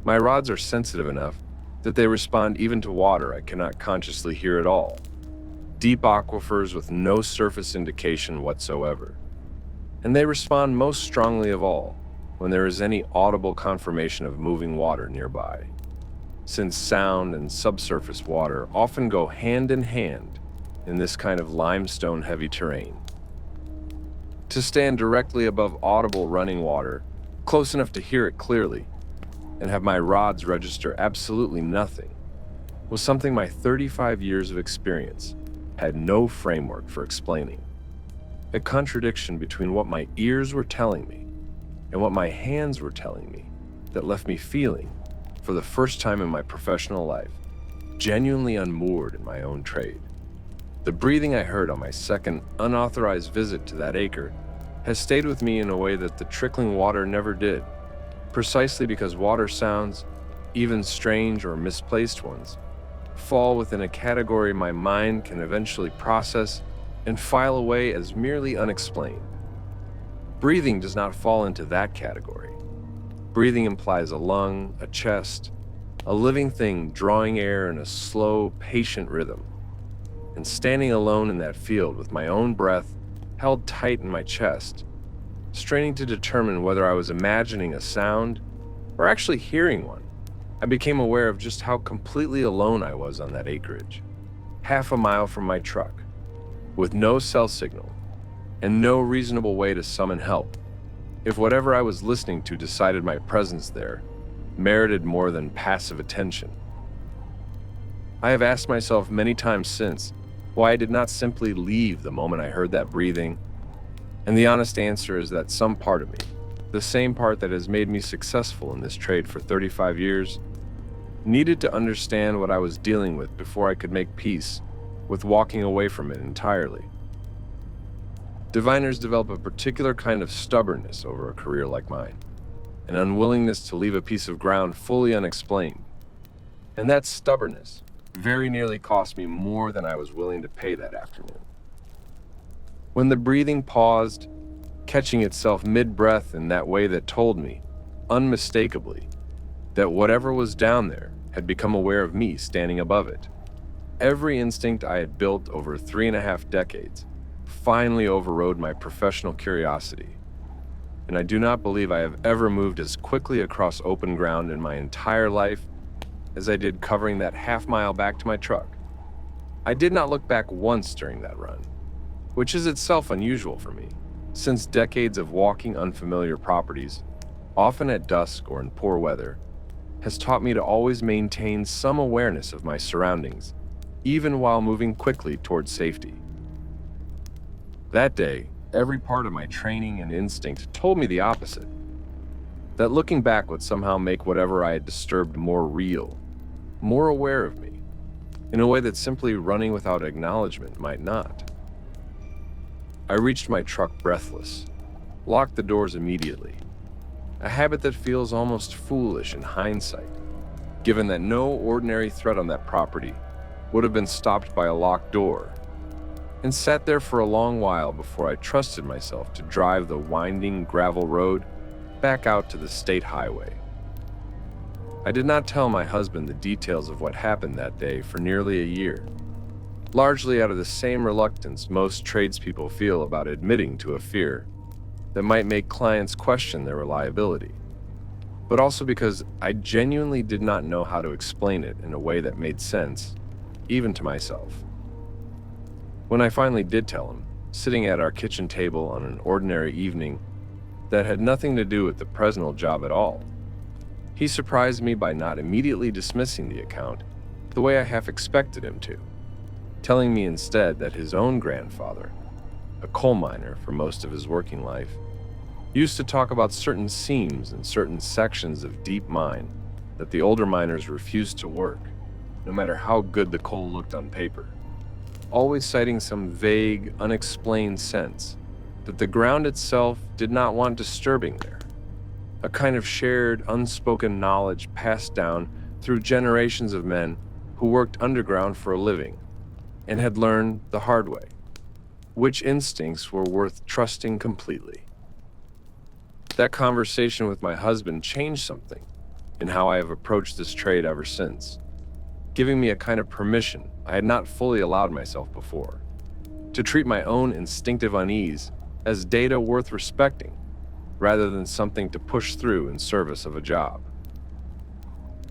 My rods are sensitive enough that they respond even to water I cannot consciously hear at all, deep aquifers with no surface indication whatsoever. And they respond most strongly of all when there is any audible confirmation of moving water nearby, since sound and subsurface water often go hand in hand in this kind of limestone-heavy terrain. To stand directly above audible running water, close enough to hear it clearly, and have my rods register absolutely nothing, was something my 35 years of experience had no framework for explaining. A contradiction between what my ears were telling me and what my hands were telling me that left me feeling, for the first time in my professional life, genuinely unmoored in my own trade. The breathing I heard on my second unauthorized visit to that acre has stayed with me in a way that the trickling water never did, precisely because water sounds, even strange or misplaced ones, fall within a category my mind can eventually process and file away as merely unexplained. Breathing does not fall into that category. Breathing implies a lung, a chest, a living thing drawing air in a slow, patient rhythm. And standing alone in that field with my own breath held tight in my chest, straining to determine whether I was imagining a sound or actually hearing one, I became aware of just how completely alone I was on that acreage, half a mile from my truck, with no cell signal and no reasonable way to summon help, if whatever I was listening to decided my presence there merited more than passive attention. I have asked myself many times since why I did not simply leave the moment I heard that breathing, and the honest answer is that some part of me, the same part that has made me successful in this trade for 35 years, needed to understand what I was dealing with before I could make peace with walking away from it entirely. Diviners develop a particular kind of stubbornness over a career like mine, an unwillingness to leave a piece of ground fully unexplained. And that stubbornness very nearly cost me more than I was willing to pay that afternoon. When the breathing paused, catching itself mid-breath in that way that told me, unmistakably, that whatever was down there had become aware of me standing above it, every instinct I had built over 3.5 decades finally overrode my professional curiosity, and I do not believe I have ever moved as quickly across open ground in my entire life as I did covering that half-mile back to my truck. I did not look back once during that run, which is itself unusual for me, since decades of walking unfamiliar properties, often at dusk or in poor weather, has taught me to always maintain some awareness of my surroundings, even while moving quickly towards safety. That day, every part of my training and instinct told me the opposite, that looking back would somehow make whatever I had disturbed more real, more aware of me, in a way that simply running without acknowledgement might not. I reached my truck breathless, locked the doors immediately, a habit that feels almost foolish in hindsight, given that no ordinary threat on that property would have been stopped by a locked door, and sat there for a long while before I trusted myself to drive the winding gravel road back out to the state highway. I did not tell my husband the details of what happened that day for nearly a year, largely out of the same reluctance most tradespeople feel about admitting to a fear that might make clients question their reliability, but also because I genuinely did not know how to explain it in a way that made sense, even to myself. When I finally did tell him, sitting at our kitchen table on an ordinary evening that had nothing to do with the Presnell job at all, he surprised me by not immediately dismissing the account the way I half expected him to, telling me instead that his own grandfather, a coal miner for most of his working life, used to talk about certain seams and certain sections of deep mine that the older miners refused to work, no matter how good the coal looked on paper, always citing some vague, unexplained sense that the ground itself did not want disturbing there, a kind of shared, unspoken knowledge passed down through generations of men who worked underground for a living and had learned the hard way which instincts were worth trusting completely. That conversation with my husband changed something in how I have approached this trade ever since, giving me a kind of permission I had not fully allowed myself before, to treat my own instinctive unease as data worth respecting, rather than something to push through in service of a job.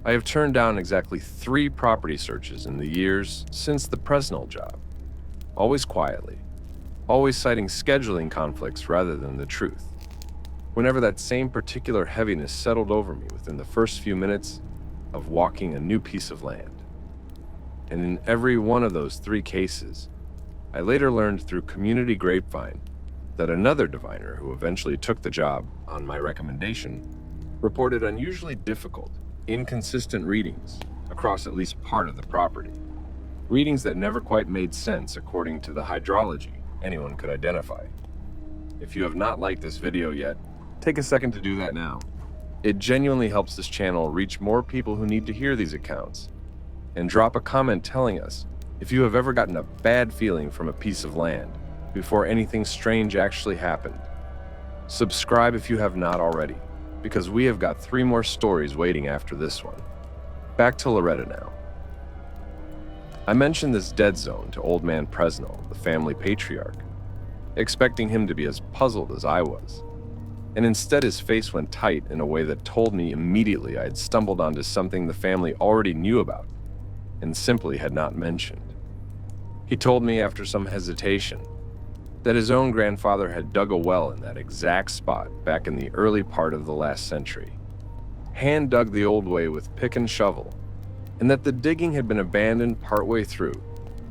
I have turned down exactly 3 property searches in the years since the Presnell job, always quietly, always citing scheduling conflicts rather than the truth, whenever that same particular heaviness settled over me within the first few minutes of walking a new piece of land. And in every one of those 3 cases, I later learned through community grapevine that another diviner who eventually took the job on my recommendation reported unusually difficult, inconsistent readings across at least part of the property. Readings that never quite made sense according to the hydrology anyone could identify. If you have not liked this video yet, take a second to do that now. It genuinely helps this channel reach more people who need to hear these accounts. And drop a comment telling us if you have ever gotten a bad feeling from a piece of land before anything strange actually happened. Subscribe if you have not already, because we have got 3 more stories waiting after this one. Back to Loretta now. I mentioned this dead zone to old man Presnell, the family patriarch, expecting him to be as puzzled as I was. And instead his face went tight in a way that told me immediately I had stumbled onto something the family already knew about and simply had not mentioned. He told me after some hesitation that his own grandfather had dug a well in that exact spot back in the early part of the last century, hand dug the old way with pick and shovel, and that the digging had been abandoned partway through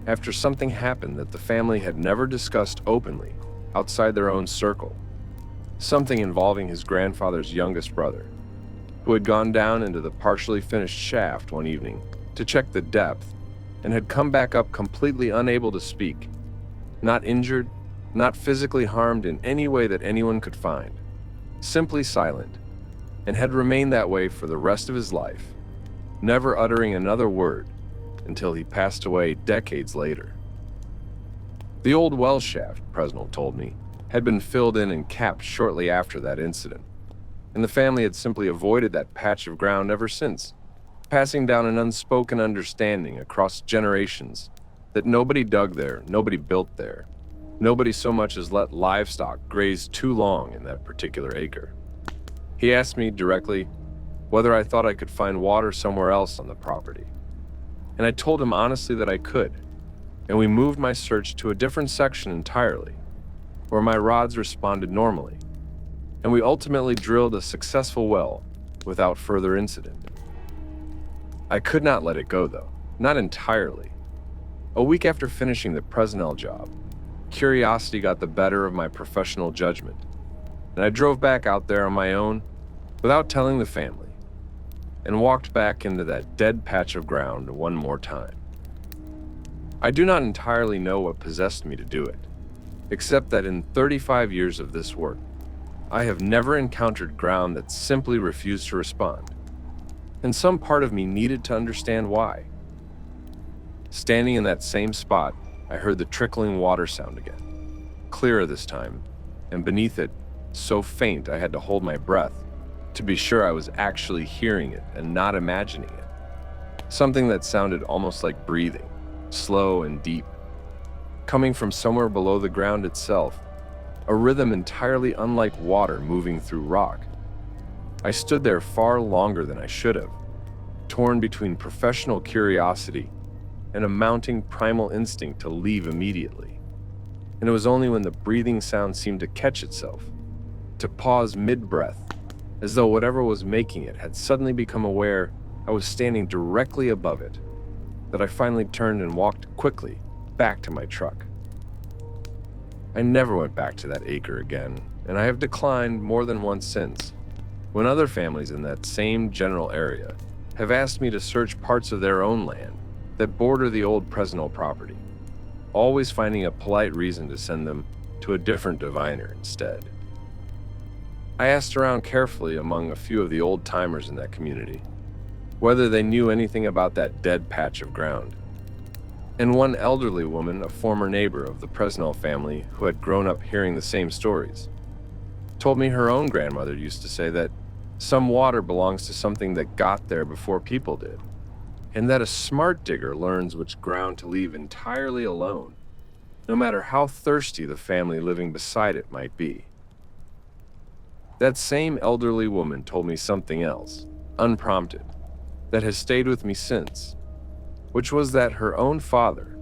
after something happened that the family had never discussed openly outside their own circle, something involving his grandfather's youngest brother, who had gone down into the partially finished shaft one evening to check the depth and had come back up completely unable to speak, not injured, not physically harmed in any way that anyone could find, simply silent, and had remained that way for the rest of his life, never uttering another word until he passed away decades later. The old well shaft, Presnell told me, had been filled in and capped shortly after that incident, and the family had simply avoided that patch of ground ever since, passing down an unspoken understanding across generations that nobody dug there, nobody built there, nobody so much as let livestock graze too long in that particular acre. He asked me directly whether I thought I could find water somewhere else on the property, and I told him honestly that I could, and we moved my search to a different section entirely, where my rods responded normally, and we ultimately drilled a successful well without further incident. I could not let it go though, not entirely. A week after finishing the Presnell job, curiosity got the better of my professional judgment, and I drove back out there on my own without telling the family, and walked back into that dead patch of ground one more time. I do not entirely know what possessed me to do it, except that in 35 years of this work, I have never encountered ground that simply refused to respond, and some part of me needed to understand why. Standing in that same spot, I heard the trickling water sound again, clearer this time, and beneath it, so faint I had to hold my breath to be sure I was actually hearing it and not imagining it. Something that sounded almost like breathing, slow and deep, coming from somewhere below the ground itself, a rhythm entirely unlike water moving through rock. I stood there far longer than I should have, torn between professional curiosity and a mounting primal instinct to leave immediately. and it was only when the breathing sound seemed to catch itself, to pause mid-breath, as though whatever was making it had suddenly become aware I was standing directly above it, that I finally turned and walked quickly back to my truck. I never went back to that acre again, and I have declined more than once since, when other families in that same general area have asked me to search parts of their own land that border the old Presnell property, always finding a polite reason to send them to a different diviner instead. I asked around carefully among a few of the old-timers in that community whether they knew anything about that dead patch of ground. And one elderly woman, a former neighbor of the Presnell family who had grown up hearing the same stories, told me her own grandmother used to say that some water belongs to something that got there before people did, and that a smart digger learns which ground to leave entirely alone, no matter how thirsty the family living beside it might be. That same elderly woman told me something else, unprompted, that has stayed with me since, which was that her own father,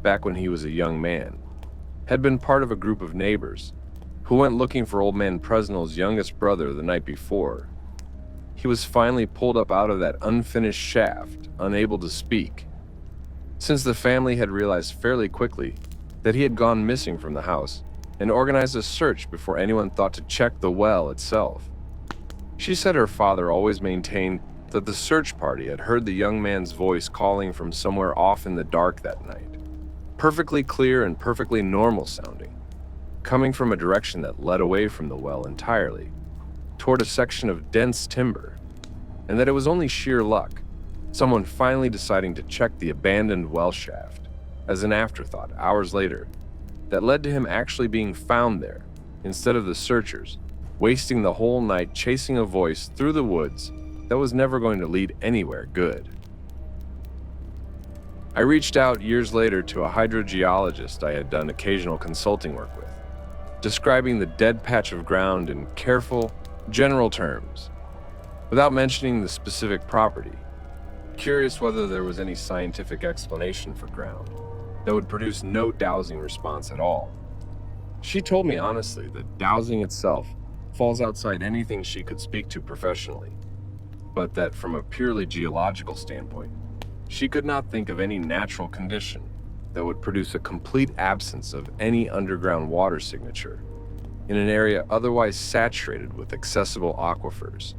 back when he was a young man, had been part of a group of neighbors who went looking for old man Presnell's youngest brother the night before. He was finally pulled up out of that unfinished shaft, unable to speak, since the family had realized fairly quickly that he had gone missing from the house and organized a search before anyone thought to check the well itself. She said her father always maintained that the search party had heard the young man's voice calling from somewhere off in the dark that night, perfectly clear and perfectly normal sounding, coming from a direction that led away from the well entirely, toward a section of dense timber, and that it was only sheer luck, someone finally deciding to check the abandoned well shaft as an afterthought hours later, that led to him actually being found there instead of the searchers wasting the whole night chasing a voice through the woods that was never going to lead anywhere good. I reached out years later to a hydrogeologist I had done occasional consulting work with, describing the dead patch of ground in careful, general terms, without mentioning the specific property, curious whether there was any scientific explanation for ground that would produce no dowsing response at all. She told me honestly that dowsing itself falls outside anything she could speak to professionally, but that from a purely geological standpoint, she could not think of any natural condition that would produce a complete absence of any underground water signature in an area otherwise saturated with accessible aquifers.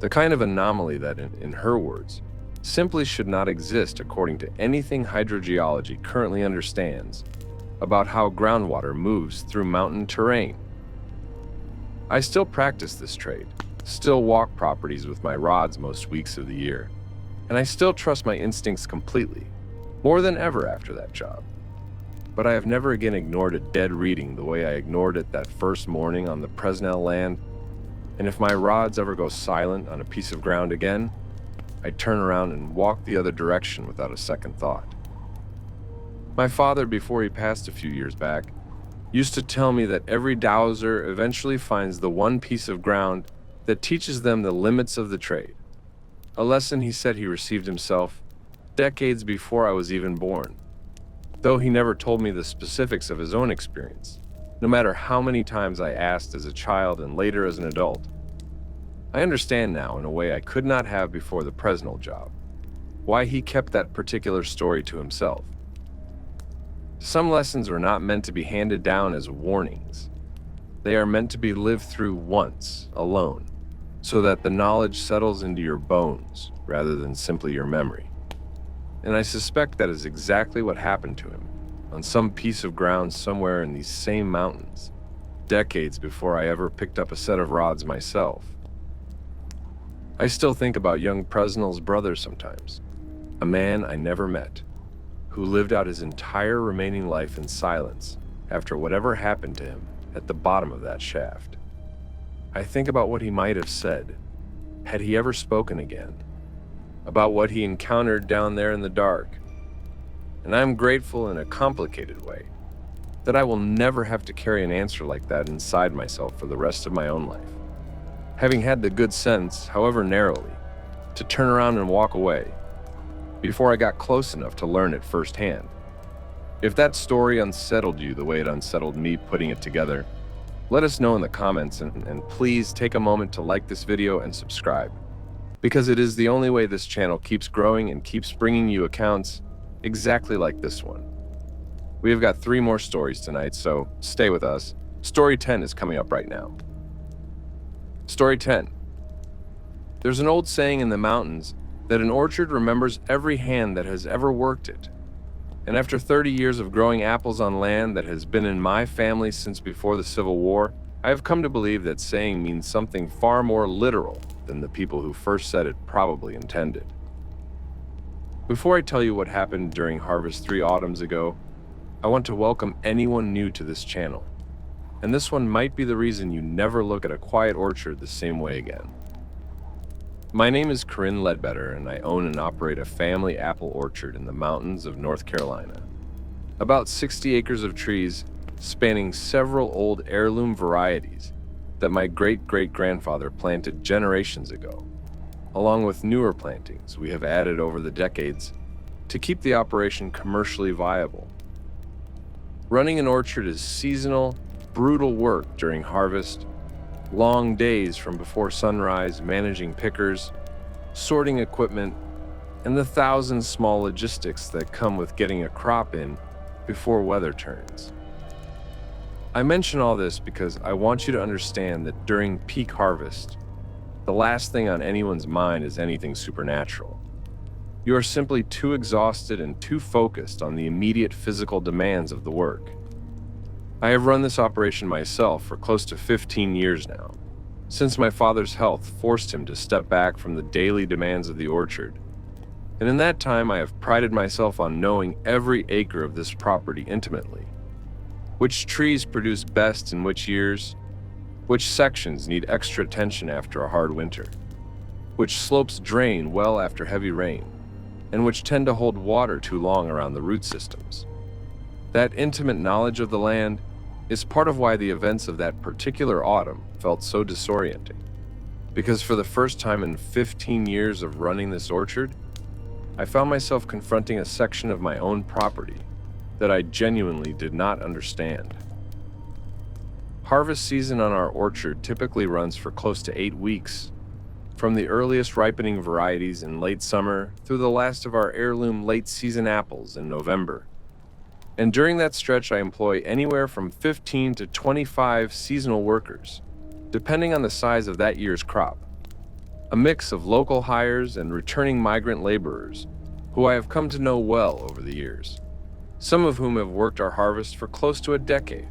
The kind of anomaly that, in her words, simply should not exist according to anything hydrogeology currently understands about how groundwater moves through mountain terrain. I still practice this trade, still walk properties with my rods most weeks of the year, and I still trust my instincts completely, more than ever after that job. But I have never again ignored a dead reading the way I ignored it that first morning on the Presnell land, and if my rods ever go silent on a piece of ground again, I turn around and walk the other direction without a second thought. My father, before he passed a few years back, used to tell me that every dowser eventually finds the one piece of ground that teaches them the limits of the trade, a lesson he said he received himself decades before I was even born, though he never told me the specifics of his own experience, no matter how many times I asked as a child and later as an adult. I understand now in a way I could not have before the Presnell job, why he kept that particular story to himself. Some lessons are not meant to be handed down as warnings. They are meant to be lived through once, alone, so that the knowledge settles into your bones rather than simply your memory. And I suspect that is exactly what happened to him on some piece of ground somewhere in these same mountains, decades before I ever picked up a set of rods myself. I still think about young Presnell's brother sometimes, a man I never met, who lived out his entire remaining life in silence after whatever happened to him at the bottom of that shaft. I think about what he might have said, had he ever spoken again, about what he encountered down there in the dark. And I'm grateful in a complicated way that I will never have to carry an answer like that inside myself for the rest of my own life, having had the good sense, however narrowly, to turn around and walk away before I got close enough to learn it firsthand. If that story unsettled you the way it unsettled me putting it together, let us know in the comments, and please take a moment to like this video and subscribe, because it is the only way this channel keeps growing and keeps bringing you accounts exactly like this one. We have got 3 more stories tonight, so stay with us. Story 10 is coming up right now. Story 10. There's an old saying in the mountains that an orchard remembers every hand that has ever worked it. And after 30 years of growing apples on land that has been in my family since before the Civil War, I have come to believe that saying means something far more literal than the people who first said it probably intended. Before I tell you what happened during harvest 3 autumns ago, I want to welcome anyone new to this channel. And this one might be the reason you never look at a quiet orchard the same way again. My name is Corinne Ledbetter, and I own and operate a family apple orchard in the mountains of North Carolina. About 60 acres of trees spanning several old heirloom varieties that my great-great-grandfather planted generations ago, along with newer plantings we have added over the decades to keep the operation commercially viable. Running an orchard is seasonal, brutal work during harvest, long days from before sunrise managing pickers, sorting equipment, and the 1,000 small logistics that come with getting a crop in before weather turns. I mention all this because I want you to understand that during peak harvest, the last thing on anyone's mind is anything supernatural. You are simply too exhausted and too focused on the immediate physical demands of the work. I have run this operation myself for close to 15 years now, since my father's health forced him to step back from the daily demands of the orchard. And in that time, I have prided myself on knowing every acre of this property intimately. Which trees produce best in which years, which sections need extra attention after a hard winter, which slopes drain well after heavy rain, and which tend to hold water too long around the root systems. That intimate knowledge of the land is part of why the events of that particular autumn felt so disorienting. Because for the first time in 15 years of running this orchard, I found myself confronting a section of my own property that I genuinely did not understand. Harvest season on our orchard typically runs for close to 8 weeks, from the earliest ripening varieties in late summer through the last of our heirloom late-season apples in November. And during that stretch, I employ anywhere from 15 to 25 seasonal workers, depending on the size of that year's crop. A mix of local hires and returning migrant laborers, who I have come to know well over the years, some of whom have worked our harvest for close to a decade.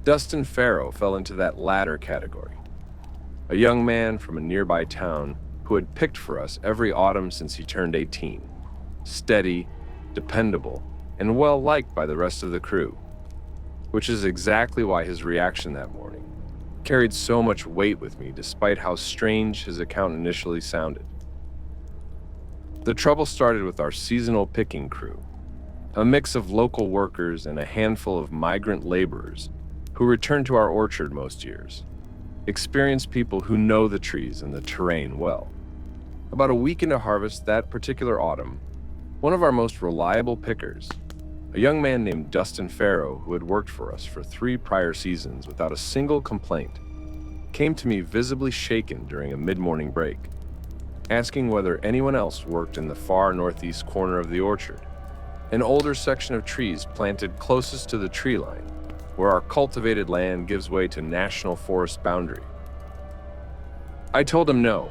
Dustin Farrow fell into that latter category, a young man from a nearby town who had picked for us every autumn since he turned 18, steady, dependable, and well-liked by the rest of the crew, which is exactly why his reaction that morning carried so much weight with me despite how strange his account initially sounded. The trouble started with our seasonal picking crew, a mix of local workers and a handful of migrant laborers who return to our orchard most years, experienced people who know the trees and the terrain well. About a week into harvest that particular autumn, one of our most reliable pickers, a young man named Dustin Farrow, who had worked for us for 3 prior seasons without a single complaint, came to me visibly shaken during a mid-morning break, asking whether anyone else worked in the far northeast corner of the orchard, an older section of trees planted closest to the tree line, where our cultivated land gives way to national forest boundary. I told him no,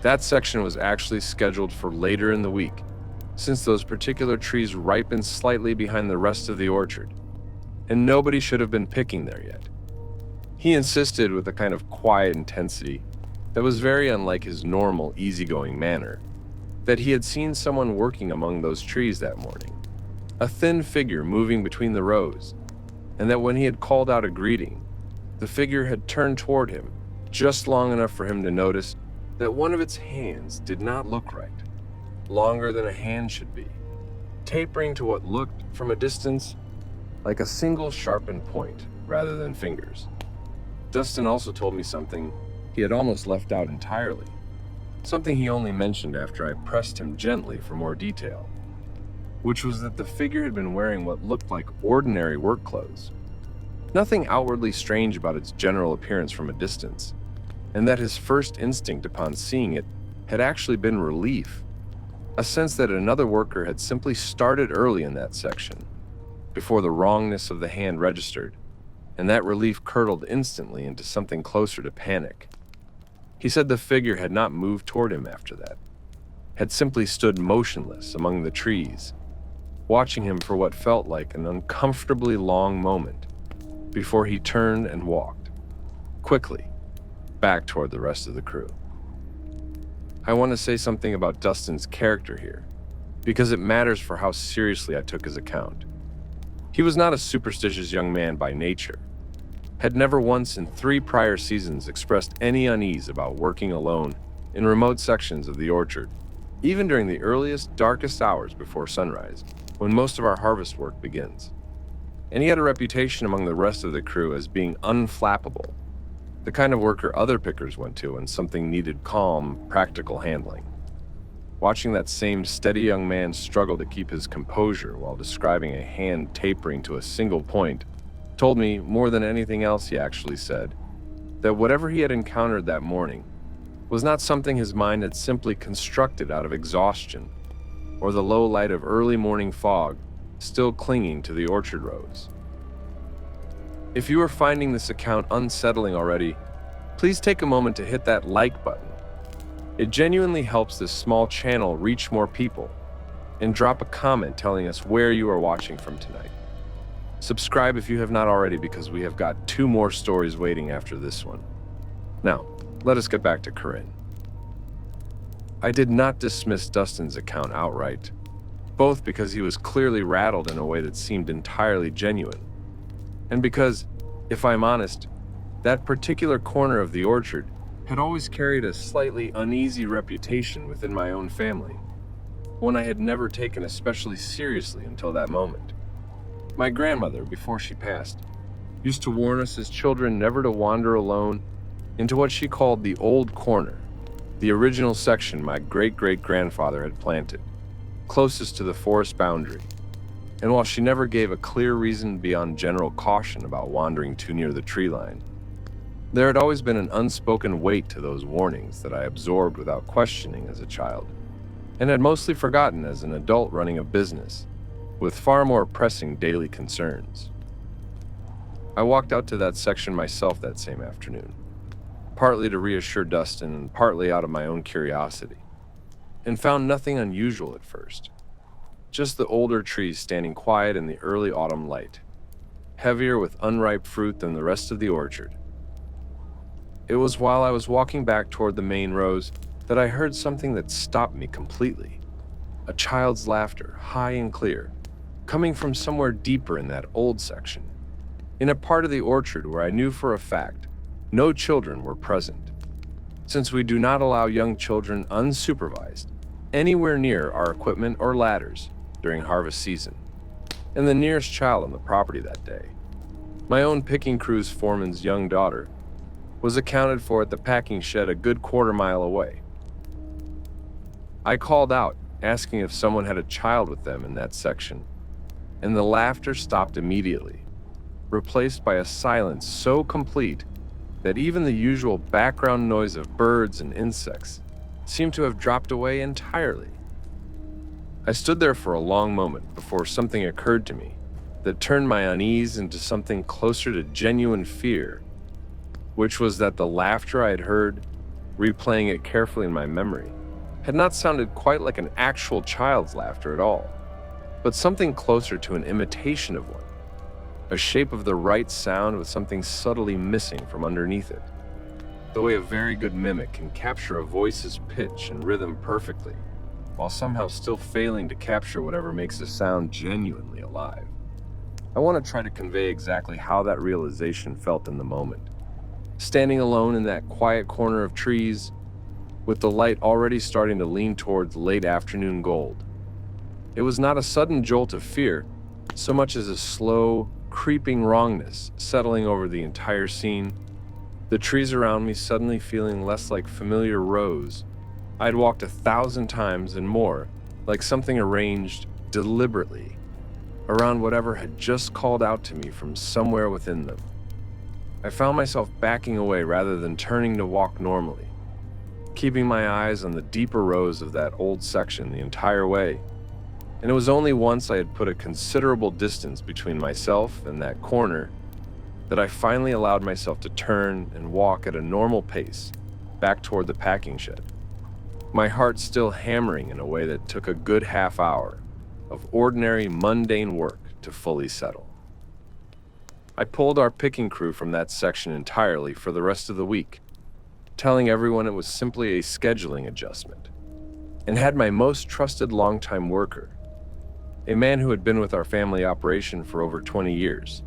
that section was actually scheduled for later in the week, since those particular trees ripened slightly behind the rest of the orchard, and nobody should have been picking there yet. He insisted with a kind of quiet intensity that was very unlike his normal, easygoing manner, that he had seen someone working among those trees that morning, a thin figure moving between the rows, and that when he had called out a greeting, the figure had turned toward him just long enough for him to notice that one of its hands did not look right, longer than a hand should be, tapering to what looked, from a distance, like a single sharpened point rather than fingers. Dustin also told me something he had almost left out entirely, something he only mentioned after I pressed him gently for more detail. which was that the figure had been wearing what looked like ordinary work clothes. Nothing outwardly strange about its general appearance from a distance, and that his first instinct upon seeing it had actually been relief, a sense that another worker had simply started early in that section, before the wrongness of the hand registered, and that relief curdled instantly into something closer to panic. He said the figure had not moved toward him after that, had simply stood motionless among the trees, watching him for what felt like an uncomfortably long moment, before he turned and walked, quickly, back toward the rest of the crew. I want to say something about Dustin's character here, because it matters for how seriously I took his account. He was not a superstitious young man by nature, had never once in 3 prior seasons expressed any unease about working alone in remote sections of the orchard, even during the earliest, darkest hours before sunrise, when most of our harvest work begins. And he had a reputation among the rest of the crew as being unflappable, the kind of worker other pickers went to when something needed calm, practical handling. Watching that same steady young man struggle to keep his composure while describing a hand tapering to a single point told me, more than anything else he actually said, that whatever he had encountered that morning was not something his mind had simply constructed out of exhaustion or the low light of early morning fog still clinging to the orchard rows. If you are finding this account unsettling already, please take a moment to hit that like button. It genuinely helps this small channel reach more people, and drop a comment telling us where you are watching from tonight. Subscribe if you have not already, because we have got 2 more stories waiting after this one. Now, let us get back to Corinne. I did not dismiss Dustin's account outright, both because he was clearly rattled in a way that seemed entirely genuine, and because, if I'm honest, that particular corner of the orchard had always carried a slightly uneasy reputation within my own family, one I had never taken especially seriously until that moment. My grandmother, before she passed, used to warn us as children never to wander alone into what she called the old corner, the original section my great-great-grandfather had planted, closest to the forest boundary. And while she never gave a clear reason beyond general caution about wandering too near the tree line, there had always been an unspoken weight to those warnings that I absorbed without questioning as a child, and had mostly forgotten as an adult running a business with far more pressing daily concerns. I walked out to that section myself that same afternoon, partly to reassure Dustin and partly out of my own curiosity, and found nothing unusual at first. Just the older trees standing quiet in the early autumn light, heavier with unripe fruit than the rest of the orchard. It was while I was walking back toward the main rows that I heard something that stopped me completely. A child's laughter, high and clear, coming from somewhere deeper in that old section, in a part of the orchard where I knew for a fact no children were present, since we do not allow young children unsupervised anywhere near our equipment or ladders during harvest season, and the nearest child on the property that day, my own picking crew's foreman's young daughter, was accounted for at the packing shed a good quarter-mile away. I called out, asking if someone had a child with them in that section, and the laughter stopped immediately, replaced by a silence so complete that even the usual background noise of birds and insects seemed to have dropped away entirely. I stood there for a long moment before something occurred to me that turned my unease into something closer to genuine fear, which was that the laughter I had heard, replaying it carefully in my memory, had not sounded quite like an actual child's laughter at all, but something closer to an imitation of one, a shape of the right sound with something subtly missing from underneath it, the way a very good mimic can capture a voice's pitch and rhythm perfectly, while somehow still failing to capture whatever makes a sound genuinely alive. I want to try to convey exactly how that realization felt in the moment, standing alone in that quiet corner of trees, with the light already starting to lean towards late afternoon gold. It was not a sudden jolt of fear, so much as a slow, creeping wrongness settling over the entire scene, the trees around me suddenly feeling less like familiar rows I'd walked 1,000 times and more like something arranged deliberately around whatever had just called out to me from somewhere within them. I found myself backing away rather than turning to walk normally, keeping my eyes on the deeper rows of that old section the entire way. And it was only once I had put a considerable distance between myself and that corner that I finally allowed myself to turn and walk at a normal pace back toward the packing shed, my heart still hammering in a way that took a good half hour of ordinary, mundane work to fully settle. I pulled our picking crew from that section entirely for the rest of the week, telling everyone it was simply a scheduling adjustment, and had my most trusted longtime worker, a man who had been with our family operation for over 20 years,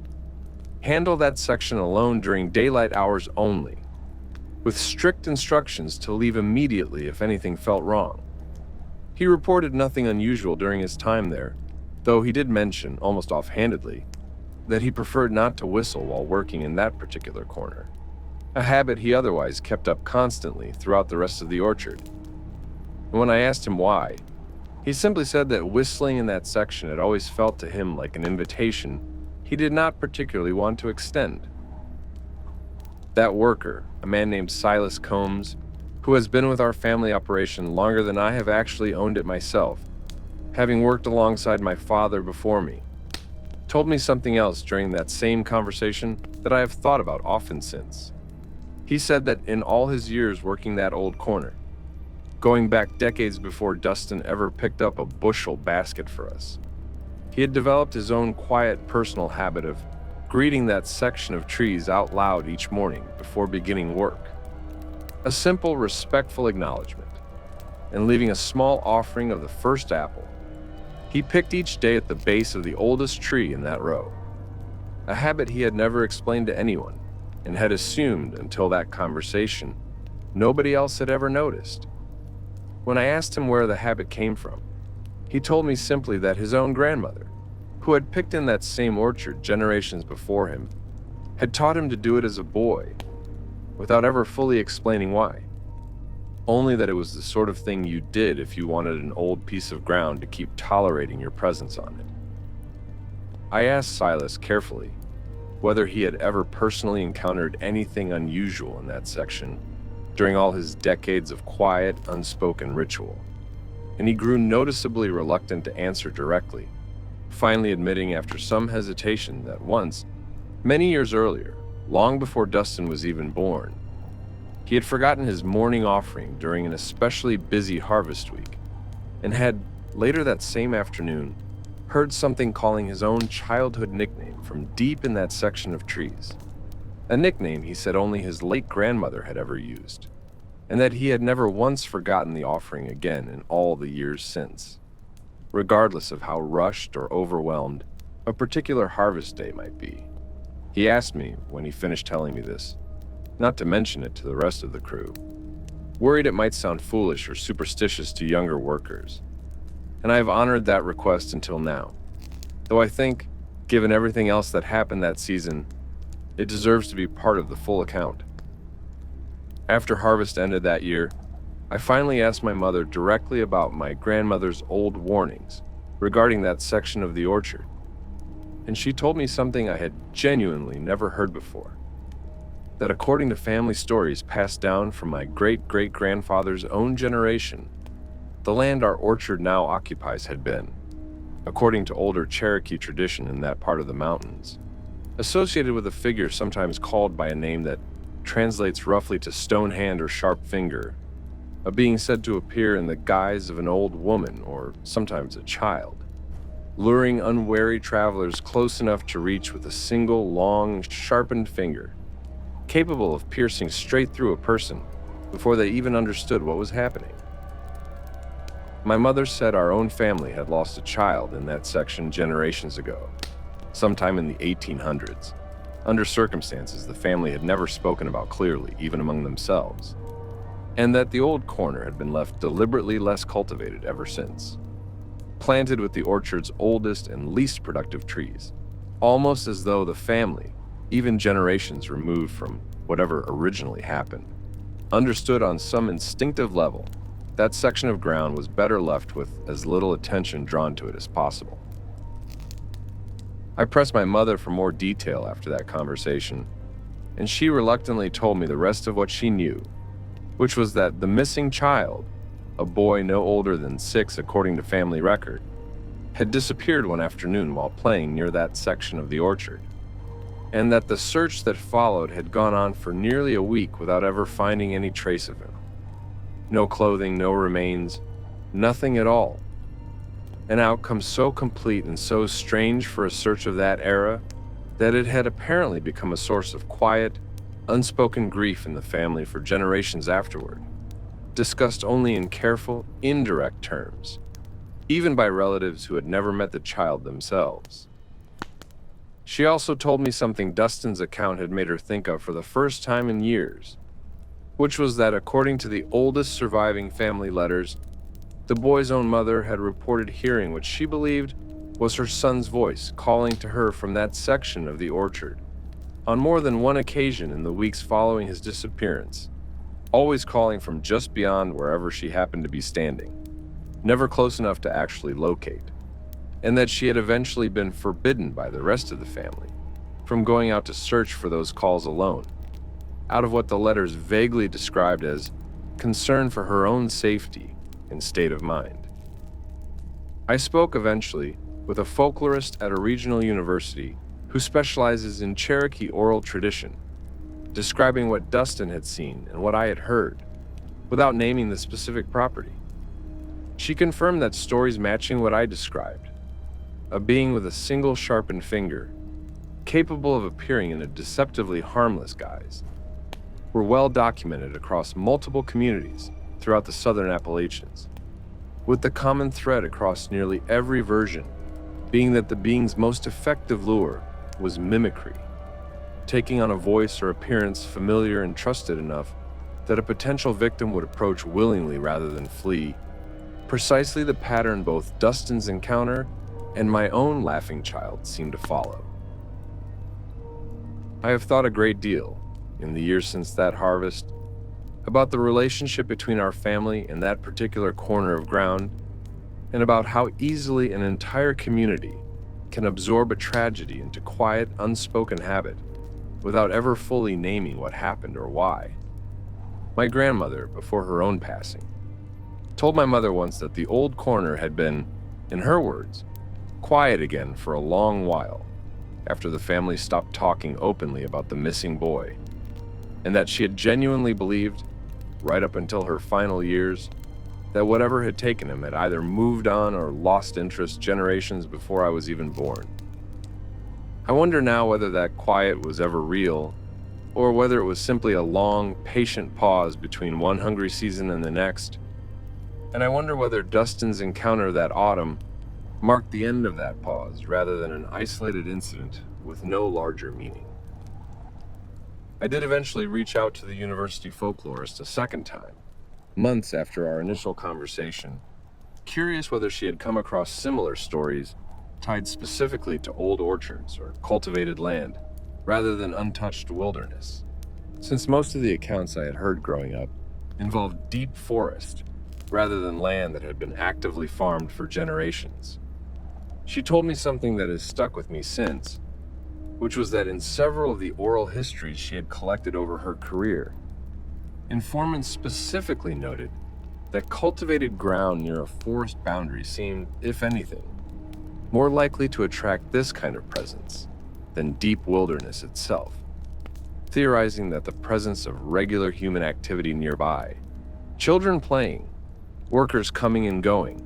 handle that section alone during daylight hours only, with strict instructions to leave immediately if anything felt wrong. He reported nothing unusual during his time there, though he did mention, almost offhandedly, that he preferred not to whistle while working in that particular corner, a habit he otherwise kept up constantly throughout the rest of the orchard. And when I asked him why, he simply said that whistling in that section had always felt to him like an invitation he did not particularly want to extend. That worker, a man named Silas Combs, who has been with our family operation longer than I have actually owned it myself, having worked alongside my father before me, told me something else during that same conversation that I have thought about often since. He said that in all his years working that old corner, going back decades before Dustin ever picked up a bushel basket for us, he had developed his own quiet personal habit of greeting that section of trees out loud each morning before beginning work. A simple, respectful acknowledgement, and leaving a small offering of the first apple he picked each day at the base of the oldest tree in that row, a habit he had never explained to anyone and had assumed until that conversation nobody else had ever noticed. When I asked him where the habit came from, he told me simply that his own grandmother, who had picked in that same orchard generations before him, had taught him to do it as a boy, without ever fully explaining why. Only that it was the sort of thing you did if you wanted an old piece of ground to keep tolerating your presence on it. I asked Silas carefully whether he had ever personally encountered anything unusual in that section during all his decades of quiet, unspoken ritual, and he grew noticeably reluctant to answer directly, finally admitting after some hesitation that once, many years earlier, long before Dustin was even born, he had forgotten his morning offering during an especially busy harvest week, and had, later that same afternoon, heard something calling his own childhood nickname from deep in that section of trees, a nickname he said only his late grandmother had ever used, and that he had never once forgotten the offering again in all the years since, regardless of how rushed or overwhelmed a particular harvest day might be. He asked me, when he finished telling me this, not to mention it to the rest of the crew, worried it might sound foolish or superstitious to younger workers, and I have honored that request until now, though I think, given everything else that happened that season, it deserves to be part of the full account. After harvest ended that year, I finally asked my mother directly about my grandmother's old warnings regarding that section of the orchard, and she told me something I had genuinely never heard before. That according to family stories passed down from my great-great-grandfather's own generation, the land our orchard now occupies had been, according to older Cherokee tradition in that part of the mountains, associated with a figure sometimes called by a name that translates roughly to stone hand or sharp finger, a being said to appear in the guise of an old woman or sometimes a child, luring unwary travelers close enough to reach with a single long, sharpened finger, capable of piercing straight through a person before they even understood what was happening. My mother said our own family had lost a child in that section generations ago, sometime in the 1800s, under circumstances the family had never spoken about clearly, even among themselves, and that the old corner had been left deliberately less cultivated ever since, planted with the orchard's oldest and least productive trees, almost as though the family, even generations removed from whatever originally happened, understood on some instinctive level that section of ground was better left with as little attention drawn to it as possible. I pressed my mother for more detail after that conversation, and she reluctantly told me the rest of what she knew, which was that the missing child, a boy no older than 6 according to family record, had disappeared one afternoon while playing near that section of the orchard, and that the search that followed had gone on for nearly a week without ever finding any trace of him. No clothing, no remains, nothing at all. An outcome so complete and so strange for a search of that era that it had apparently become a source of quiet, unspoken grief in the family for generations afterward, discussed only in careful, indirect terms, even by relatives who had never met the child themselves. She also told me something Dustin's account had made her think of for the first time in years, which was that according to the oldest surviving family letters, the boy's own mother had reported hearing what she believed was her son's voice calling to her from that section of the orchard on more than one occasion in the weeks following his disappearance, always calling from just beyond wherever she happened to be standing, never close enough to actually locate, and that she had eventually been forbidden by the rest of the family from going out to search for those calls alone, out of what the letters vaguely described as concern for her own safety and state of mind. I spoke eventually with a folklorist at a regional university who specializes in Cherokee oral tradition, describing what Dustin had seen and what I had heard, without naming the specific property. She confirmed that stories matching what I described, a being with a single sharpened finger, capable of appearing in a deceptively harmless guise, were well documented across multiple communities throughout the southern Appalachians, with the common thread across nearly every version being that the being's most effective lure was mimicry, taking on a voice or appearance familiar and trusted enough that a potential victim would approach willingly rather than flee, precisely the pattern both Dustin's encounter and my own laughing child seemed to follow. I have thought a great deal, in the years since that harvest, about the relationship between our family and that particular corner of ground, and about how easily an entire community can absorb a tragedy into quiet, unspoken habit without ever fully naming what happened or why. My grandmother, before her own passing, told my mother once that the old corner had been, in her words, quiet again for a long while after the family stopped talking openly about the missing boy, and that she had genuinely believed, right up until her final years, that whatever had taken him had either moved on or lost interest generations before I was even born. I wonder now whether that quiet was ever real, or whether it was simply a long, patient pause between one hungry season and the next, and I wonder whether Dustin's encounter that autumn marked the end of that pause rather than an isolated incident with no larger meaning. I did eventually reach out to the university folklorist a second time, months after our initial conversation, curious whether she had come across similar stories tied specifically to old orchards or cultivated land, rather than untouched wilderness, since most of the accounts I had heard growing up involved deep forest, rather than land that had been actively farmed for generations. She told me something that has stuck with me since, which was that in several of the oral histories she had collected over her career, informants specifically noted that cultivated ground near a forest boundary seemed, if anything, more likely to attract this kind of presence than deep wilderness itself, theorizing that the presence of regular human activity nearby, children playing, workers coming and going,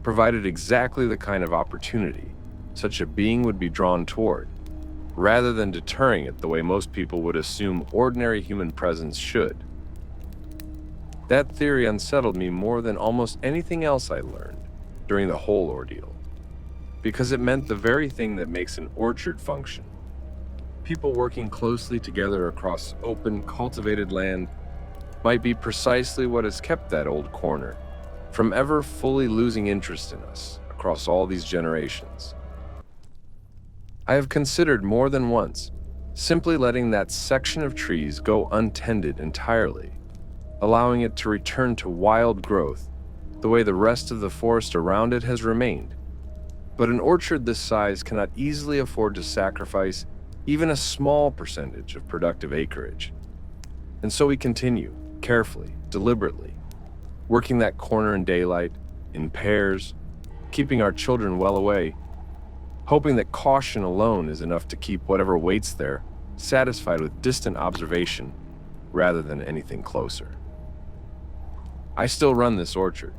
provided exactly the kind of opportunity such a being would be drawn toward, rather than deterring it the way most people would assume ordinary human presence should. That theory unsettled me more than almost anything else I learned during the whole ordeal, because it meant the very thing that makes an orchard function. People working closely together across open, cultivated land might be precisely what has kept that old corner from ever fully losing interest in us across all these generations. I have considered more than once simply letting that section of trees go untended entirely, allowing it to return to wild growth the way the rest of the forest around it has remained. But an orchard this size cannot easily afford to sacrifice even a small percentage of productive acreage. And so we continue, carefully, deliberately, working that corner in daylight, in pairs, keeping our children well away, hoping that caution alone is enough to keep whatever waits there satisfied with distant observation rather than anything closer. I still run this orchard,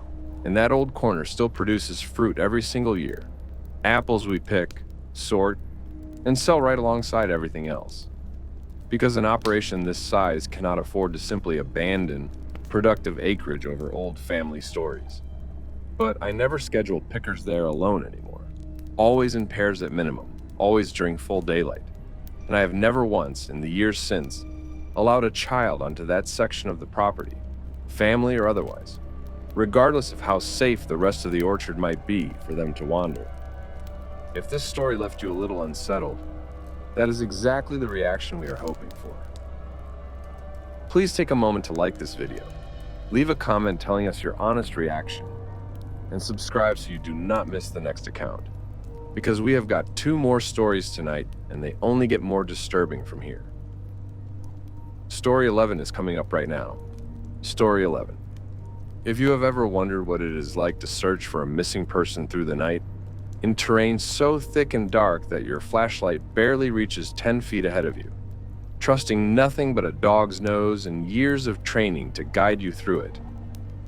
and that old corner still produces fruit every single year. Apples we pick, sort, and sell right alongside everything else. Because an operation this size cannot afford to simply abandon productive acreage over old family stories. But I never schedule pickers there alone anymore. Always in pairs at minimum, always during full daylight. And I have never once, in the years since, allowed a child onto that section of the property, family or otherwise, regardless of how safe the rest of the orchard might be for them to wander. If this story left you a little unsettled, that is exactly the reaction we are hoping for. Please take a moment to like this video, leave a comment telling us your honest reaction, and subscribe so you do not miss the next account. Because we have got 2 more stories tonight, and they only get more disturbing from here. Story 11 is coming up right now. Story 11. If you have ever wondered what it is like to search for a missing person through the night, in terrain so thick and dark that your flashlight barely reaches 10 feet ahead of you, trusting nothing but a dog's nose and years of training to guide you through it,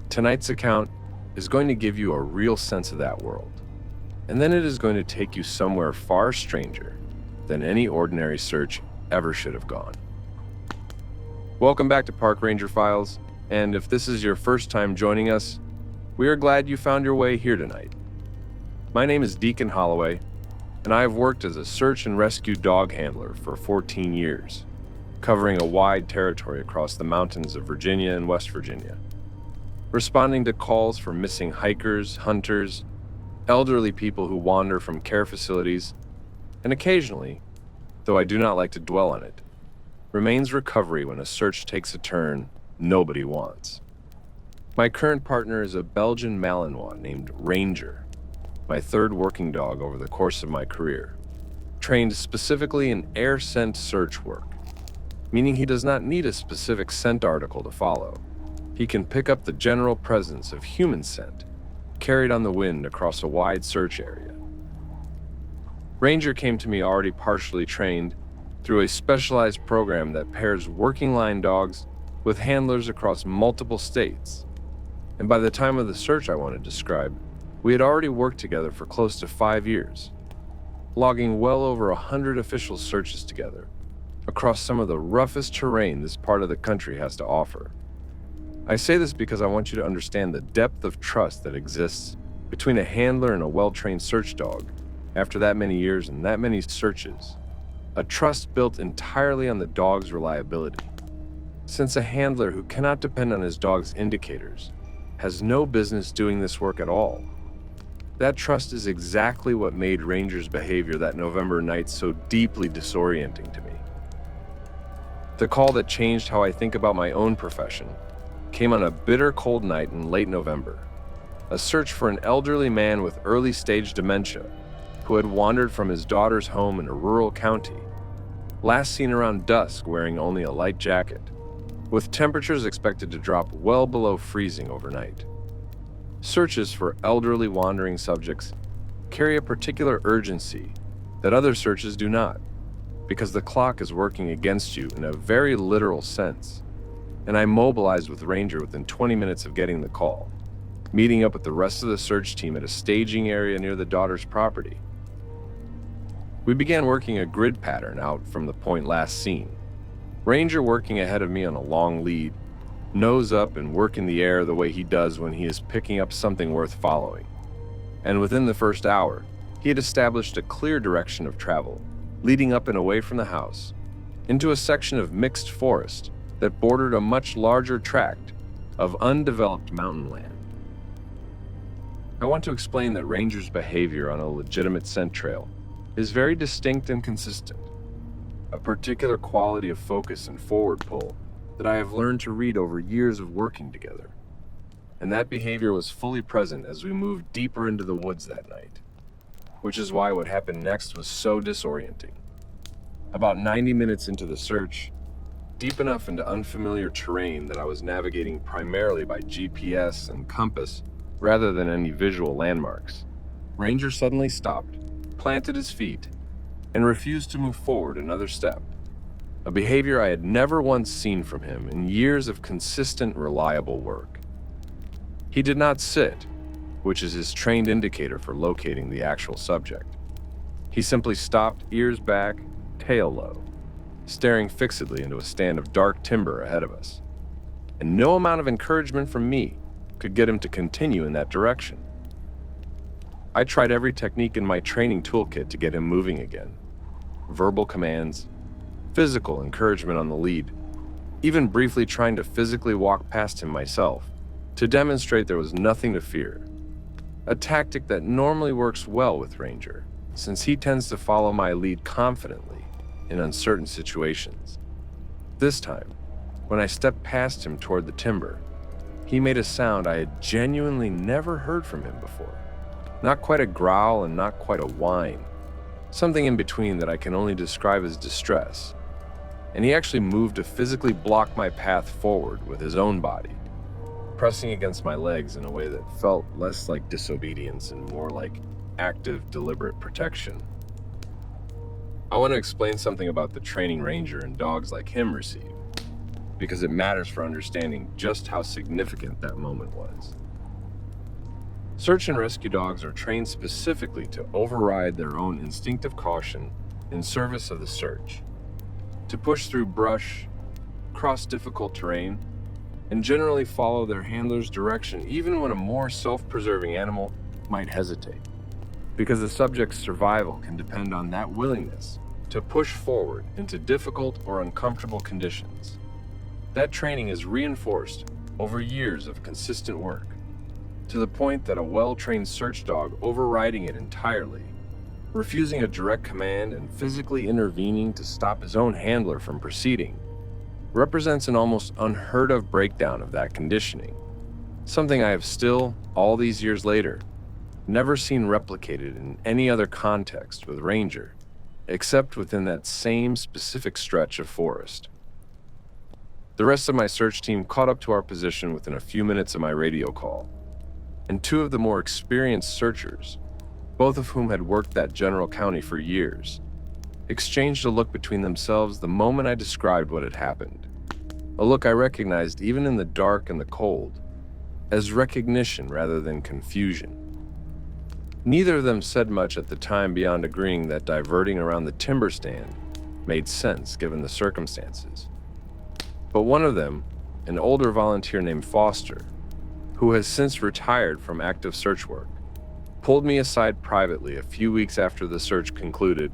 tonight's account is going to give you a real sense of that world. And then it is going to take you somewhere far stranger than any ordinary search ever should have gone. Welcome back to Park Ranger Files, and if this is your first time joining us, we are glad you found your way here tonight. My name is Deacon Holloway, and I have worked as a search and rescue dog handler for 14 years, covering a wide territory across the mountains of Virginia and West Virginia, responding to calls for missing hikers, hunters, elderly people who wander from care facilities, and occasionally, though I do not like to dwell on it, remains recovery when a search takes a turn nobody wants. My current partner is a Belgian Malinois named Ranger, my 3rd working dog over the course of my career, trained specifically in air scent search work, meaning he does not need a specific scent article to follow. He can pick up the general presence of human scent carried on the wind across a wide search area. Ranger came to me already partially trained through a specialized program that pairs working line dogs with handlers across multiple states. And by the time of the search I want to describe, we had already worked together for close to 5 years, logging well over 100 official searches together across some of the roughest terrain this part of the country has to offer. I say this because I want you to understand the depth of trust that exists between a handler and a well-trained search dog after that many years and that many searches. A trust built entirely on the dog's reliability. Since a handler who cannot depend on his dog's indicators has no business doing this work at all. That trust is exactly what made Ranger's behavior that November night so deeply disorienting to me. The call that changed how I think about my own profession came on a bitter cold night in late November. A search for an elderly man with early-stage dementia who had wandered from his daughter's home in a rural county, last seen around dusk wearing only a light jacket, with temperatures expected to drop well below freezing overnight. Searches for elderly wandering subjects carry a particular urgency that other searches do not, because the clock is working against you in a very literal sense. And I mobilized with Ranger within 20 minutes of getting the call, meeting up with the rest of the search team at a staging area near the daughter's property. We began working a grid pattern out from the point last seen. Ranger working ahead of me on a long lead, nose up and work in the air the way he does when he is picking up something worth following. And within the first hour, he had established a clear direction of travel, leading up and away from the house, into a section of mixed forest that bordered a much larger tract of undeveloped mountain land. I want to explain that Ranger's behavior on a legitimate scent trail is very distinct and consistent. A particular quality of focus and forward pull that I have learned to read over years of working together. And that behavior was fully present as we moved deeper into the woods that night, which is why what happened next was so disorienting. About 90 minutes into the search, deep enough into unfamiliar terrain that I was navigating primarily by GPS and compass rather than any visual landmarks, Ranger suddenly stopped, planted his feet, and refused to move forward another step, a behavior I had never once seen from him in years of consistent, reliable work. He did not sit, which is his trained indicator for locating the actual subject. He simply stopped, ears back, tail low, staring fixedly into a stand of dark timber ahead of us. And no amount of encouragement from me could get him to continue in that direction. I tried every technique in my training toolkit to get him moving again. Verbal commands, physical encouragement on the lead, even briefly trying to physically walk past him myself to demonstrate there was nothing to fear. A tactic that normally works well with Ranger, since he tends to follow my lead confidently in uncertain situations. This time, when I stepped past him toward the timber, he made a sound I had genuinely never heard from him before. Not quite a growl and not quite a whine. Something in between that I can only describe as distress. And he actually moved to physically block my path forward with his own body, pressing against my legs in a way that felt less like disobedience and more like active, deliberate protection. I want to explain something about the training Ranger and dogs like him receive, because it matters for understanding just how significant that moment was. Search and rescue dogs are trained specifically to override their own instinctive caution in service of the search, to push through brush, cross difficult terrain, and generally follow their handler's direction even when a more self-preserving animal might hesitate, because the subject's survival can depend on that willingness to push forward into difficult or uncomfortable conditions. That training is reinforced over years of consistent work, to the point that a well-trained search dog overriding it entirely, refusing a direct command and physically intervening to stop his own handler from proceeding, represents an almost unheard of breakdown of that conditioning, something I have still, all these years later, never seen replicated in any other context with Ranger, except within that same specific stretch of forest. The rest of my search team caught up to our position within a few minutes of my radio call, and two of the more experienced searchers, both of whom had worked that general county for years, exchanged a look between themselves the moment I described what had happened. A look I recognized even in the dark and the cold, as recognition rather than confusion. Neither of them said much at the time beyond agreeing that diverting around the timber stand made sense given the circumstances. But one of them, an older volunteer named Foster, who has since retired from active search work, pulled me aside privately a few weeks after the search concluded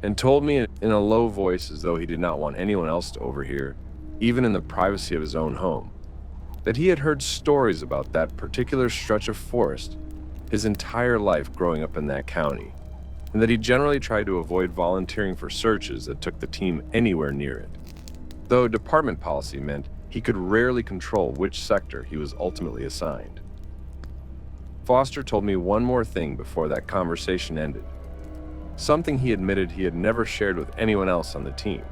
and told me in a low voice, as though he did not want anyone else to overhear, even in the privacy of his own home, that he had heard stories about that particular stretch of forest his entire life growing up in that county, and that he generally tried to avoid volunteering for searches that took the team anywhere near it, though department policy meant he could rarely control which sector he was ultimately assigned. Foster told me one more thing before that conversation ended, something he admitted he had never shared with anyone else on the team,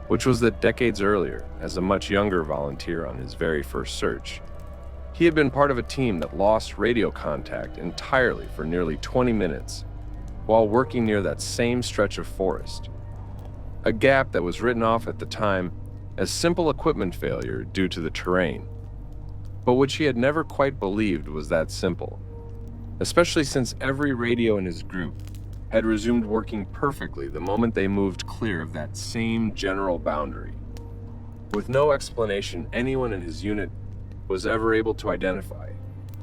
which was that decades earlier, as a much younger volunteer on his very first search, he had been part of a team that lost radio contact entirely for nearly 20 minutes while working near that same stretch of forest, a gap that was written off at the time as simple equipment failure due to the terrain, but which he had never quite believed was that simple, especially since every radio in his group had resumed working perfectly the moment they moved clear of that same general boundary, with no explanation anyone in his unit was ever able to identify,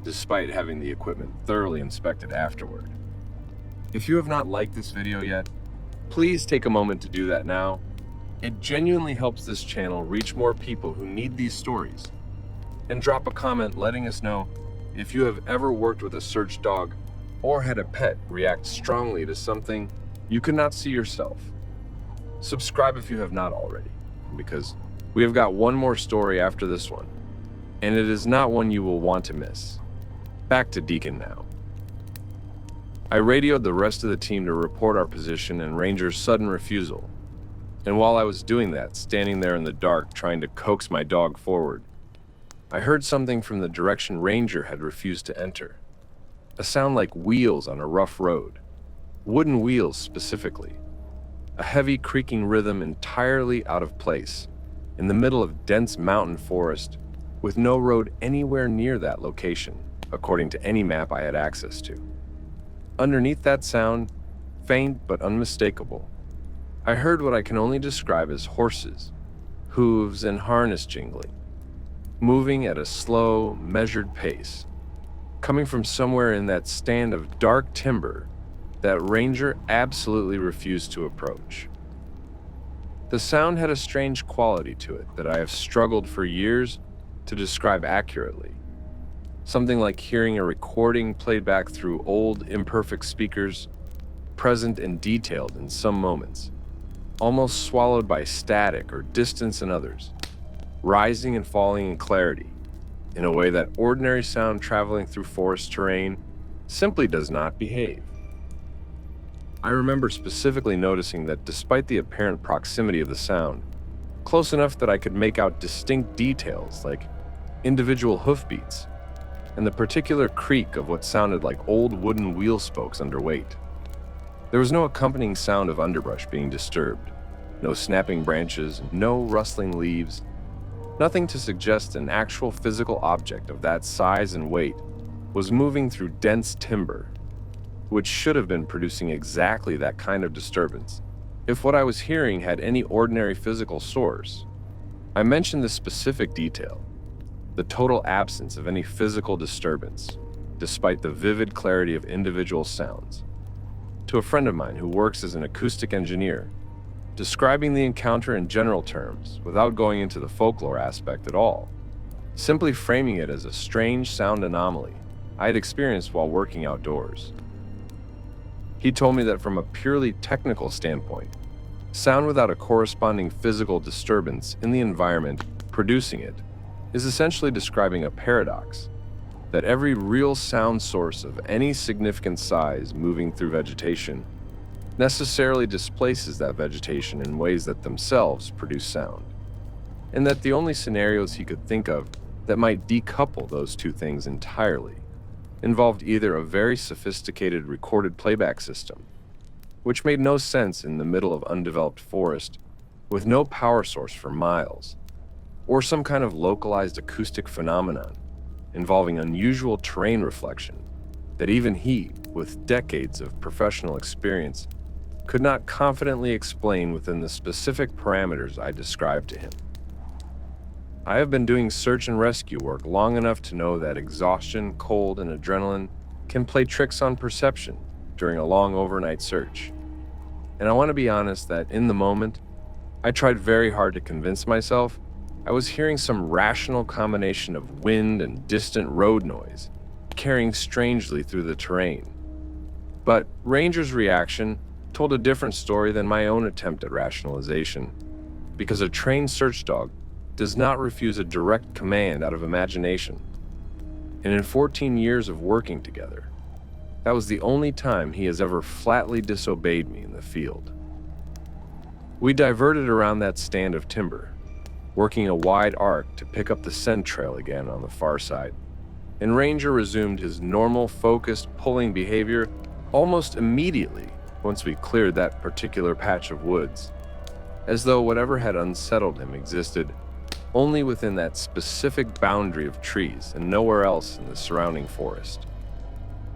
despite having the equipment thoroughly inspected afterward. If you have not liked this video yet, please take a moment to do that now. It genuinely helps this channel reach more people who need these stories. And drop a comment letting us know if you have ever worked with a search dog or had a pet react strongly to something you could not see yourself. Subscribe if you have not already, because We have got one more story after this one, and it is not one you will want to miss. Back to Deacon now. I radioed the rest of the team to report our position and Ranger's sudden refusal. And while I was doing that, standing there in the dark trying to coax my dog forward, I heard something from the direction Ranger had refused to enter. A sound like wheels on a rough road. Wooden wheels specifically. A heavy creaking rhythm entirely out of place, in the middle of dense mountain forest, with no road anywhere near that location, according to any map I had access to. Underneath that sound, faint but unmistakable, I heard what I can only describe as horses, hooves and harness jingling, moving at a slow, measured pace, coming from somewhere in that stand of dark timber that Ranger absolutely refused to approach. The sound had a strange quality to it that I have struggled for years to describe accurately. Something like hearing a recording played back through old, imperfect speakers, present and detailed in some moments, almost swallowed by static or distance in others, rising and falling in clarity, in a way that ordinary sound traveling through forest terrain simply does not behave. I remember specifically noticing that despite the apparent proximity of the sound, close enough that I could make out distinct details like individual hoofbeats and the particular creak of what sounded like old wooden wheel spokes under weight. There was no accompanying sound of underbrush being disturbed, no snapping branches, no rustling leaves, nothing to suggest an actual physical object of that size and weight was moving through dense timber, which should have been producing exactly that kind of disturbance if what I was hearing had any ordinary physical source. I mentioned this specific detail, the total absence of any physical disturbance, despite the vivid clarity of individual sounds, to a friend of mine who works as an acoustic engineer, describing the encounter in general terms without going into the folklore aspect at all, simply framing it as a strange sound anomaly I had experienced while working outdoors. He told me that from a purely technical standpoint, sound without a corresponding physical disturbance in the environment producing it is essentially describing a paradox, that every real sound source of any significant size moving through vegetation necessarily displaces that vegetation in ways that themselves produce sound, and that the only scenarios he could think of that might decouple those two things entirely involved either a very sophisticated recorded playback system, which made no sense in the middle of undeveloped forest with no power source for miles, or some kind of localized acoustic phenomenon involving unusual terrain reflection that even he, with decades of professional experience, could not confidently explain within the specific parameters I described to him. I have been doing search and rescue work long enough to know that exhaustion, cold, and adrenaline can play tricks on perception during a long overnight search. And I want to be honest that in the moment, I tried very hard to convince myself I was hearing some rational combination of wind and distant road noise, carrying strangely through the terrain. But Ranger's reaction told a different story than my own attempt at rationalization, because a trained search dog does not refuse a direct command out of imagination. And in 14 years of working together, that was the only time he has ever flatly disobeyed me in the field. We diverted around that stand of timber, working a wide arc to pick up the scent trail again on the far side, and Ranger resumed his normal, focused, pulling behavior almost immediately once we cleared that particular patch of woods, as though whatever had unsettled him existed only within that specific boundary of trees and nowhere else in the surrounding forest.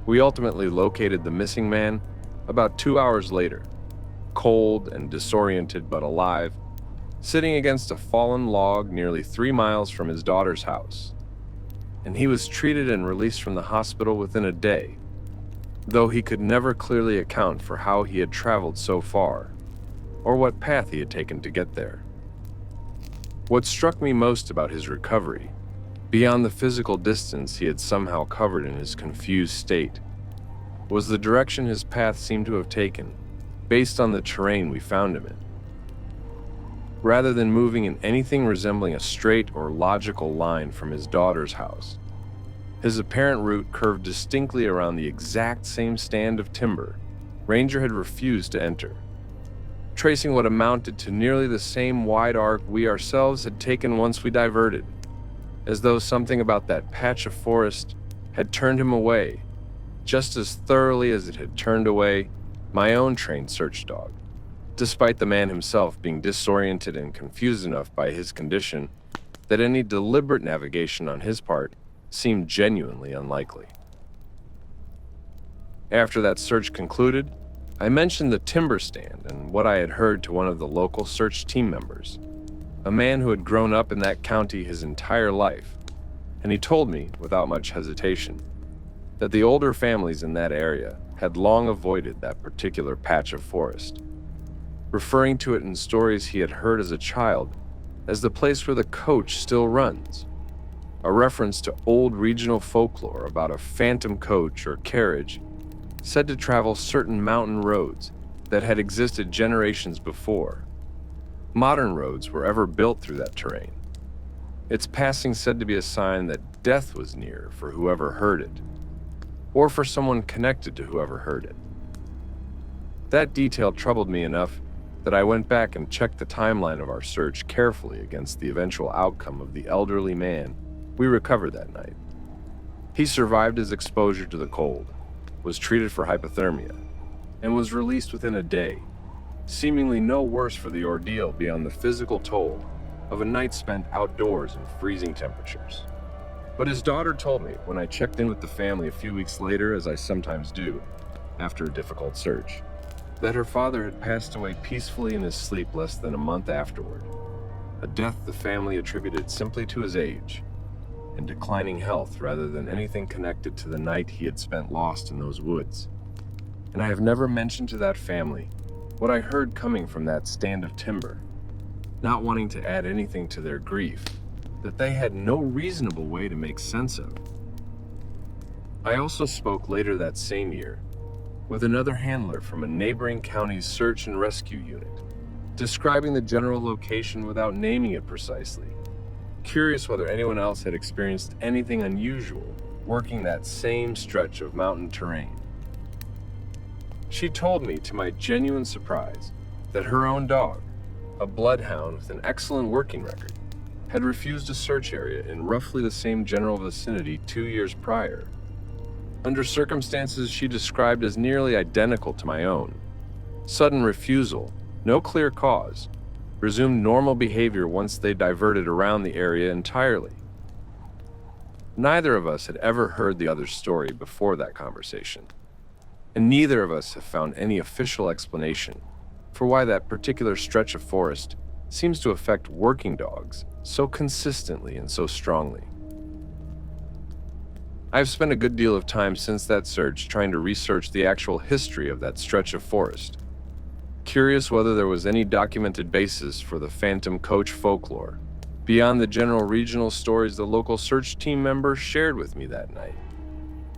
We ultimately located the missing man about 2 hours later, cold and disoriented but alive, sitting against a fallen log nearly 3 miles from his daughter's house. And he was treated and released from the hospital within a day, though he could never clearly account for how he had traveled so far, or what path he had taken to get there. What struck me most about his recovery, beyond the physical distance he had somehow covered in his confused state, was the direction his path seemed to have taken, based on the terrain we found him in. rather than moving in anything resembling a straight or logical line from his daughter's house. His apparent route curved distinctly around the exact same stand of timber Ranger had refused to enter, tracing what amounted to nearly the same wide arc we ourselves had taken once we diverted, as though something about that patch of forest had turned him away, just as thoroughly as it had turned away my own trained search dog, despite the man himself being disoriented and confused enough by his condition that any deliberate navigation on his part seemed genuinely unlikely. After that search concluded, I mentioned the timber stand and what I had heard to one of the local search team members, a man who had grown up in that county his entire life, and he told me, without much hesitation, that the older families in that area had long avoided that particular patch of forest, referring to it in stories he had heard as a child as the place where the coach still runs, a reference to old regional folklore about a phantom coach or carriage said to travel certain mountain roads that had existed generations before modern roads were ever built through that terrain. Its passing said to be a sign that death was near for whoever heard it, or for someone connected to whoever heard it. That detail troubled me enough that I went back and checked the timeline of our search carefully against the eventual outcome of the elderly man we recovered that night. He survived his exposure to the cold, was treated for hypothermia, and was released within a day, seemingly no worse for the ordeal beyond the physical toll of a night spent outdoors in freezing temperatures. But his daughter told me when I checked in with the family a few weeks later, as I sometimes do after a difficult search, that her father had passed away peacefully in his sleep less than a month afterward, a death the family attributed simply to his age and declining health rather than anything connected to the night he had spent lost in those woods. And I have never mentioned to that family what I heard coming from that stand of timber, not wanting to add anything to their grief that they had no reasonable way to make sense of. I also spoke later that same year with another handler from a neighboring county's search and rescue unit, describing the general location without naming it precisely, curious whether anyone else had experienced anything unusual working that same stretch of mountain terrain. She told me, to my genuine surprise, that her own dog, a bloodhound with an excellent working record, had refused a search area in roughly the same general vicinity 2 years prior, under circumstances she described as nearly identical to my own. Sudden refusal, no clear cause, resumed normal behavior once they diverted around the area entirely. Neither of us had ever heard the other's story before that conversation, and neither of us have found any official explanation for why that particular stretch of forest seems to affect working dogs so consistently and so strongly. I've spent a good deal of time since that search trying to research the actual history of that stretch of forest, curious whether there was any documented basis for the phantom coach folklore beyond the general regional stories the local search team members shared with me that night.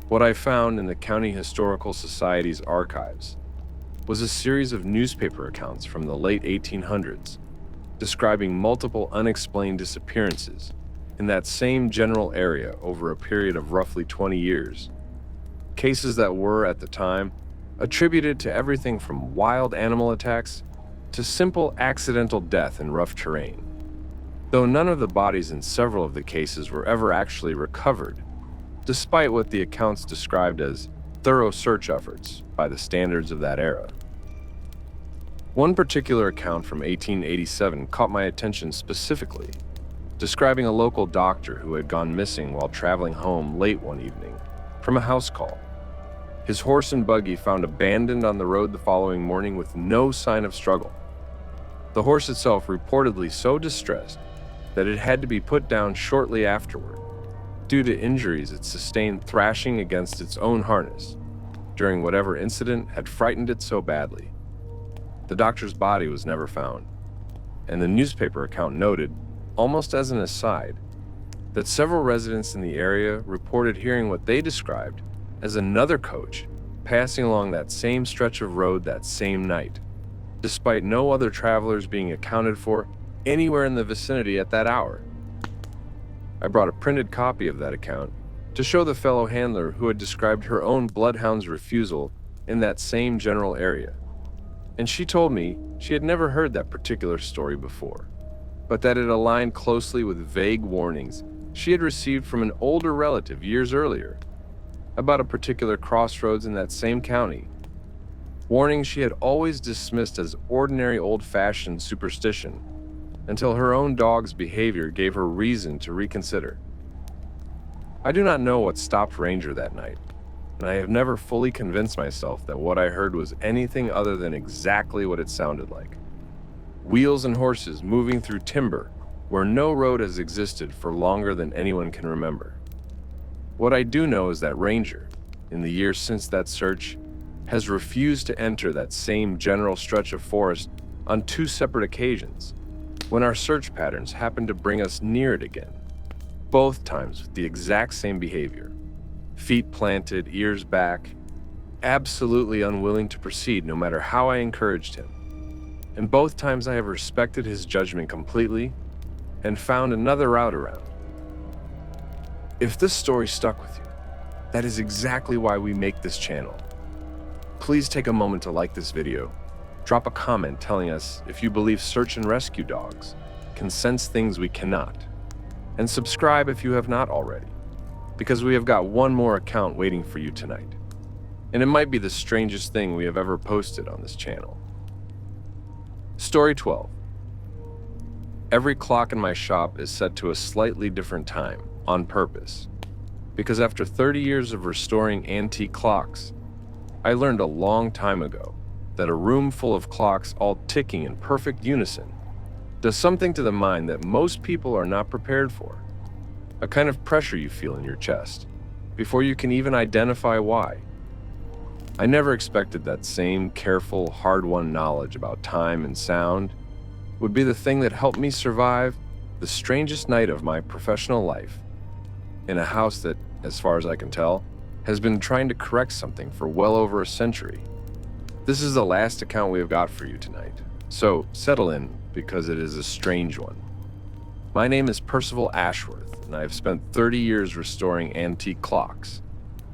What I found in the County Historical Society's archives was a series of newspaper accounts from the late 1800s describing multiple unexplained disappearances in that same general area over a period of roughly 20 years. Cases that were, at the time, attributed to everything from wild animal attacks to simple accidental death in rough terrain, though none of the bodies in several of the cases were ever actually recovered, despite what the accounts described as thorough search efforts by the standards of that era. One particular account from 1887 caught my attention specifically, describing a local doctor who had gone missing while traveling home late one evening from a house call. His horse and buggy found abandoned on the road the following morning with no sign of struggle. The horse itself reportedly so distressed that it had to be put down shortly afterward due to injuries it sustained thrashing against its own harness during whatever incident had frightened it so badly. The doctor's body was never found, and the newspaper account noted, almost as an aside, that several residents in the area reported hearing what they described as another coach passing along that same stretch of road that same night, despite no other travelers being accounted for anywhere in the vicinity at that hour. I brought a printed copy of that account to show the fellow handler who had described her own bloodhound's refusal in that same general area. And she told me she had never heard that particular story before, but that it aligned closely with vague warnings she had received from an older relative years earlier about a particular crossroads in that same county. Warnings she had always dismissed as ordinary old-fashioned superstition until her own dog's behavior gave her reason to reconsider. I do not know what stopped Ranger that night, and I have never fully convinced myself that what I heard was anything other than exactly what it sounded like. Wheels and horses moving through timber where no road has existed for longer than anyone can remember. What I do know is that Ranger, in the years since that search, has refused to enter that same general stretch of forest on 2 separate occasions, when our search patterns happened to bring us near it again, both times with the exact same behavior. Feet planted, ears back, absolutely unwilling to proceed no matter how I encouraged him. And both times I have respected his judgment completely and found another route around. If this story stuck with you, that is exactly why we make this channel. Please take a moment to like this video, drop a comment telling us if you believe search and rescue dogs can sense things we cannot, and subscribe if you have not already, because we have got one more account waiting for you tonight, and it might be the strangest thing we have ever posted on this channel. Story 12. Every clock in my shop is set to a slightly different time, on purpose, because after 30 years of restoring antique clocks, I learned a long time ago that a room full of clocks all ticking in perfect unison does something to the mind that most people are not prepared for. A kind of pressure you feel in your chest before you can even identify why. I never expected that same careful, hard-won knowledge about time and sound would be the thing that helped me survive the strangest night of my professional life in a house that, as far as I can tell, has been trying to correct something for well over a century. This is the last account we have got for you tonight, so settle in because it is a strange one. My name is Percival Ashworth, and I have spent 30 years restoring antique clocks,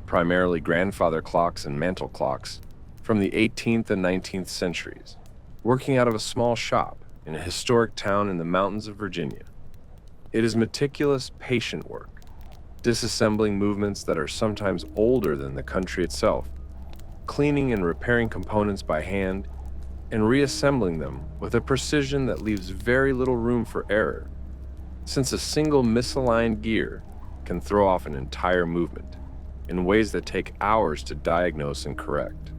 primarily grandfather clocks and mantel clocks from the 18th and 19th centuries, working out of a small shop in a historic town in the mountains of Virginia. It is meticulous, patient work, disassembling movements that are sometimes older than the country itself, cleaning and repairing components by hand, and reassembling them with a precision that leaves very little room for error, since a single misaligned gear can throw off an entire movement in ways that take hours to diagnose and correct.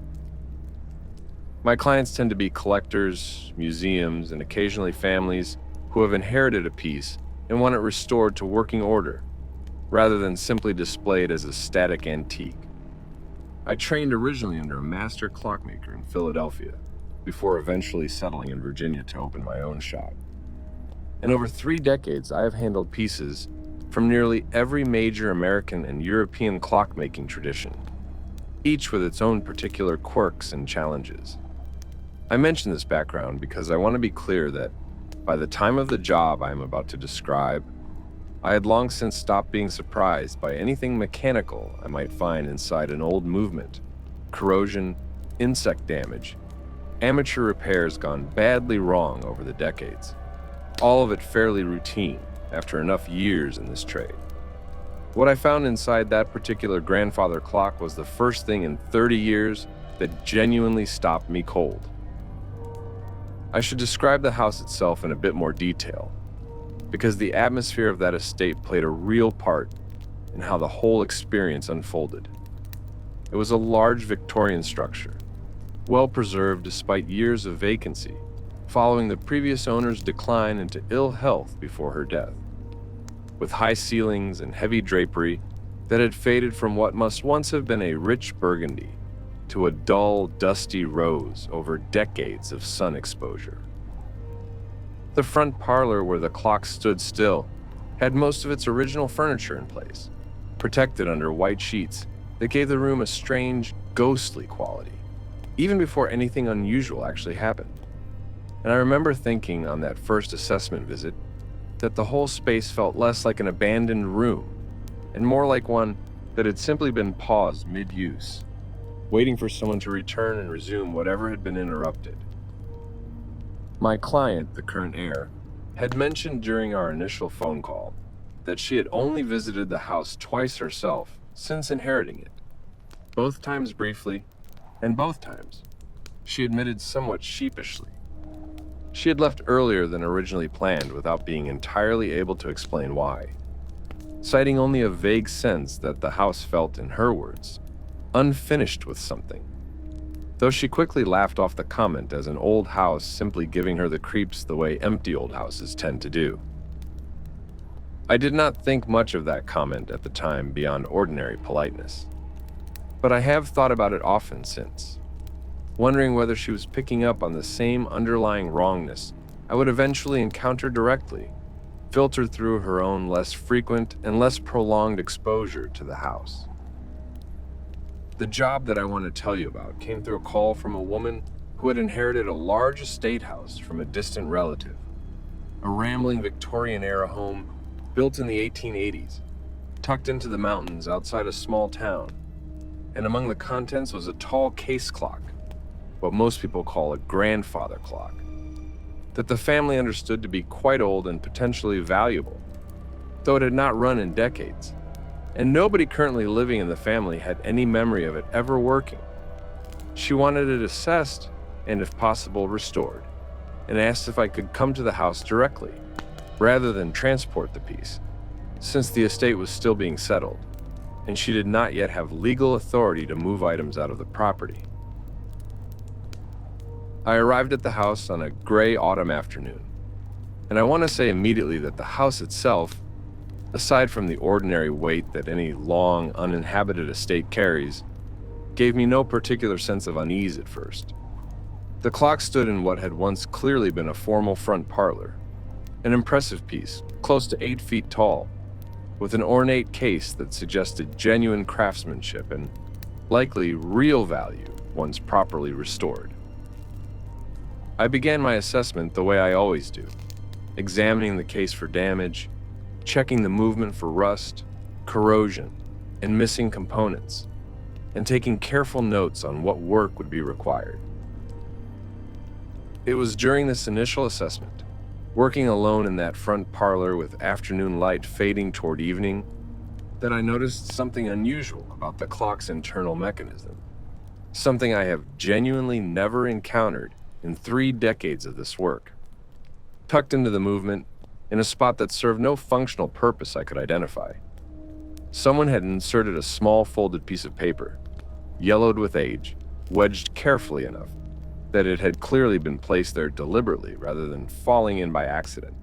My clients tend to be collectors, museums, and occasionally families who have inherited a piece and want it restored to working order, rather than simply displayed as a static antique. I trained originally under a master clockmaker in Philadelphia, before eventually settling in Virginia to open my own shop. In over 3 decades, I have handled pieces from nearly every major American and European clockmaking tradition, each with its own particular quirks and challenges. I mention this background because I want to be clear that by the time of the job I am about to describe, I had long since stopped being surprised by anything mechanical I might find inside an old movement, corrosion, insect damage, amateur repairs gone badly wrong over the decades. All of it fairly routine after enough years in this trade. What I found inside that particular grandfather clock was the first thing in 30 years that genuinely stopped me cold. I should describe the house itself in a bit more detail, because the atmosphere of that estate played a real part in how the whole experience unfolded. It was a large Victorian structure, well preserved despite years of vacancy, following the previous owner's decline into ill health before her death, with high ceilings and heavy drapery that had faded from what must once have been a rich burgundy to a dull, dusty rose over decades of sun exposure. The front parlor where the clock stood still had most of its original furniture in place, protected under white sheets that gave the room a strange, ghostly quality, even before anything unusual actually happened. And I remember thinking on that first assessment visit that the whole space felt less like an abandoned room and more like one that had simply been paused mid-use, waiting for someone to return and resume whatever had been interrupted. My client, the current heir, had mentioned during our initial phone call that she had only visited the house twice herself since inheriting it, both times briefly, and both times, she admitted somewhat sheepishly. She had left earlier than originally planned without being entirely able to explain why, citing only a vague sense that the house felt, in her words, unfinished with something, though she quickly laughed off the comment as an old house simply giving her the creeps the way empty old houses tend to do. I did not think much of that comment at the time beyond ordinary politeness, but I have thought about it often since, wondering whether she was picking up on the same underlying wrongness I would eventually encounter directly, filtered through her own less frequent and less prolonged exposure to the house. The job that I want to tell you about came through a call from a woman who had inherited a large estate house from a distant relative, a rambling Victorian-era home built in the 1880s, tucked into the mountains outside a small town, and among the contents was a tall case clock, what most people call a grandfather clock, that the family understood to be quite old and potentially valuable, though it had not run in decades, and nobody currently living in the family had any memory of it ever working. She wanted it assessed and, if possible, restored, and asked if I could come to the house directly, rather than transport the piece, since the estate was still being settled, and she did not yet have legal authority to move items out of the property. I arrived at the house on a gray autumn afternoon, and I want to say immediately that the house itself, aside from the ordinary weight that any long, uninhabited estate carries, gave me no particular sense of unease at first. The clock stood in what had once clearly been a formal front parlor, an impressive piece, close to 8 feet tall, with an ornate case that suggested genuine craftsmanship and likely real value once properly restored. I began my assessment the way I always do, examining the case for damage, checking the movement for rust, corrosion, and missing components, and taking careful notes on what work would be required. It was during this initial assessment, working alone in that front parlor with afternoon light fading toward evening, that I noticed something unusual about the clock's internal mechanism, something I have genuinely never encountered in 3 decades of this work. Tucked into the movement, in a spot that served no functional purpose I could identify, someone had inserted a small folded piece of paper, yellowed with age, wedged carefully enough that it had clearly been placed there deliberately rather than falling in by accident,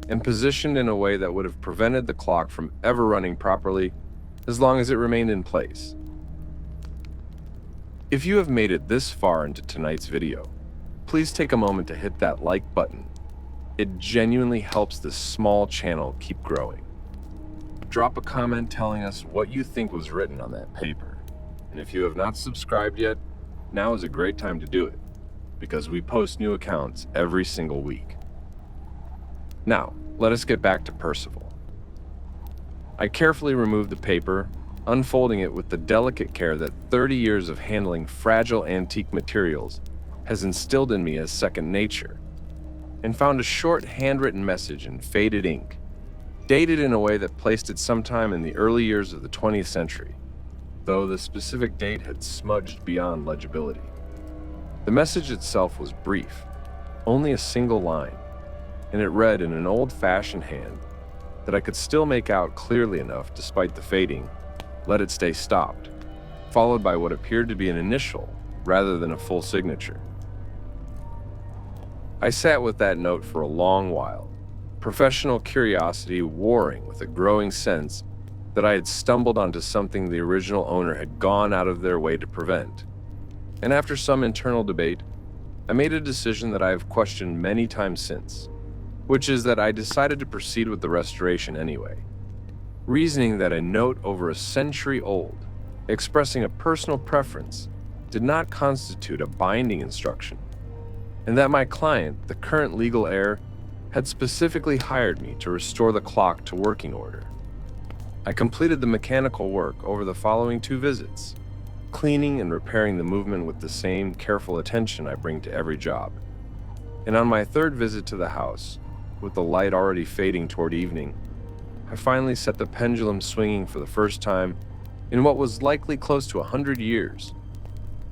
and positioned in a way that would have prevented the clock from ever running properly as long as it remained in place. If you have made it this far into tonight's video, please take a moment to hit that like button. It genuinely helps this small channel keep growing. Drop a comment telling us what you think was written on that paper. And if you have not subscribed yet, now is a great time to do it, because we post new accounts every single week. Now, let us get back to Percival. I carefully removed the paper, unfolding it with the delicate care that 30 years of handling fragile antique materials has instilled in me as second nature, and found a short handwritten message in faded ink, dated in a way that placed it sometime in the early years of the 20th century, though the specific date had smudged beyond legibility. The message itself was brief, only a single line, and it read in an old-fashioned hand that I could still make out clearly enough despite the fading, "Let it stay stopped," followed by what appeared to be an initial rather than a full signature. I sat with that note for a long while, professional curiosity warring with a growing sense that I had stumbled onto something the original owner had gone out of their way to prevent. And after some internal debate, I made a decision that I have questioned many times since, which is that I decided to proceed with the restoration anyway, reasoning that a note over a century old, expressing a personal preference, did not constitute a binding instruction, and that my client, the current legal heir, had specifically hired me to restore the clock to working order. I completed the mechanical work over the following 2 visits, cleaning and repairing the movement with the same careful attention I bring to every job. And on my 3rd visit to the house, with the light already fading toward evening, I finally set the pendulum swinging for the first time in what was likely close to 100 years,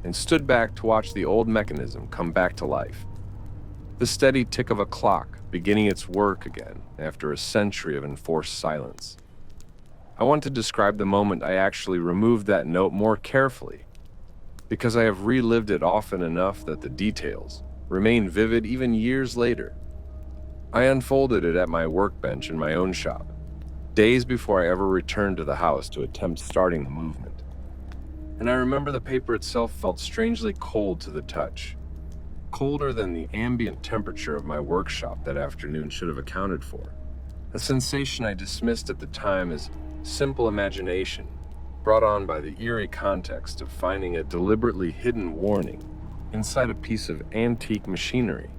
and stood back to watch the old mechanism come back to life. The steady tick of a clock beginning its work again after a century of enforced silence. I want to describe the moment I actually removed that note more carefully, because I have relived it often enough that the details remain vivid even years later. I unfolded it at my workbench in my own shop, days before I ever returned to the house to attempt starting the movement. And I remember the paper itself felt strangely cold to the touch, colder than the ambient temperature of my workshop that afternoon should have accounted for. A sensation I dismissed at the time as simple imagination, brought on by the eerie context of finding a deliberately hidden warning inside a piece of antique machinery.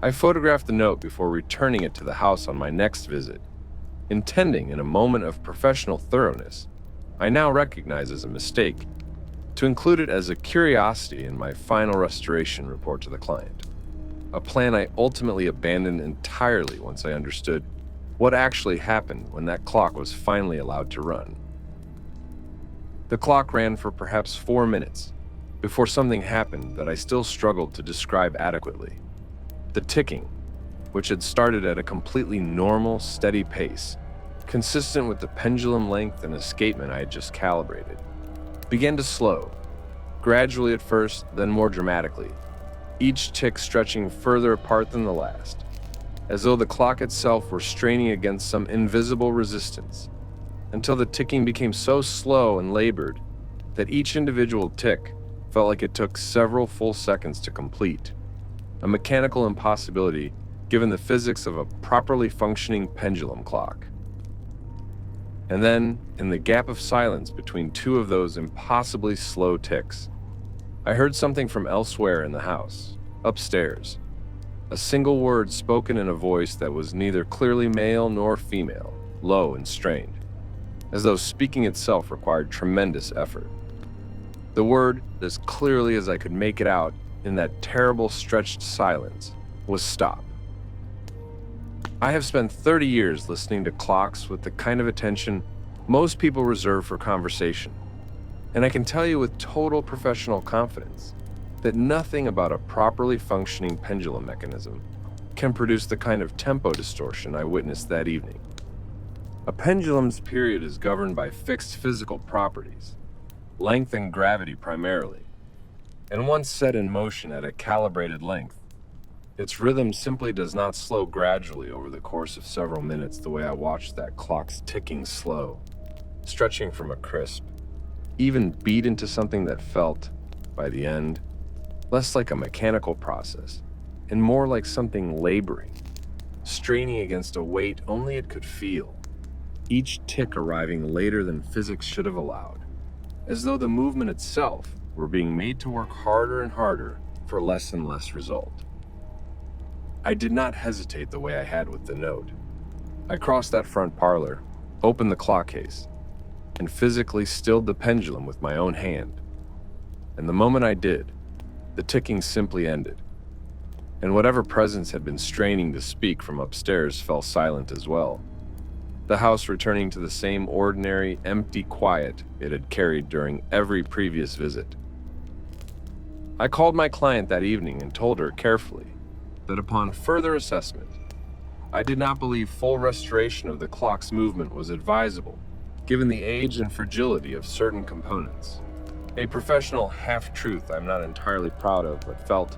I photographed the note before returning it to the house on my next visit, intending, in a moment of professional thoroughness I now recognize as a mistake, to include it as a curiosity in my final restoration report to the client, a plan I ultimately abandoned entirely once I understood what actually happened when that clock was finally allowed to run. The clock ran for perhaps 4 minutes before something happened that I still struggled to describe adequately. The ticking, which had started at a completely normal, steady pace, consistent with the pendulum length and escapement I had just calibrated, began to slow, gradually at first, then more dramatically, each tick stretching further apart than the last, as though the clock itself were straining against some invisible resistance, until the ticking became so slow and labored that each individual tick felt like it took several full seconds to complete, a mechanical impossibility given the physics of a properly functioning pendulum clock. And then, in the gap of silence between 2 of those impossibly slow ticks, I heard something from elsewhere in the house, upstairs, a single word spoken in a voice that was neither clearly male nor female, low and strained, as though speaking itself required tremendous effort. The word, as clearly as I could make it out in that terrible stretched silence, was stop. I have spent 30 years listening to clocks with the kind of attention most people reserve for conversation, and I can tell you with total professional confidence that nothing about a properly functioning pendulum mechanism can produce the kind of tempo distortion I witnessed that evening. A pendulum's period is governed by fixed physical properties, length and gravity primarily, and once set in motion at a calibrated length, its rhythm simply does not slow gradually over the course of several minutes the way I watched that clock's ticking slow, stretching from a crisp, even beat into something that felt, by the end, less like a mechanical process and more like something laboring, straining against a weight only it could feel, each tick arriving later than physics should have allowed, as though the movement itself were being made to work harder and harder for less and less result. I did not hesitate the way I had with the note. I crossed that front parlor, opened the clock case, and physically stilled the pendulum with my own hand. And the moment I did, the ticking simply ended, and whatever presence had been straining to speak from upstairs fell silent as well, the house returning to the same ordinary, empty quiet it had carried during every previous visit. I called my client that evening and told her carefully that upon further assessment, I did not believe full restoration of the clock's movement was advisable, given the age and fragility of certain components. A professional half-truth I'm not entirely proud of, but felt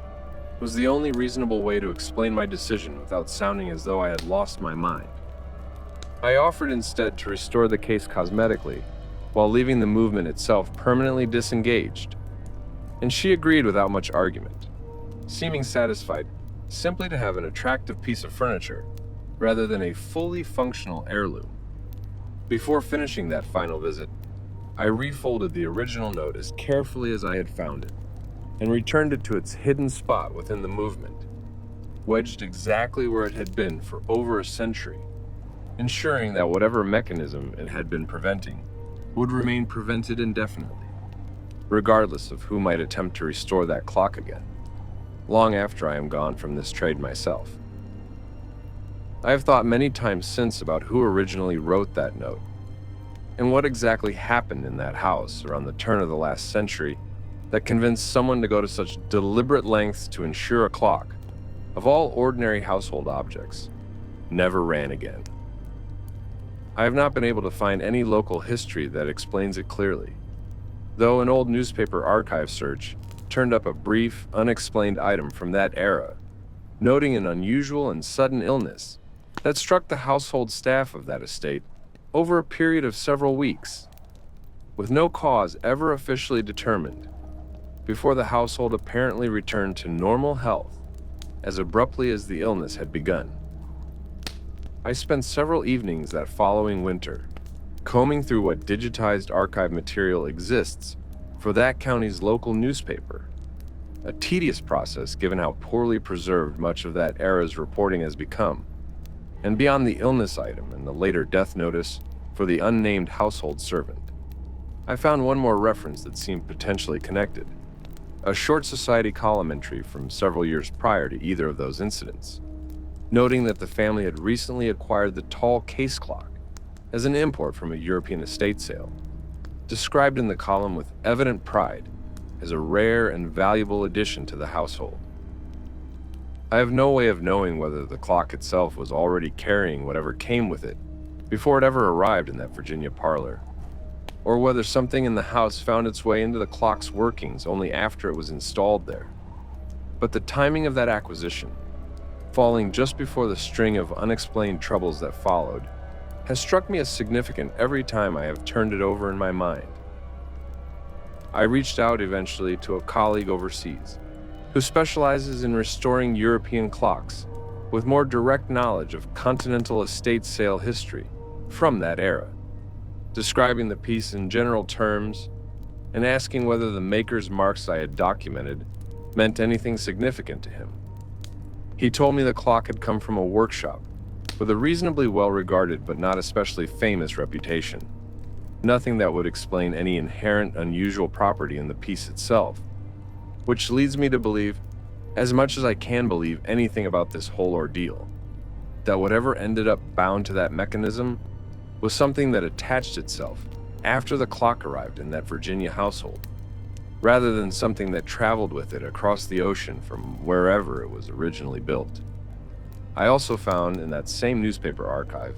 was the only reasonable way to explain my decision without sounding as though I had lost my mind. I offered instead to restore the case cosmetically, while leaving the movement itself permanently disengaged, and she agreed without much argument, seeming satisfied simply to have an attractive piece of furniture rather than a fully functional heirloom. Before finishing that final visit, I refolded the original note as carefully as I had found it, and returned it to its hidden spot within the movement, wedged exactly where it had been for over a century, ensuring that whatever mechanism it had been preventing would remain prevented indefinitely, regardless of who might attempt to restore that clock again, long after I am gone from this trade myself. I have thought many times since about who originally wrote that note, and what exactly happened in that house around the turn of the last century that convinced someone to go to such deliberate lengths to ensure a clock, of all ordinary household objects, never ran again. I have not been able to find any local history that explains it clearly, though an old newspaper archive search turned up a brief, unexplained item from that era, noting an unusual and sudden illness that struck the household staff of that estate over a period of several weeks, with no cause ever officially determined, before the household apparently returned to normal health as abruptly as the illness had begun. I spent several evenings that following winter combing through what digitized archive material exists for that county's local newspaper, a tedious process given how poorly preserved much of that era's reporting has become. And beyond the illness item and the later death notice for the unnamed household servant, I found one more reference that seemed potentially connected, a short society column entry from several years prior to either of those incidents, noting that the family had recently acquired the tall case clock as an import from a European estate sale, described in the column with evident pride as a rare and valuable addition to the household. I have no way of knowing whether the clock itself was already carrying whatever came with it before it ever arrived in that Virginia parlor, or whether something in the house found its way into the clock's workings only after it was installed there. But the timing of that acquisition, falling just before the string of unexplained troubles that followed, has struck me as significant every time I have turned it over in my mind. I reached out eventually to a colleague overseas who specializes in restoring European clocks with more direct knowledge of continental estate sale history from that era, describing the piece in general terms and asking whether the maker's marks I had documented meant anything significant to him. He told me the clock had come from a workshop with a reasonably well-regarded but not especially famous reputation, nothing that would explain any inherent unusual property in the piece itself, which leads me to believe, as much as I can believe anything about this whole ordeal, that whatever ended up bound to that mechanism was something that attached itself after the clock arrived in that Virginia household, rather than something that traveled with it across the ocean from wherever it was originally built. I also found in that same newspaper archive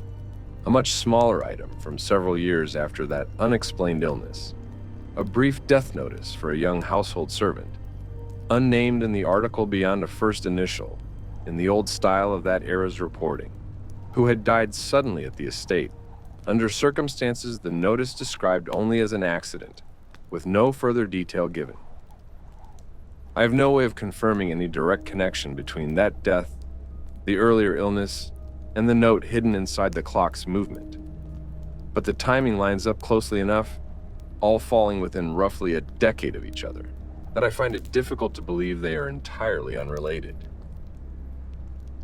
a much smaller item from several years after that unexplained illness, a brief death notice for a young household servant, unnamed in the article beyond a first initial, in the old style of that era's reporting, who had died suddenly at the estate, under circumstances the notice described only as an accident, with no further detail given. I have no way of confirming any direct connection between that death, the earlier illness, and the note hidden inside the clock's movement, but the timing lines up closely enough, all falling within roughly a decade of each other, that I find it difficult to believe they are entirely unrelated.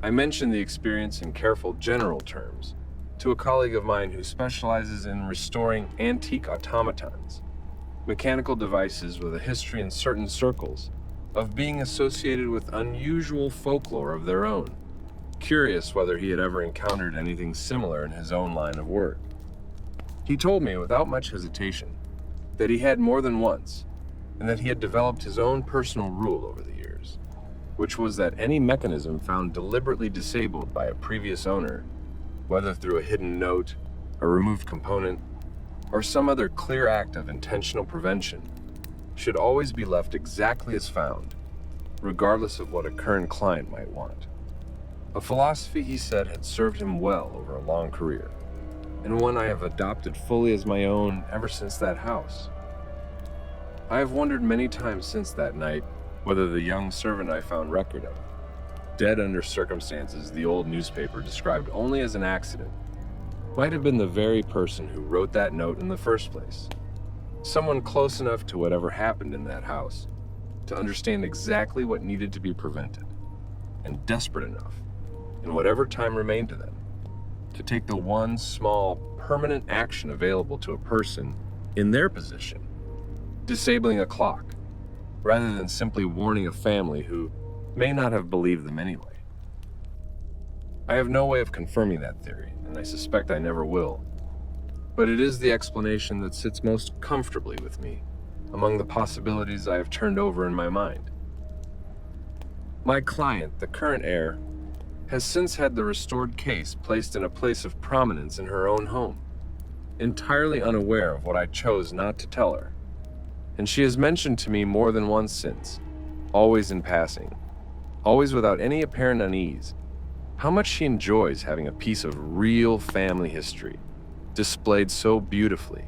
I mentioned the experience in careful general terms to a colleague of mine who specializes in restoring antique automatons, mechanical devices with a history in certain circles of being associated with unusual folklore of their own, curious whether he had ever encountered anything similar in his own line of work. He told me without much hesitation that he had more than once, and that he had developed his own personal rule over the years, which was that any mechanism found deliberately disabled by a previous owner, whether through a hidden note, a removed component, or some other clear act of intentional prevention, should always be left exactly as found, regardless of what a current client might want. A philosophy, he said, had served him well over a long career, and one I have adopted fully as my own ever since that house. I have wondered many times since that night whether the young servant I found record of, dead under circumstances the old newspaper described only as an accident, might have been the very person who wrote that note in the first place, someone close enough to whatever happened in that house to understand exactly what needed to be prevented, and desperate enough, in whatever time remained to them, to take the one small, permanent action available to a person in their position, disabling a clock, rather than simply warning a family who may not have believed them anyway. I have no way of confirming that theory, and I suspect I never will, but it is the explanation that sits most comfortably with me among the possibilities I have turned over in my mind. My client, the current heir, has since had the restored case placed in a place of prominence in her own home, entirely unaware of what I chose not to tell her. And she has mentioned to me more than once since, always in passing, always without any apparent unease, how much she enjoys having a piece of real family history displayed so beautifully,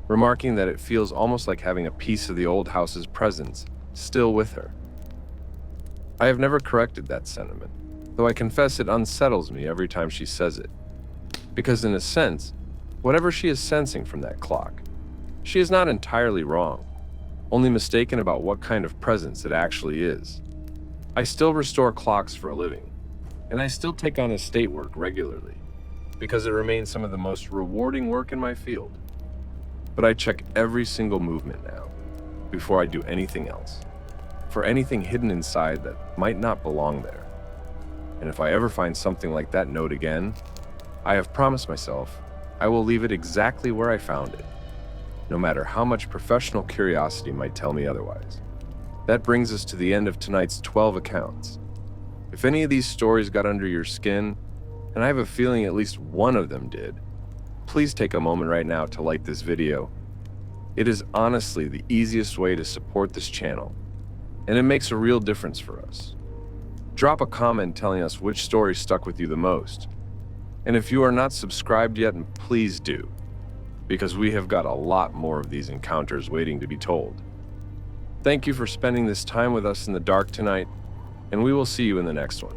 remarking that it feels almost like having a piece of the old house's presence still with her. I have never corrected that sentiment, though I confess it unsettles me every time she says it, because in a sense, whatever she is sensing from that clock, she is not entirely wrong, only mistaken about what kind of presence it actually is. I still restore clocks for a living, and I still take on estate work regularly, because it remains some of the most rewarding work in my field. But I check every single movement now, before I do anything else, for anything hidden inside that might not belong there. And if I ever find something like that note again, I have promised myself I will leave it exactly where I found it, no matter how much professional curiosity might tell me otherwise. That brings us to the end of tonight's 12 accounts. If any of these stories got under your skin, and I have a feeling at least one of them did, please take a moment right now to like this video. It is honestly the easiest way to support this channel, and it makes a real difference for us. Drop a comment telling us which story stuck with you the most. And if you are not subscribed yet, please do, because we have got a lot more of these encounters waiting to be told. Thank you for spending this time with us in the dark tonight, and we will see you in the next one.